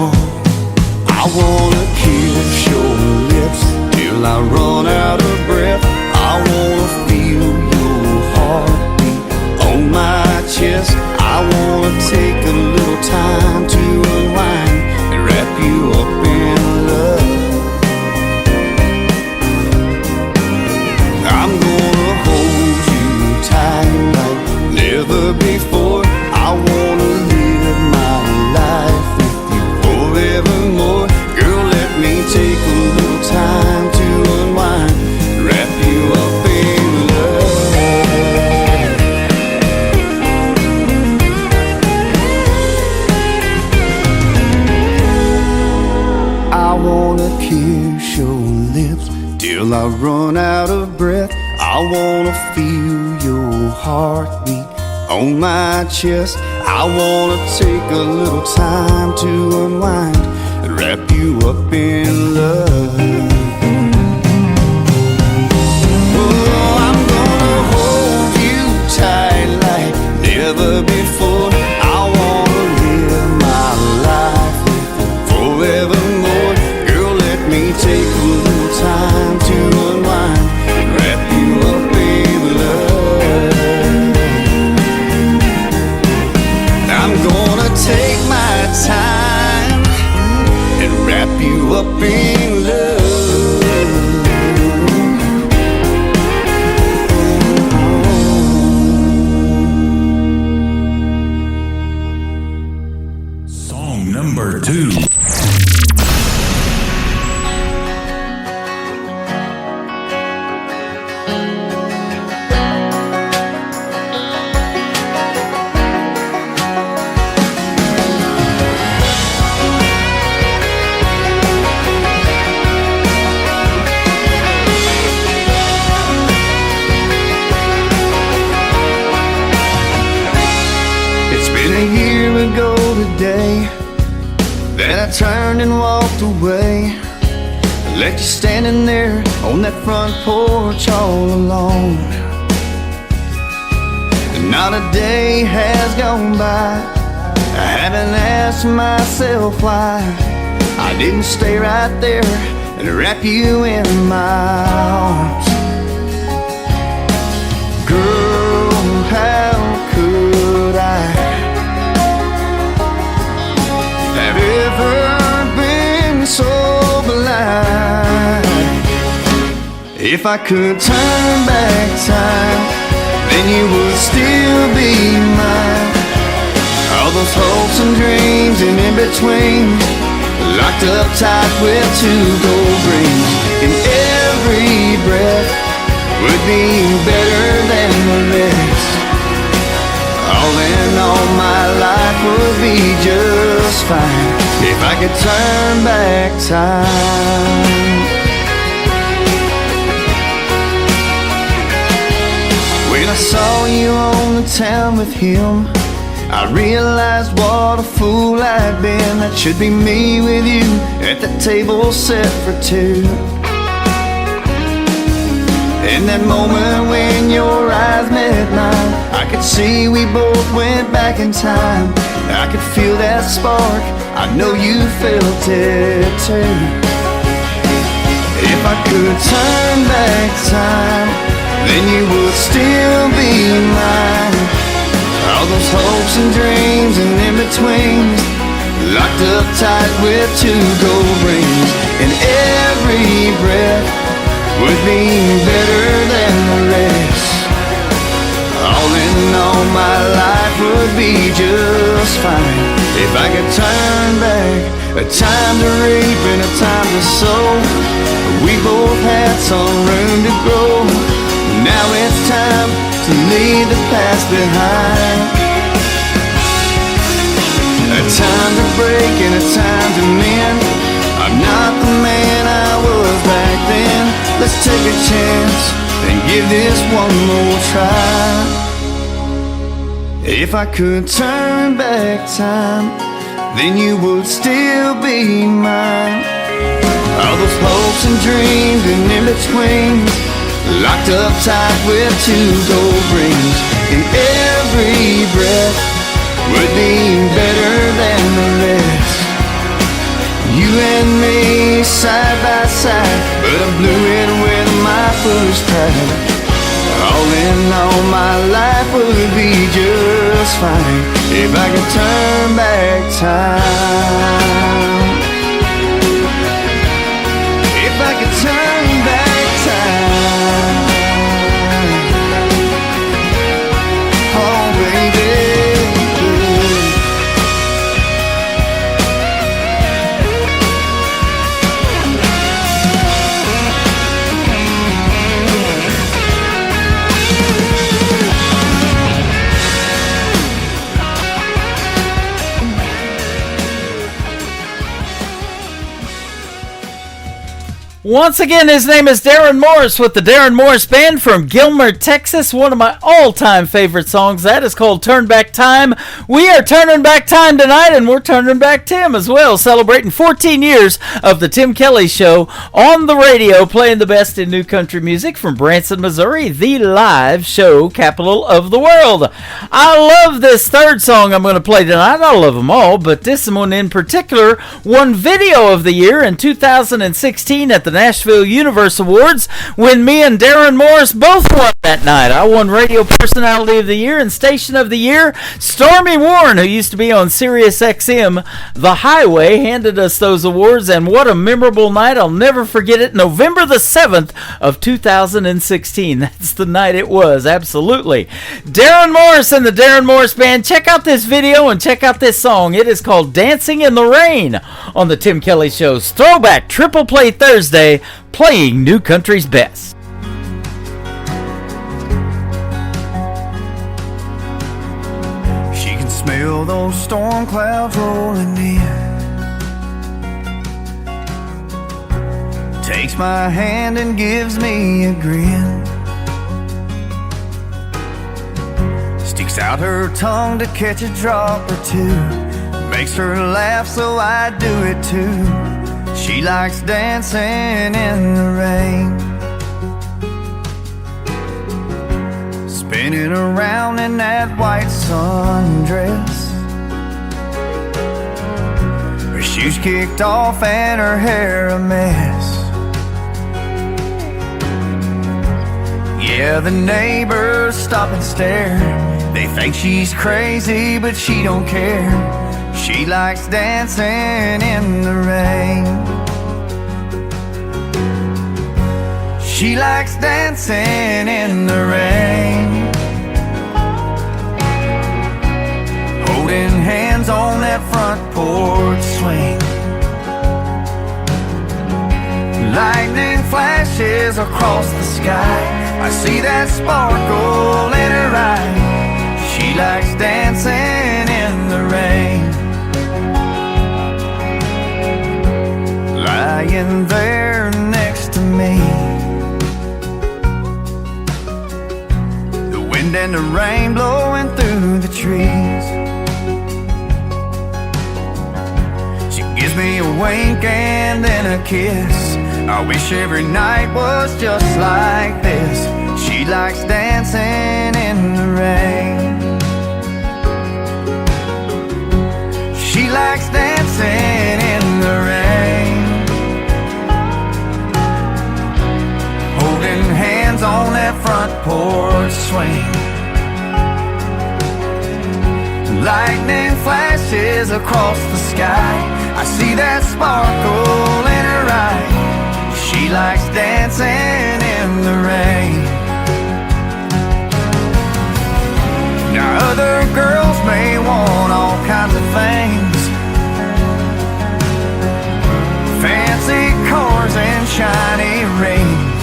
I wanna kiss your lips till I run out of breath. I wanna feel your heartbeat on my chest. I wanna take a little time to unwind and wrap you up in love. I'm gonna hold you tight like never before. I wanna live my life with you forevermore. Girl, let me take a little time to unwind and wrap you up in love. I wanna kiss your lips till I run out of breath. I wanna feel your heartbeat on my chest. I wanna take a little time to unwind and wrap you up in love. Oh, I'm gonna hold you tight like never before. I wanna live my life with you forevermore. Girl, let me take a little time to unwind and wrap you up in love. I'm gonna take my time and wrap you up in love. Song number 2. I turned and walked away, left you standing there on that front porch all alone. And I Not a day has gone by I haven't asked myself why I didn't stay right there and wrap you in my arms. Girl, how could I have ever been so blind? If I could turn back time, then you would still be mine. All those hopes and dreams and in between, locked up tight with two gold rings. And every breath would be better than the rest. All in all, my life would be just fine if I could turn back time. When I saw you on the town with him, I realized what a fool I'd been. That should be me with you at the table set for two. In that moment when your eyes met mine, I could see we both went back in time. I could feel that spark, I know you felt it too. If I could turn back time, then you would still be mine. All those hopes and dreams and in-betweens, locked up tight with two gold rings. And every breath would be better than the rest. All in all, my life would be just fine if I could turn back. A time to reap and a time to sow. We both had some room to grow. Now it's time to leave the past behind. A time to break and a time to mend. I'm not the man I was back then. Let's take a chance and give this one more try. If I could turn back time, then you would still be mine. All those hopes and dreams and in-betweens, locked up tight with two gold rings. And every breath would be better than the rest. You and me side by side, but I blew it with my foolish pride. All in all, my life would be just fine if I could turn back time. If I could turn back time. Oh, baby. Once again, his name is Darren Morris with the Darren Morris Band from Gilmer, Texas. One of my all-time favorite songs. That is called Turn Back Time. We are turning back time tonight, and we're turning back Tim as well, celebrating 14 years of the Tim Kelly Show on the radio, playing the best in new country music from Branson, Missouri, the live show capital of the world. I love this third song I'm going to play tonight. I love them all, but this one in particular won Video of the Year in 2016 at the Nashville Universe Awards when me and Darren Morris both won that night. I won Radio Personality of the Year and Station of the Year. Stormy Warren, who used to be on Sirius XM, The Highway, handed us those awards, and what a memorable night. I'll never forget it. November the 7th of 2016. That's the night it was, absolutely. Darren Morris and the Darren Morris Band. Check out this video and check out this song. It is called Dancing in the Rain on the Tim Kelly Show's Throwback Triple Play Thursday, playing new country's best. She can smell those storm clouds rolling in. Takes my hand and gives me a grin. Sticks out her tongue to catch a drop or two. Makes her laugh, so I do it too. She likes dancing in the rain. spinning around in that white sundress. Her shoes kicked off and her hair a mess. Yeah, the neighbors stop and stare. They think she's crazy, but she don't care. She likes dancing in the rain. She likes dancing in the rain. Holding hands on that front porch swing. Lightning flashes across the sky. I see that sparkle in her eye. She likes dancing in the rain. Lying there next to me. The wind and the rain blowing through the trees. She gives me a wink and then a kiss. I wish every night was just like this. She likes dancing in the rain. She likes dancing in the rain. Holding hands on that front porch swing. Lightning flashes across the sky. I see that sparkle in her eye. She likes dancing in the rain. Now other girls may want all kinds of things, fancy cars and shiny rings.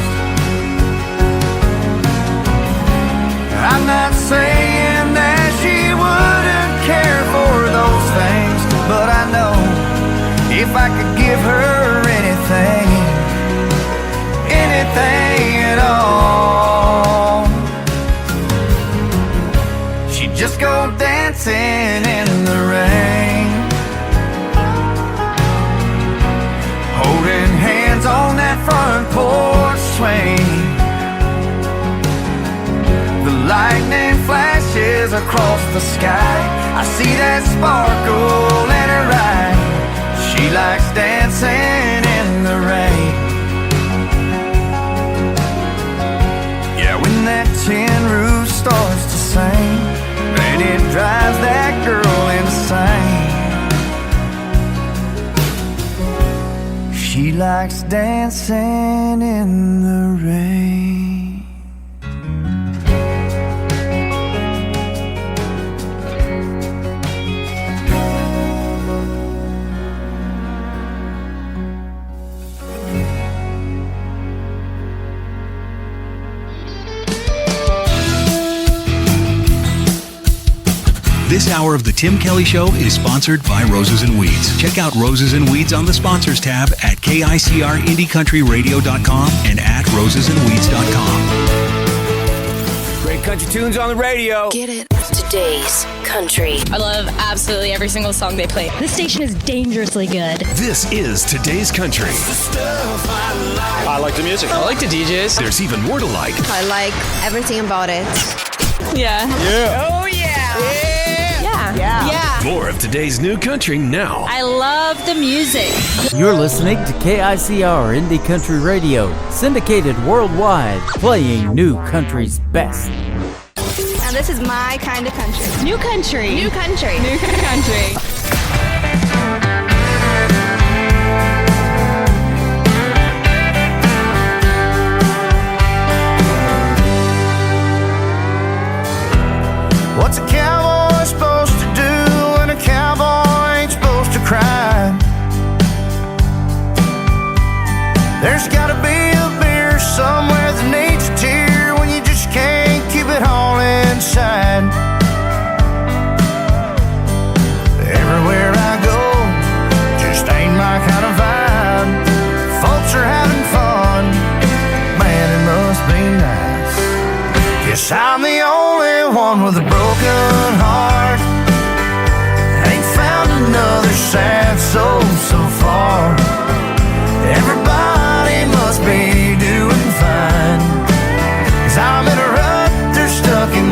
I'm not saying that she wouldn't care for those things, but I know if I could give her anything, anything at all, she'd just go dancing in the rain. Holding hands on that front porch swing. The lightning flashes across the sky. I see that sparkle in her eye. She likes dancing in the rain. When that tin roof starts to sing, and it drives that girl insane. She likes dancing in the rain. This hour of The Tim Kelly Show is sponsored by Roses and Weeds. Check out Roses and Weeds on the sponsors tab at KICRIndieCountryRadio.com and at rosesandweeds.com. Great country tunes on the radio. Get it. Today's country. I love absolutely every single song they play. This station is dangerously good. This is Today's Country. I like the music. I like the DJs. There's even more to like. I like everything about it. Yeah. Yeah. Oh, yeah. Yeah. More of today's new country now. I love the music. You're listening to KICR Indie Country Radio, syndicated worldwide, playing new country's best. Now this is my kind of country. New country. New country. New country. What's a cowboy supposed to do when a cowboy ain't supposed to cry? There's gotta be a beer somewhere that needs a tear when you just can't keep it all inside. Everywhere I go just ain't my kind of vibe. Folks are having fun, man, it must be nice. Guess I'm the only one with a broken heart. Ain't found another sad soul so far. Everybody must be doing fine, 'cause I'm in a rut, they're stuck in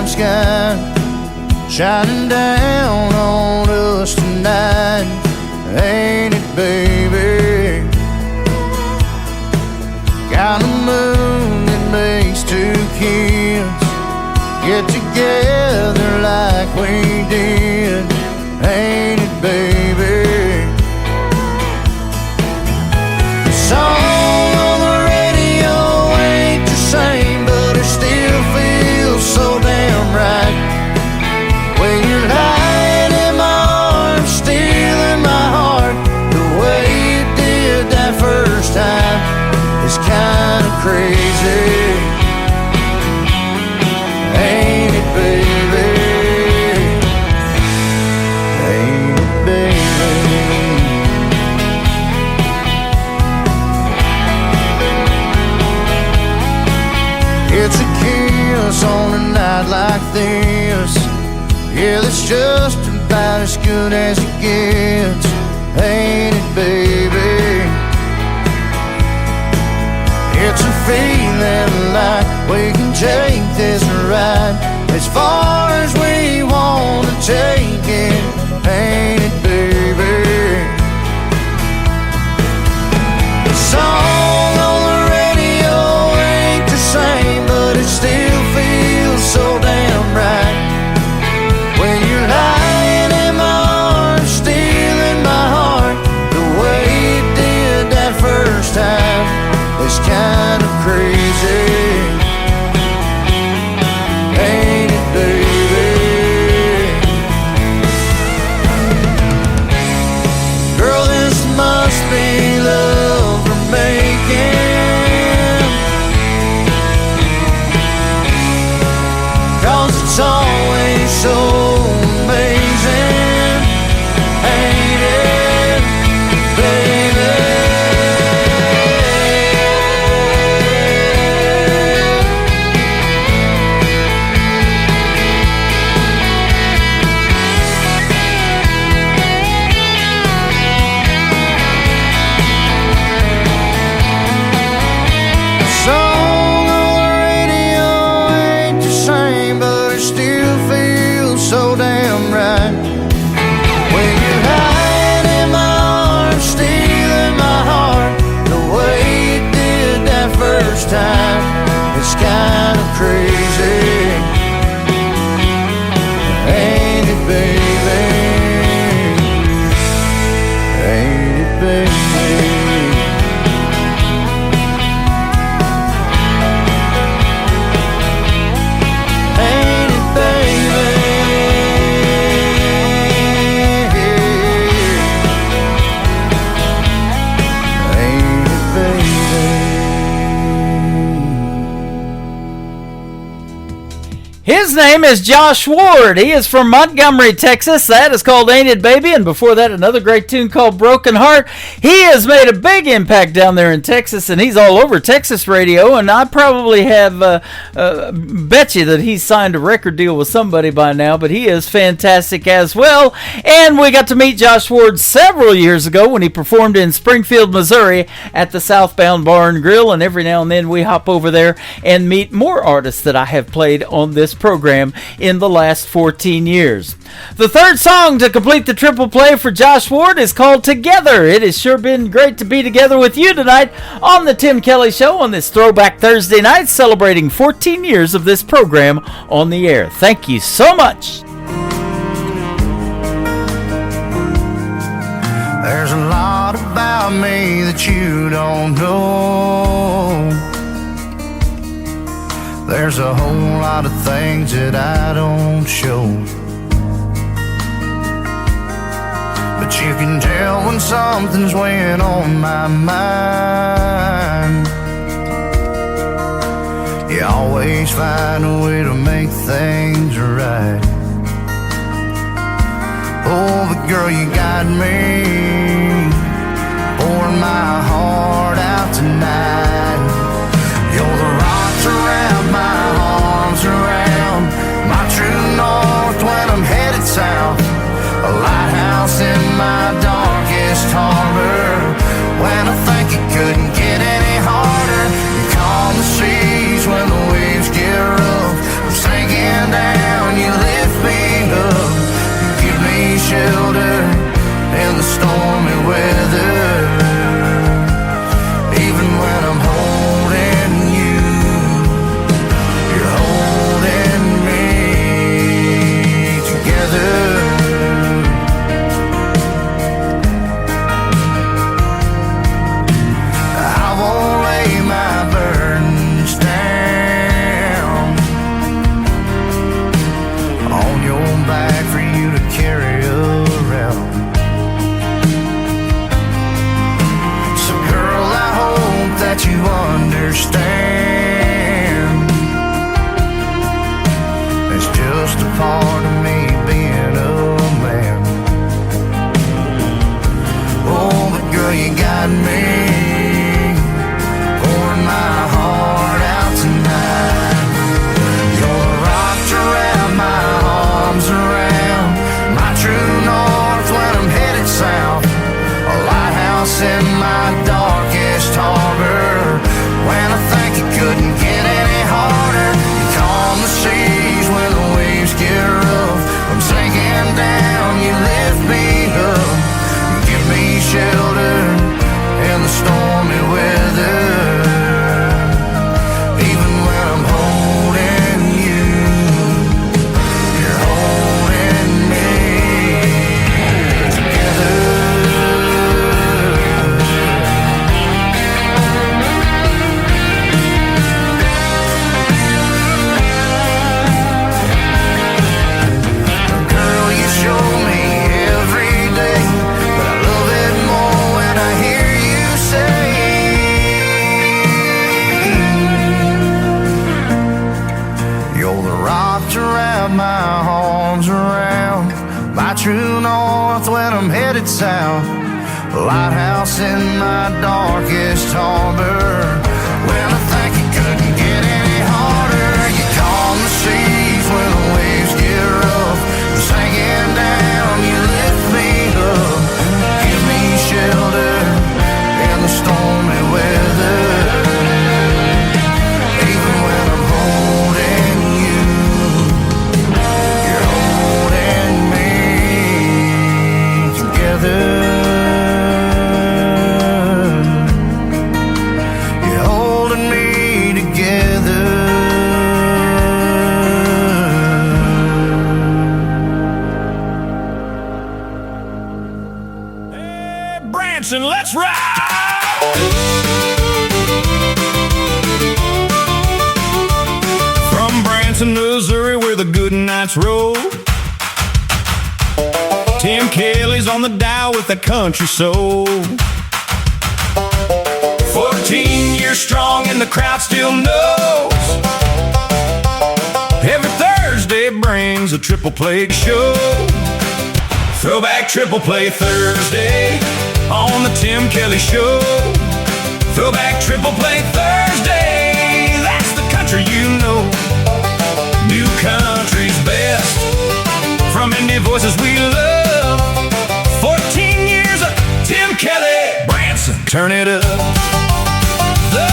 nighttime sky shining down on us tonight. Ain't it, baby? Got a moon that makes two kids get together like we did. Ain't it, baby? The song on the radio ain't the same, but it still feels so damn right. When you're lying in my arms, stealing my heart, the way you did that first time is kinda crazy. Ain't it, baby? Ain't it, baby? It's a kiss on a night like this. Yeah, that's just about as good as it gets. Ain't it, baby? It's a feeling like we can take this ride as far as we want to take it. Ain't it, baby? The song on the radio ain't the same, but it still feels so damn right. When you're lying in my arms, stealing my heart, the way you did that first time is kind of crazy. Ain't it, baby? Girl, this must be love we're making, 'cause it's always so amazing. Ain't it, baby? Song on the radio ain't the same, but it still feels so damn right. When you're lying in my arms, stealing my heart, the way you did that first time, it's kind of crazy. Ain't it, baby? Ain't it, baby? Ain't it, baby? Ain't it, baby? His name is Josh Ward. He is from Montgomery, Texas. That is called Ain't It, Baby. And before that, another great tune called Broken Heart. He has made a big impact down there in Texas, and he's all over Texas radio. And I probably have bet you that he's signed a record deal with somebody by now, but he is fantastic as well. And we got to meet Josh Ward several years ago when he performed in Springfield, Missouri at the Southbound Bar and Grill. And every now and then we hop over there and meet more artists that I have played on this program in the last 14 years. The third song to complete the triple play for Josh Ward is called Together. It has sure been great to be together with you tonight on the Tim Kelly Show on this Throwback Thursday night, celebrating 14 years of this program on the air. Thank you so much. There's a lot about me that you don't know. There's a whole lot of things that I don't show. But you can tell when something's weighing on my mind. You always find a way to make things right. Oh, but girl, you got me pouring my heart out tonight. You're the rocks around my arms, around my true north when I'm headed south. A lighthouse in my darkest harbor. When I think it couldn't get any harder, you calm the seas when the waves get rough. I'm sinking down It's just a part of me being a man. Oh, but girl, you got me pouring my heart out tonight. You're the rock to wrap my arms around, my true north when I'm headed south, a lighthouse in my darkest harbor. When I think it couldn't get any harder, you calm the seas when the waves get rough. I'm sinking down, you lift me up, you give me shelter in the stormy weather. Even when I'm holding you, you're holding me together. Girl, you show me every day, but I love it more when I hear you say, you're the rock to wrap my arms around, my true north when I'm headed south, a lighthouse in my darkest harbor. When I think it couldn't get any harder, you calm the seas when the waves get rough. I'm sinking down, you lift me up, give me shelter in the stormy weather. Even when I'm holding you, you're holding me together. You're holding me together. Branson, let's ride! From Branson, Missouri, where the good nights roll, Tim Kelly's on the dial with a country soul. 14 years strong and the crowd still knows. Every Thursday brings a triple play show. Throwback Triple Play Thursday on the Tim Kelly Show. Throwback Triple Play Thursday, that's the country you know. New country's best, from indie voices we love. 14 years of Tim Kelly, Branson, turn it up. The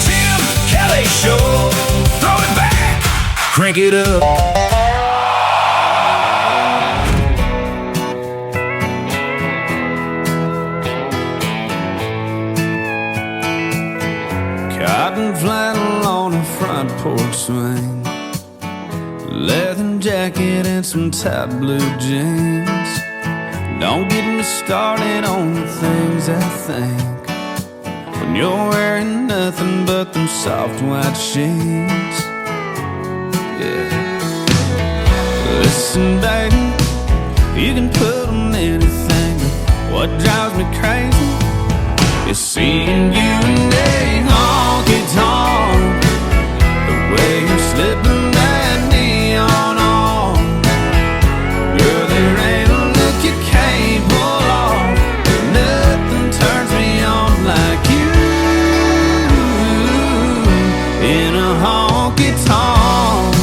Tim Kelly Show, throw it back, crank it up. Cotton flannel on a front porch swing, leather jacket and some tight blue jeans. Don't get me started on the things I think when you're wearing nothing but them soft white sheets. Yeah. Listen, baby, you can put on anything, but what drives me crazy is seeing you in a honky-tonk, the way you're slipping that neon on. Girl, there ain't a look you can't pull off. Nothing turns me on like you in a honky-tonk.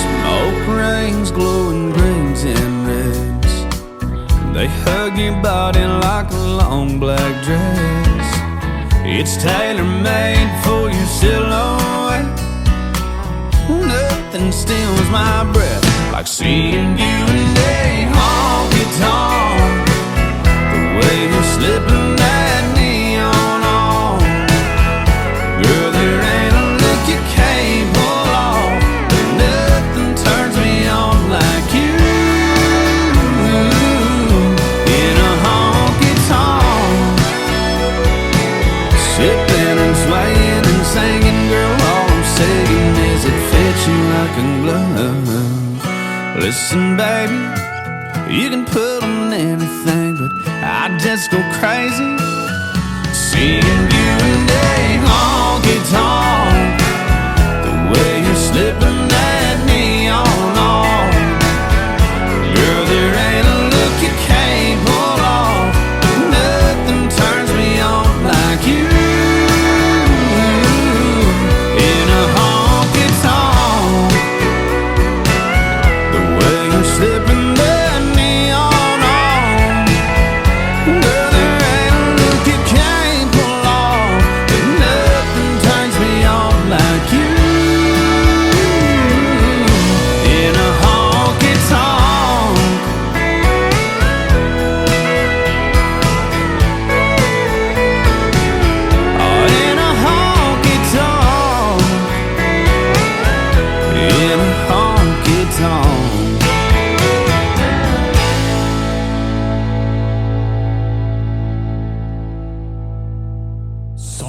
Smoke rings, glowing greens and reds, they hug your body like a long black dress. It's tailor-made for your silhouette. Nothing steals my breath like seeing you in a honky-tonk, the way you're slipping that neon on. Girl, there ain't a look you can't pull off. Nothing turns me on like you in a honky-tonk. Sipping and swaying and singing, girl, all I'm saying is it fits you like a glove. Listen, baby, you can put on anything, but I just go crazy seeing you in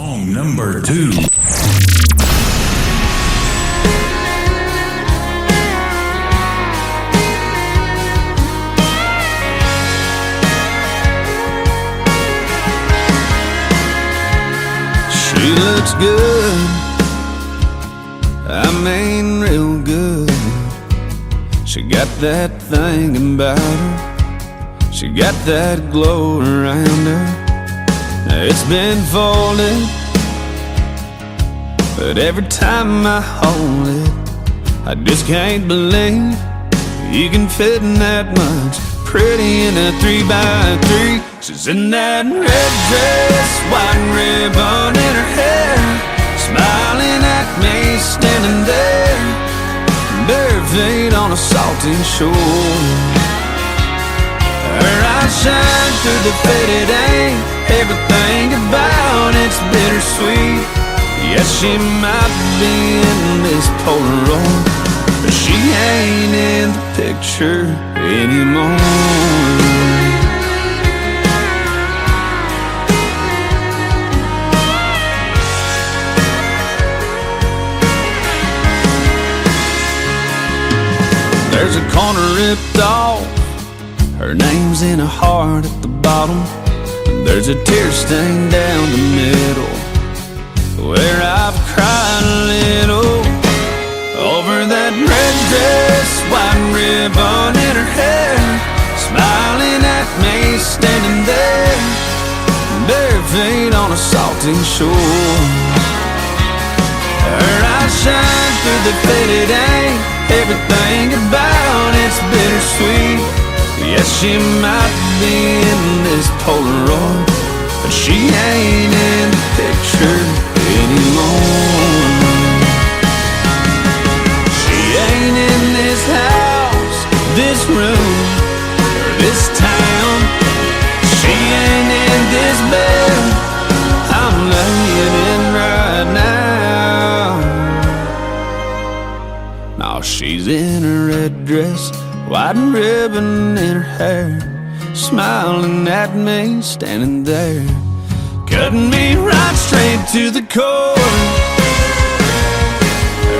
Song number 2. She looks good, I mean real good. She got that thing about her, she got that glow around her. Now it's been folded, but every time I hold it, I just can't believe you can fit in that much. Pretty in a 3x3. She's in that red dress, white ribbon in her hair, smiling at me, standing there, bare feet on a salty shore. Her eyes shine through the faded ink, everything about it's bittersweet. Yes, she might be in this Polaroid, but she ain't in the picture anymore. There's a corner ripped off, her name's in a heart at the bottom. There's a tear stain down the middle, where I've cried a little over that red dress, white ribbon in her hair, smiling at me, standing there, bare feet on a salty shore. Her eyes shine through the faded ink, everything about it's bittersweet. Yes, she might be in this Polaroid, but she ain't in the picture anymore. She ain't in this house, this room, or this town. She ain't in this bed I'm laying in right now. Now she's in a red dress, white ribbon in her hair, smiling at me, standing there, cutting me right straight to the core.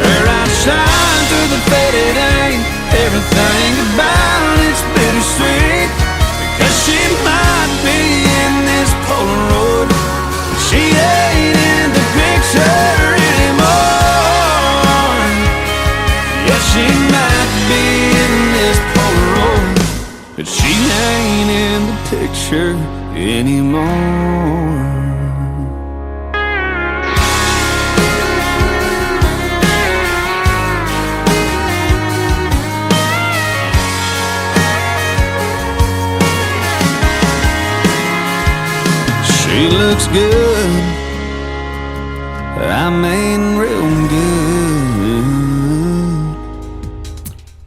Her eyes shine through the faded ink, everything about it's bittersweet. Because she might be in this Polaroid, she ain't in the picture anymore. Yeah, she might be in this Polaroid, but she ain't in the picture anymore. She looks good, I mean real good.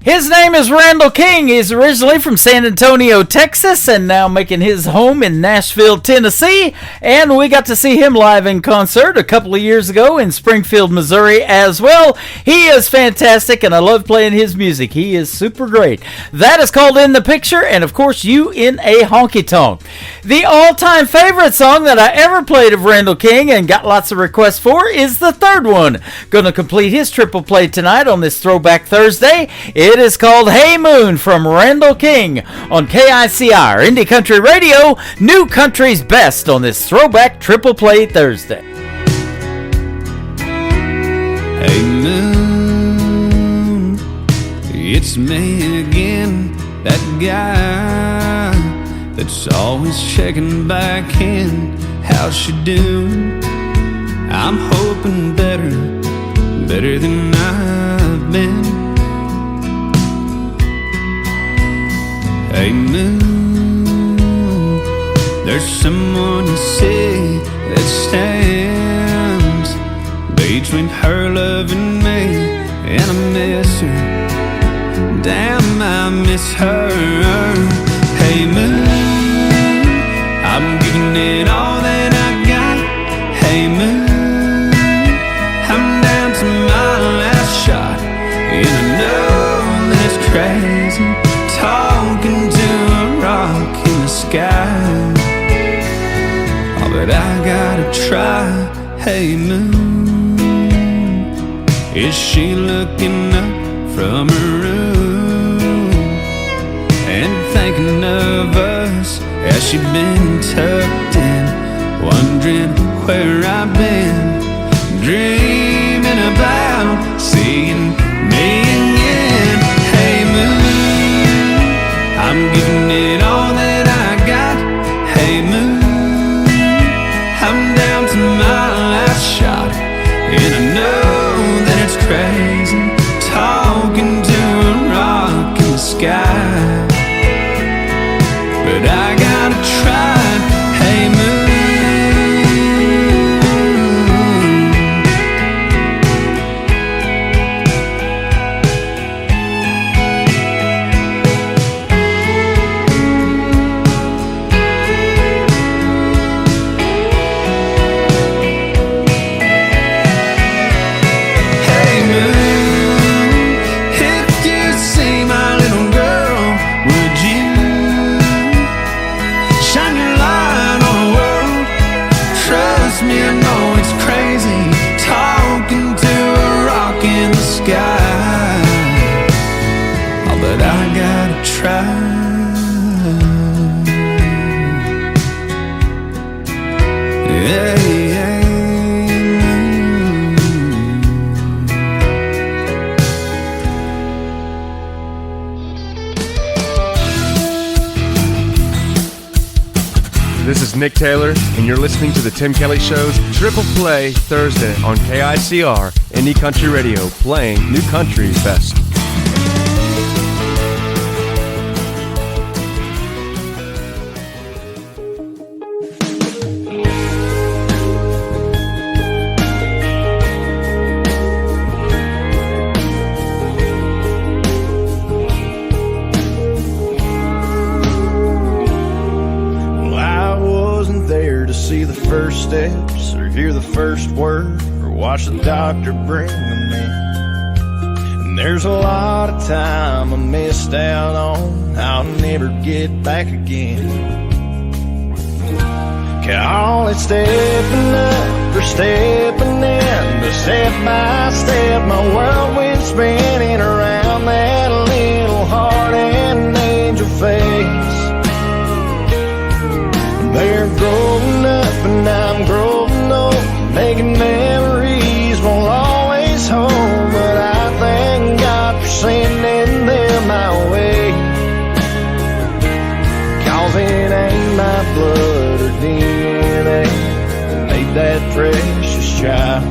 His name is Randall King. He's originally from San Antonio, Texas, and now making his home in Nashville, Tennessee. And we got to see him live in concert a couple of years ago in Springfield, Missouri as well. He is fantastic, and I love playing his music. He is super great. That is called In the Picture, and of course, You in a Honky Tonk. The all-time favorite song that I ever played of Randall King and got lots of requests for is the third one. Gonna complete his triple play tonight on this Throwback Thursday. It is called Hey Moon from Randall King on KICR Indie Country Radio, New Country's Best on this Throwback Triple Play Thursday. Hey moon, it's me again, that guy that's always checking back in. How's she doing? I'm hoping better than I've been. Hey moon, there's someone you see that stands between her love and me, and I miss her. Damn, I miss her. Hey moon, I'm giving it all that I got. Hey moon, I'm down to my last shot, and I know that it's crazy talking to a rock in the sky. Oh, but I gotta try Hey moon, is she looking up from her room and thinking of us? Has she been tucked in, wondering where I've been, dreaming about seeing me again? Hey moon, I'm giving it all that I got. Hey moon, I'm down to my last shot, and I know that it's crazy talking to a rock in the sky, but I gotta try. Hey moon, This is Nick Taylor, and you're listening to The Tim Kelly Show's Triple Play Thursday on KICR, Indie Country Radio, playing new country best. First steps, or hear the first word, or watch the doctor bring them in. And there's a lot of time I missed out on, I'll never get back again. Call it stepping up or stepping in, but step by step my world went spinning around that little heart and angel face. They're growing up and I'm growing old, making memories won't always hold, but I thank God for sending them my way. 'Cause it ain't my blood or DNA that made that precious child,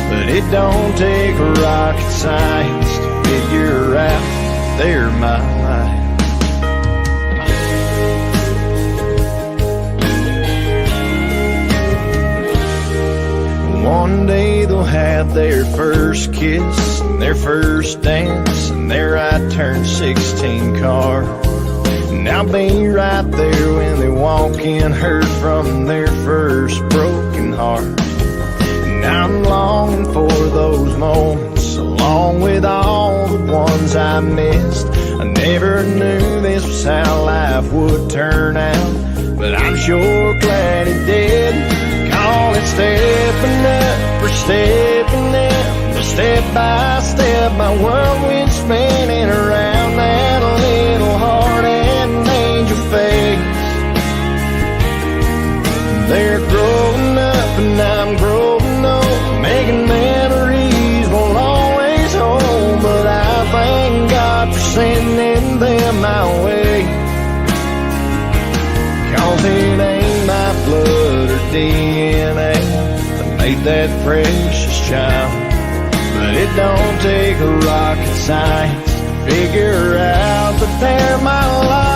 but it don't take rocket science to figure out they're my life. One day they'll have their first kiss and their first dance and their I turned 16 card. And I'll be right there when they walk in, heard from their first broken heart. And I'm longing for those moments, along with all the ones I missed. I never knew this was how life would turn out, but I'm sure glad it did. Call it stepping up or stepping in, but step by step my world went spinning around that little heart and angel face. They're growing up and I'm growing old, making memories won't always hold, but I thank God for sending them my way. 'Cause it ain't my blood or DNA that made that precious child, but it don't take a rocket science to figure out that they're my life.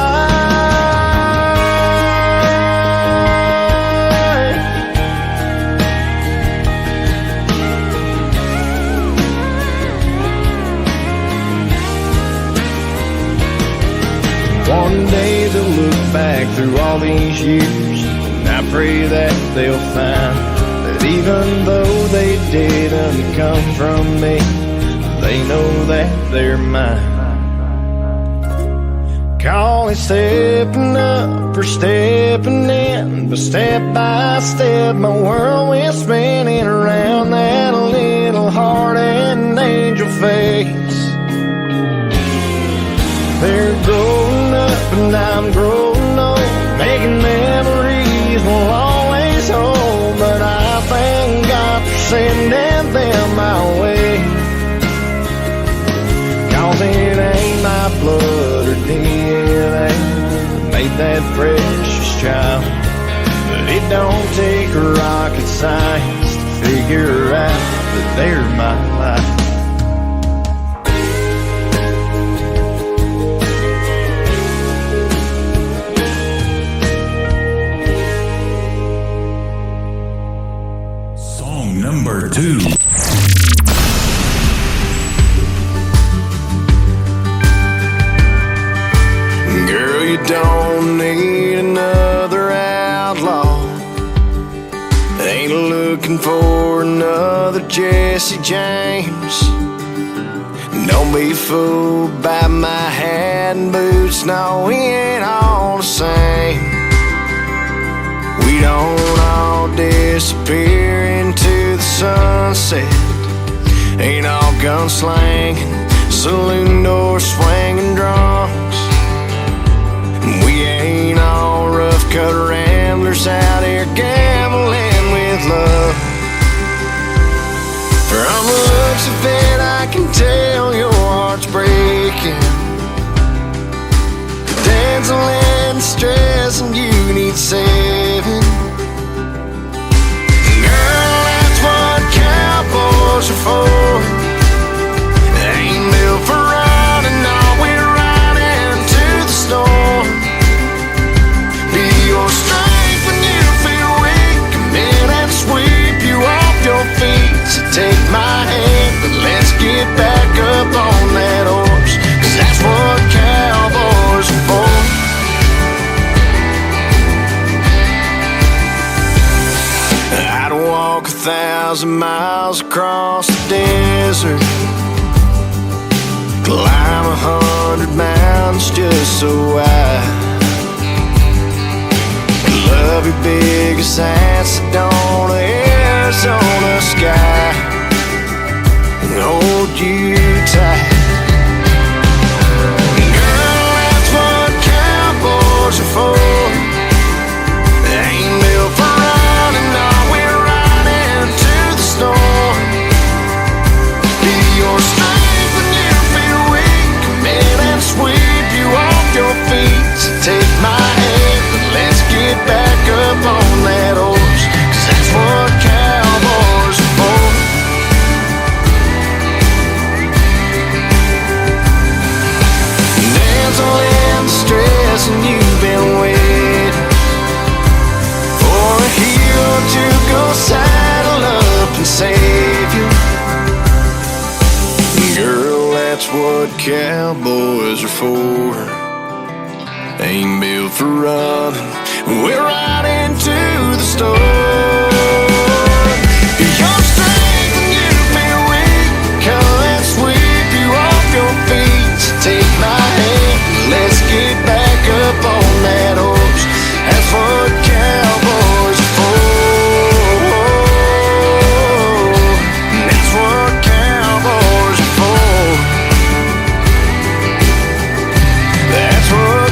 One day they'll look back through all these years, and I pray that they'll find that even though they didn't come from me, they know that they're mine. Call it stepping up or stepping in, but step by step my world went spinning around that little heart and angel face. They're growing up and I'm growing old, making memories will always hold, but I thank God for sending them my way. 'Cause it ain't my blood or DNA that made that precious child, but it don't take rocket science to figure out that they're my life. Song number 2. Girl, you don't need another outlaw. Ain't looking for another Jesse James. Don't be fooled by my hat and boots. No, we ain't all the same. We don't all disappear into the sunset. Ain't all gunslanging, saloon doors swinging drunks. We ain't all rough-cut ramblers out here gambling with love. From the looks of it, I can tell your heart's breaking. Dancing and stress, and you need saving. Girl, that's what cowboys are for. They ain't built for running, no, we're riding to the storm. Be your strength when you feel weak. Come in and sweep you off your feet. So take my hand, but let's get back up on that horse, 'cause that's what cowboys are for. I'd walk 1,000 miles across the desert, climb 100 mountains just so I love you big as that Sedona, Arizona sky, and hold you tight. Girl, that's what cowboys are for. They ain't built for running, no, we're riding to the storm. Be your strength when you feel weak. Come in and sweep you off your feet. So take my hand, but let's get back up on that horse, 'cause that's what cowboys are for. Dancing in the stress, and you've been waiting for a hero to go saddle up and save you. Girl, that's what cowboys are for. Ain't built for running, we're riding to the store. Your strength when you feel weak. Come and sweep you off your feet. So take my hand, let's get back up on that horse. That's what cowboys are for. That's what cowboys are for. That's what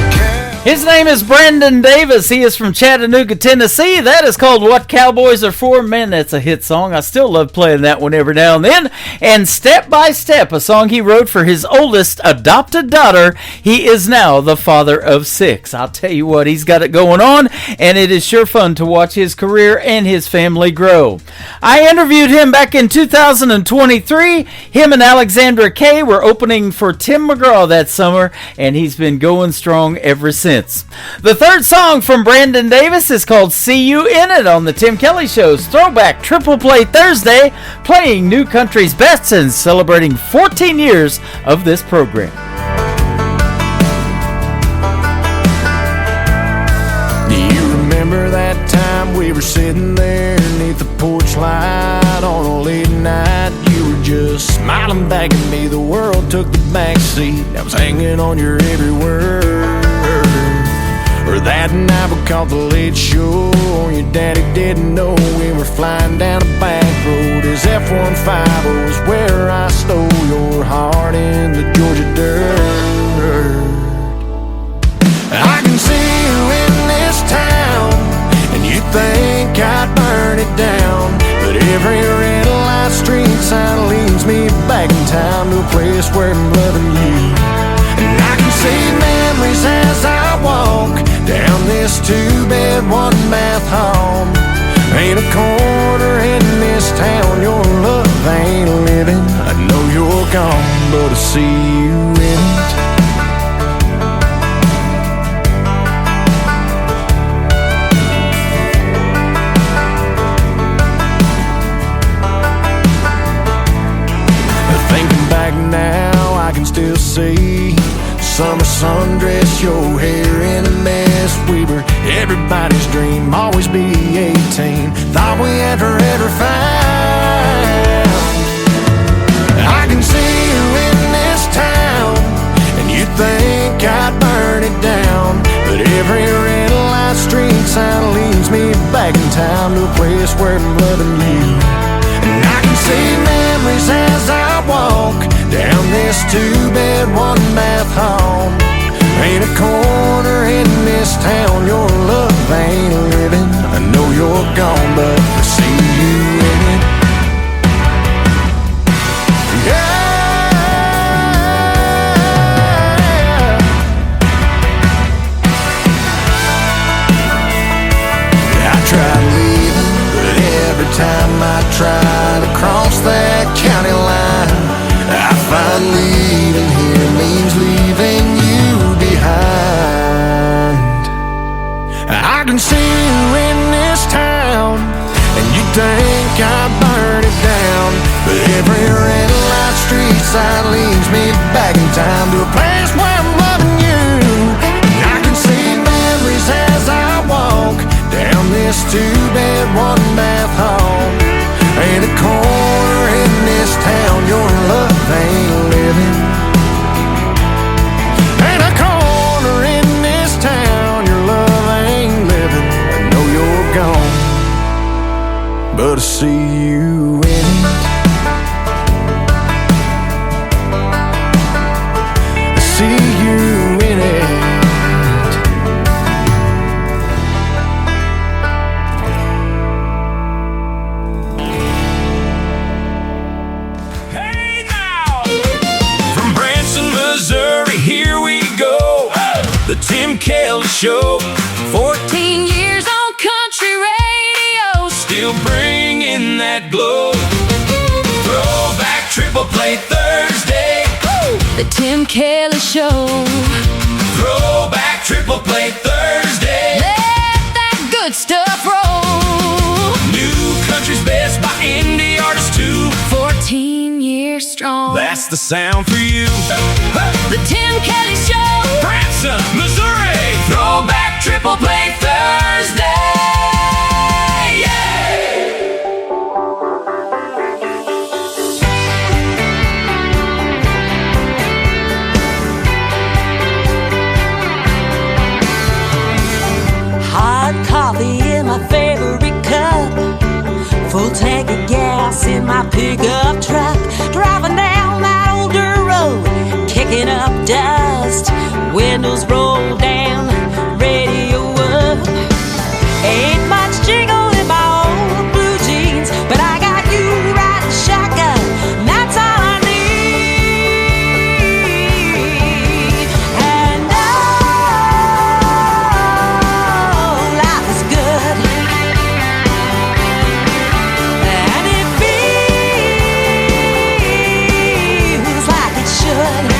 His name is Brandon Davis. He is from Chattanooga, Tennessee. That is called What Cowboys Are For. Man, that's a hit song. I still love playing that one every now and then. And Step by Step, a song he wrote for his oldest adopted daughter. He is now the father of 6. I'll tell you what, he's got it going on, and it is sure fun to watch his career and his family grow. I interviewed him back in 2023. Him and Alexandra Kay were opening for Tim McGraw that summer, and he's been going strong ever since. The third song from Brandon Davis is called See You In It on the Tim Kelly Show's Throwback Triple Play Thursday, playing New Country's best and celebrating 14 years of this program. Do you remember that time we were sitting there beneath the porch light on a late night? You were just smiling back at me. The world took the back seat. I was hanging on your every word. Or that night we caught the late show. Your daddy didn't know we were flying down a back road. His F-150 was where I stole your heart in the Georgia dirt. I can see you in this town, and you think I'd burn it down, but every red light street sign leads me back in time to a place where I'm loving you. And I can see memories as I walk down this 2-bed, 1-bath home. Ain't a corner in this town your love ain't living. I know you're gone, but I see you in it. Thinking back now, I can still see summer sundress, your hair in a mess. We were everybody's dream, always be 18. Thought we had forever found. I can see you in this town, and you think I'd burn it down, but every red light street sign leads me back in time to a place where I'm loving you. And I can see memories as I walk down this 2-bed, 1-bath home. Ain't a corner in this town your love ain't living. I know you're gone, but I see you in it. I tried leaving, but every time I try to cross that county line, I find leaving here means leaving you behind. I can see you in this town, and you think I burn it down, but every red light street sign leads me back in time to a place where I'm loving you. And I can see memories as I walk down this 2-bed, 1-bath home. Ain't a corner in this town your love ain't living. Ain't a corner in this town your love ain't living. I know you're gone, but I see you in it. I see you in it. The Tim Kelly Show. 14 years on country radio, still bringing that glow. Throwback Triple Play Thursday. The Tim Kelly Show. Throwback Triple Play Thursday. Let that good stuff roll. New country's best by indie artists too. 14 years strong. That's the sound for you. The Tim Kelly Show. Branson, Missouri. Throwback Triple Play Thursday. Hot coffee in my favorite cup, full tank of gas in my pickup truck, driving down that old dirt road, kicking up dust, windows roll down, radio up. Ain't much jingle in my old blue jeans, but I got you riding shotgun, and that's all I need. And oh, life is good, and it feels like it should.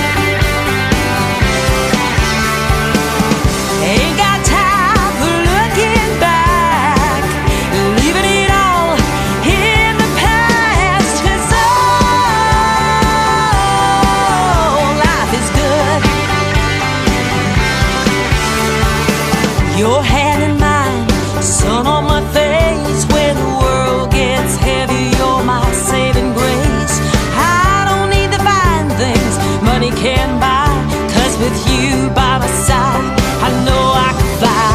Ain't got time for looking back, leaving it all in the past. 'Cause oh, life is good. Your hand in mine, sun on my face. When the world gets heavy, you're my saving grace. I don't need the fine things money can buy, 'cause with you by my side, I know I can fly.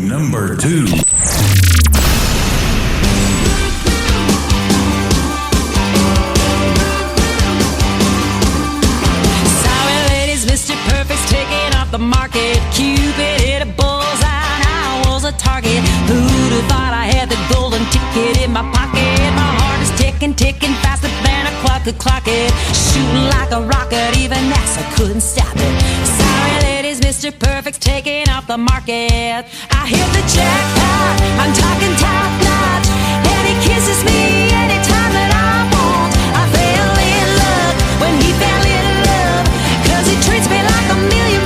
number 2. Sorry, ladies, Mr. Perfect's taking off the market. Cupid hit a bullseye, and I was a target. Who'd have thought I had the golden ticket in my pocket? My heart is ticking, ticking faster than a clock could clock it. Shooting like a rocket, even NASA couldn't stop it. Sorry, ladies, Mr. Perfect's taking off the market. I hit the jackpot, I'm talking top notch, and he kisses me anytime that I want. I fell in love when he fell in love, 'cause he treats me like $1 million.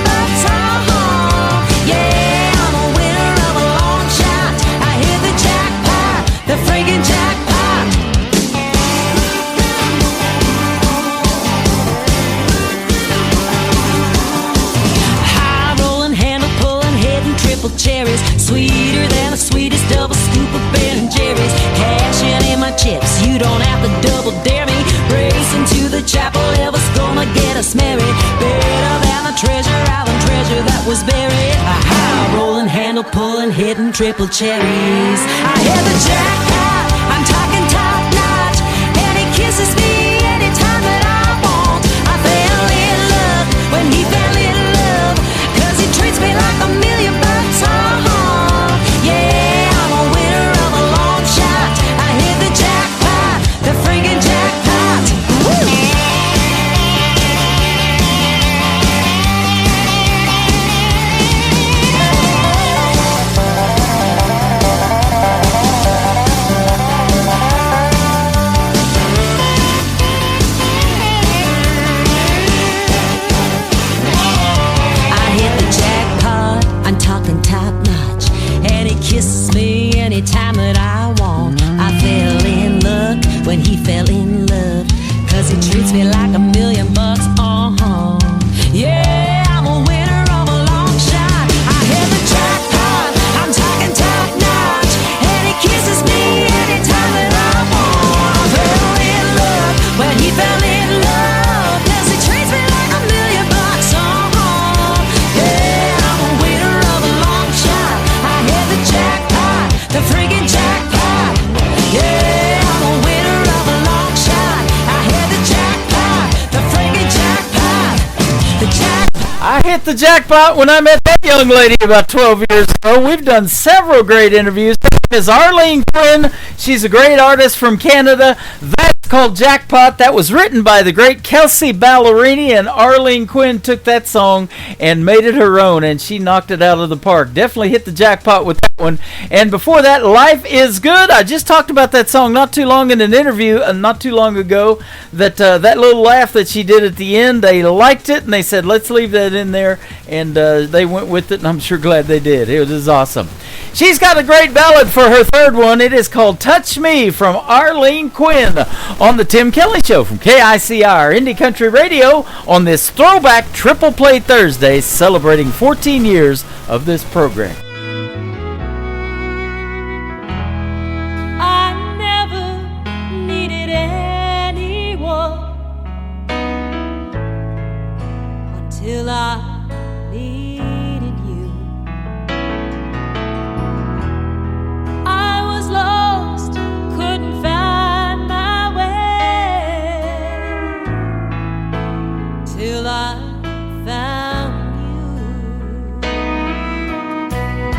Yeah, I'm a winner of a long shot. I hit the jackpot, the friggin' jackpot. High rolling, handle pulling, hitting triple cherries, sweeter than the sweetest double scoop of Ben & Jerry's. Cashing in my chips, you don't have to double dare me. Racing to the chapel, Elvis gonna get us married. Better than the treasure island treasure that was buried. A high rolling, handle pulling, hitting triple cherries. I hit the jackpot, I'm talking top notch, and he kisses me anytime that I want. I fell in love when he fell in love, 'cause he treats me like $1 million. Yeah, I'm a winner of a long shot. I hit the jackpot, the friggin' jackpot. Woo! Kisses me anytime that I want. I fell in love when he fell in love, 'cause he treats me like $1 million. Yeah, I'm a winner of a long shot. I hit the jackpot, I'm talking top notch, and he kisses me anytime that I want. I fell in love when he fell in love, 'cause he treats me like $1 million. Yeah, I'm a winner of a long shot. I hit the jackpot, the friggin' jackpot. Yeah, I'm a winner of a long shot. I hit the jackpot, the friggin' jackpot. The jackpot. I hit the jackpot when I met that young lady about 12 years ago. We've done several great interviews. Her name is Arlene Quinn. She's a great artist from Canada. That's called Jackpot. That was written by the great Kelsey Ballerini, and Arlene Quinn took that song and made it her own, and she knocked it out of the park. Definitely hit the jackpot with that one. And before that, Life is Good. I just talked about that song not too long in an interview, not too long ago, that that little laugh that she did at the end, they liked it, and they said, let's leave that in there, and they went with it, and I'm sure glad they did. It was awesome. She's got a great ballad for her third one. It is called Touch Me from Arlene Quinn on the Tim Kelly Show from KICR Indie Country Radio on this Throwback Triple Play Thursday, celebrating 14 years of this program. I never needed anyone until I needed you. I was lost, couldn't find my way, till I found you.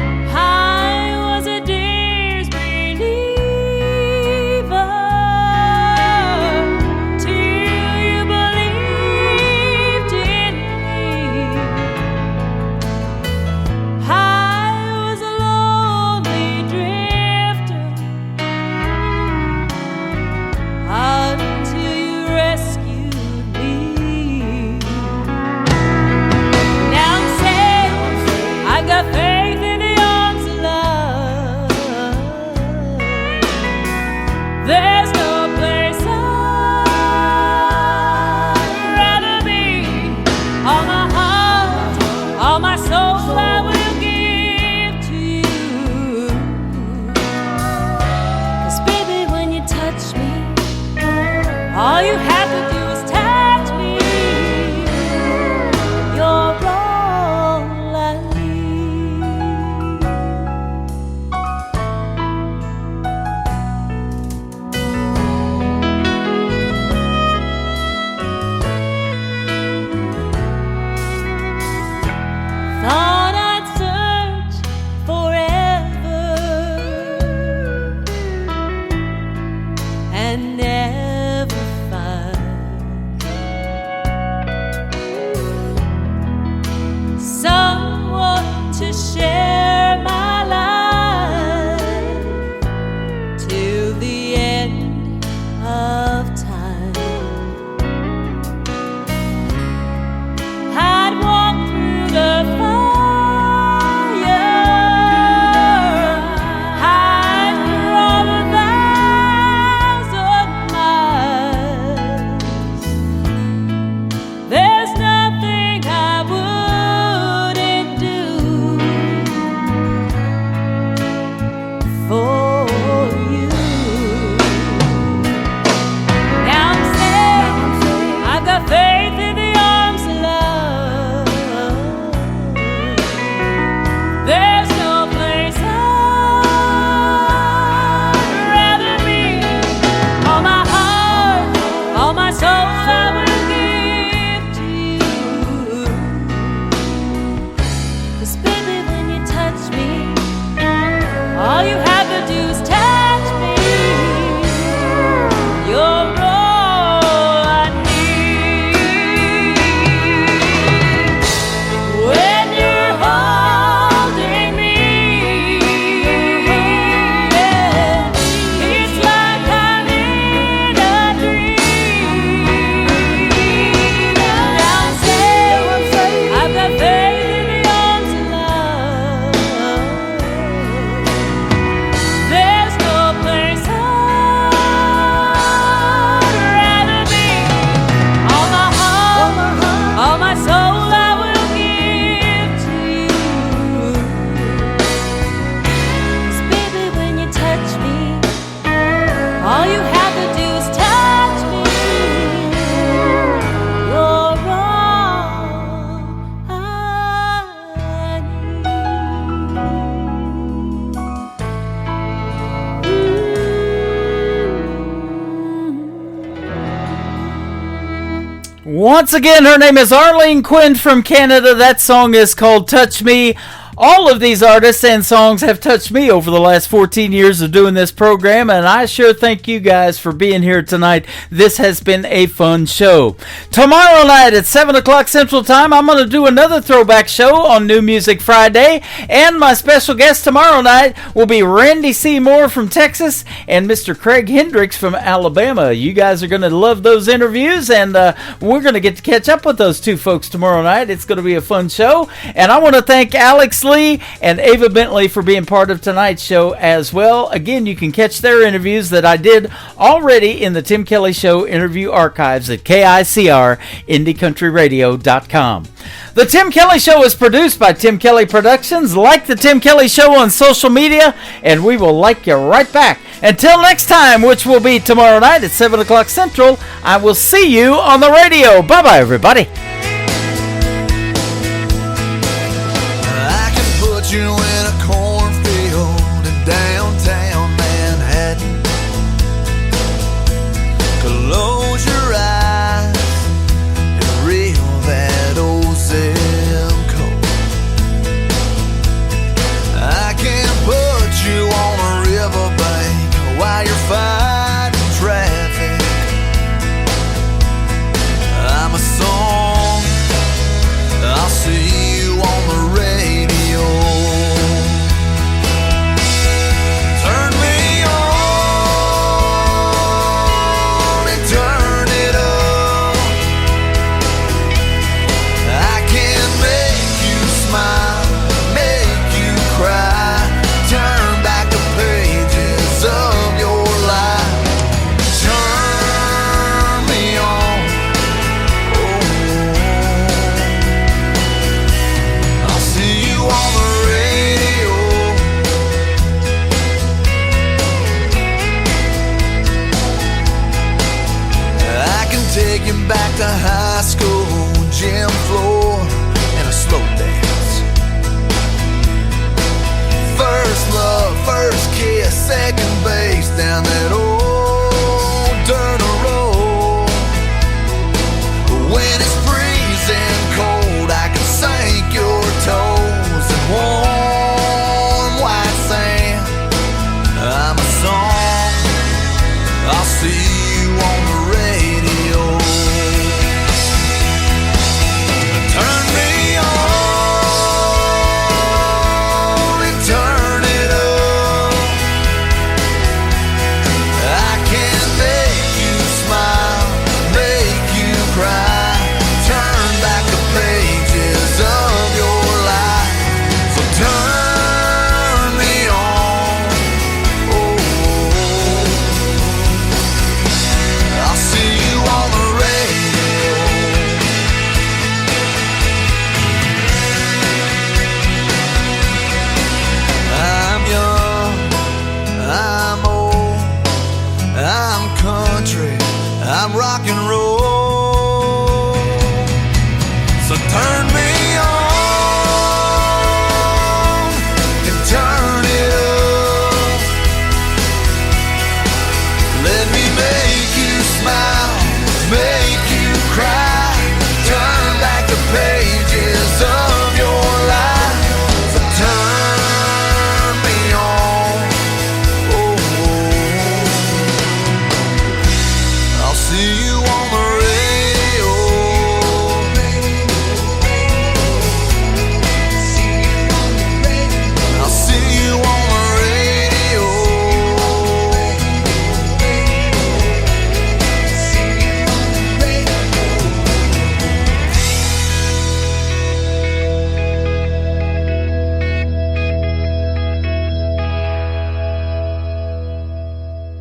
share my life till the end of time. I'd walk through the fire, I'd run 1,000 miles. There's nothing I wouldn't do for you. Now I'm saying I've got faith in the arms of love. There's no place I'd rather be. All my heart, all my soul I will give to you. 'Cause baby, when you touch me, all you have to do is touch me. You're all I need. When you're holding me, it's like I'm in a dream. Now I'm saying I've got faith in the arms of love. There's no place I'd rather be. All my heart, all my soul I will give to you. 'Cause baby, when you touch me, all you have to do is touch me. You're all I Once again, her name is Arlene Quinn from Canada. That song is called Touch Me. All of these artists and songs have touched me over the last 14 years of doing this program, and I sure thank you guys for being here tonight. This has been a fun show. Tomorrow night at 7 o'clock Central Time, I'm going to do another throwback show on New Music Friday, and my special guest tomorrow night will be Randy Seymour from Texas and Mr. Craig Hendricks from Alabama. You guys are going to love those interviews, and we're going to get to catch up with those two folks tomorrow night. It's going to be a fun show, and I want to thank Alex Lee and Ava Bentley for being part of tonight's show as well. Again, you can catch their interviews that I did already in the Tim Kelly Show interview archives at KICR-IndieCountryRadio.com. The Tim Kelly Show is produced by Tim Kelly Productions. Like the Tim Kelly Show on social media, and we will like you right back. Until next time, which will be tomorrow night at 7 o'clock Central, I will see you on the radio. Bye-bye, everybody. I can put you in a cornfield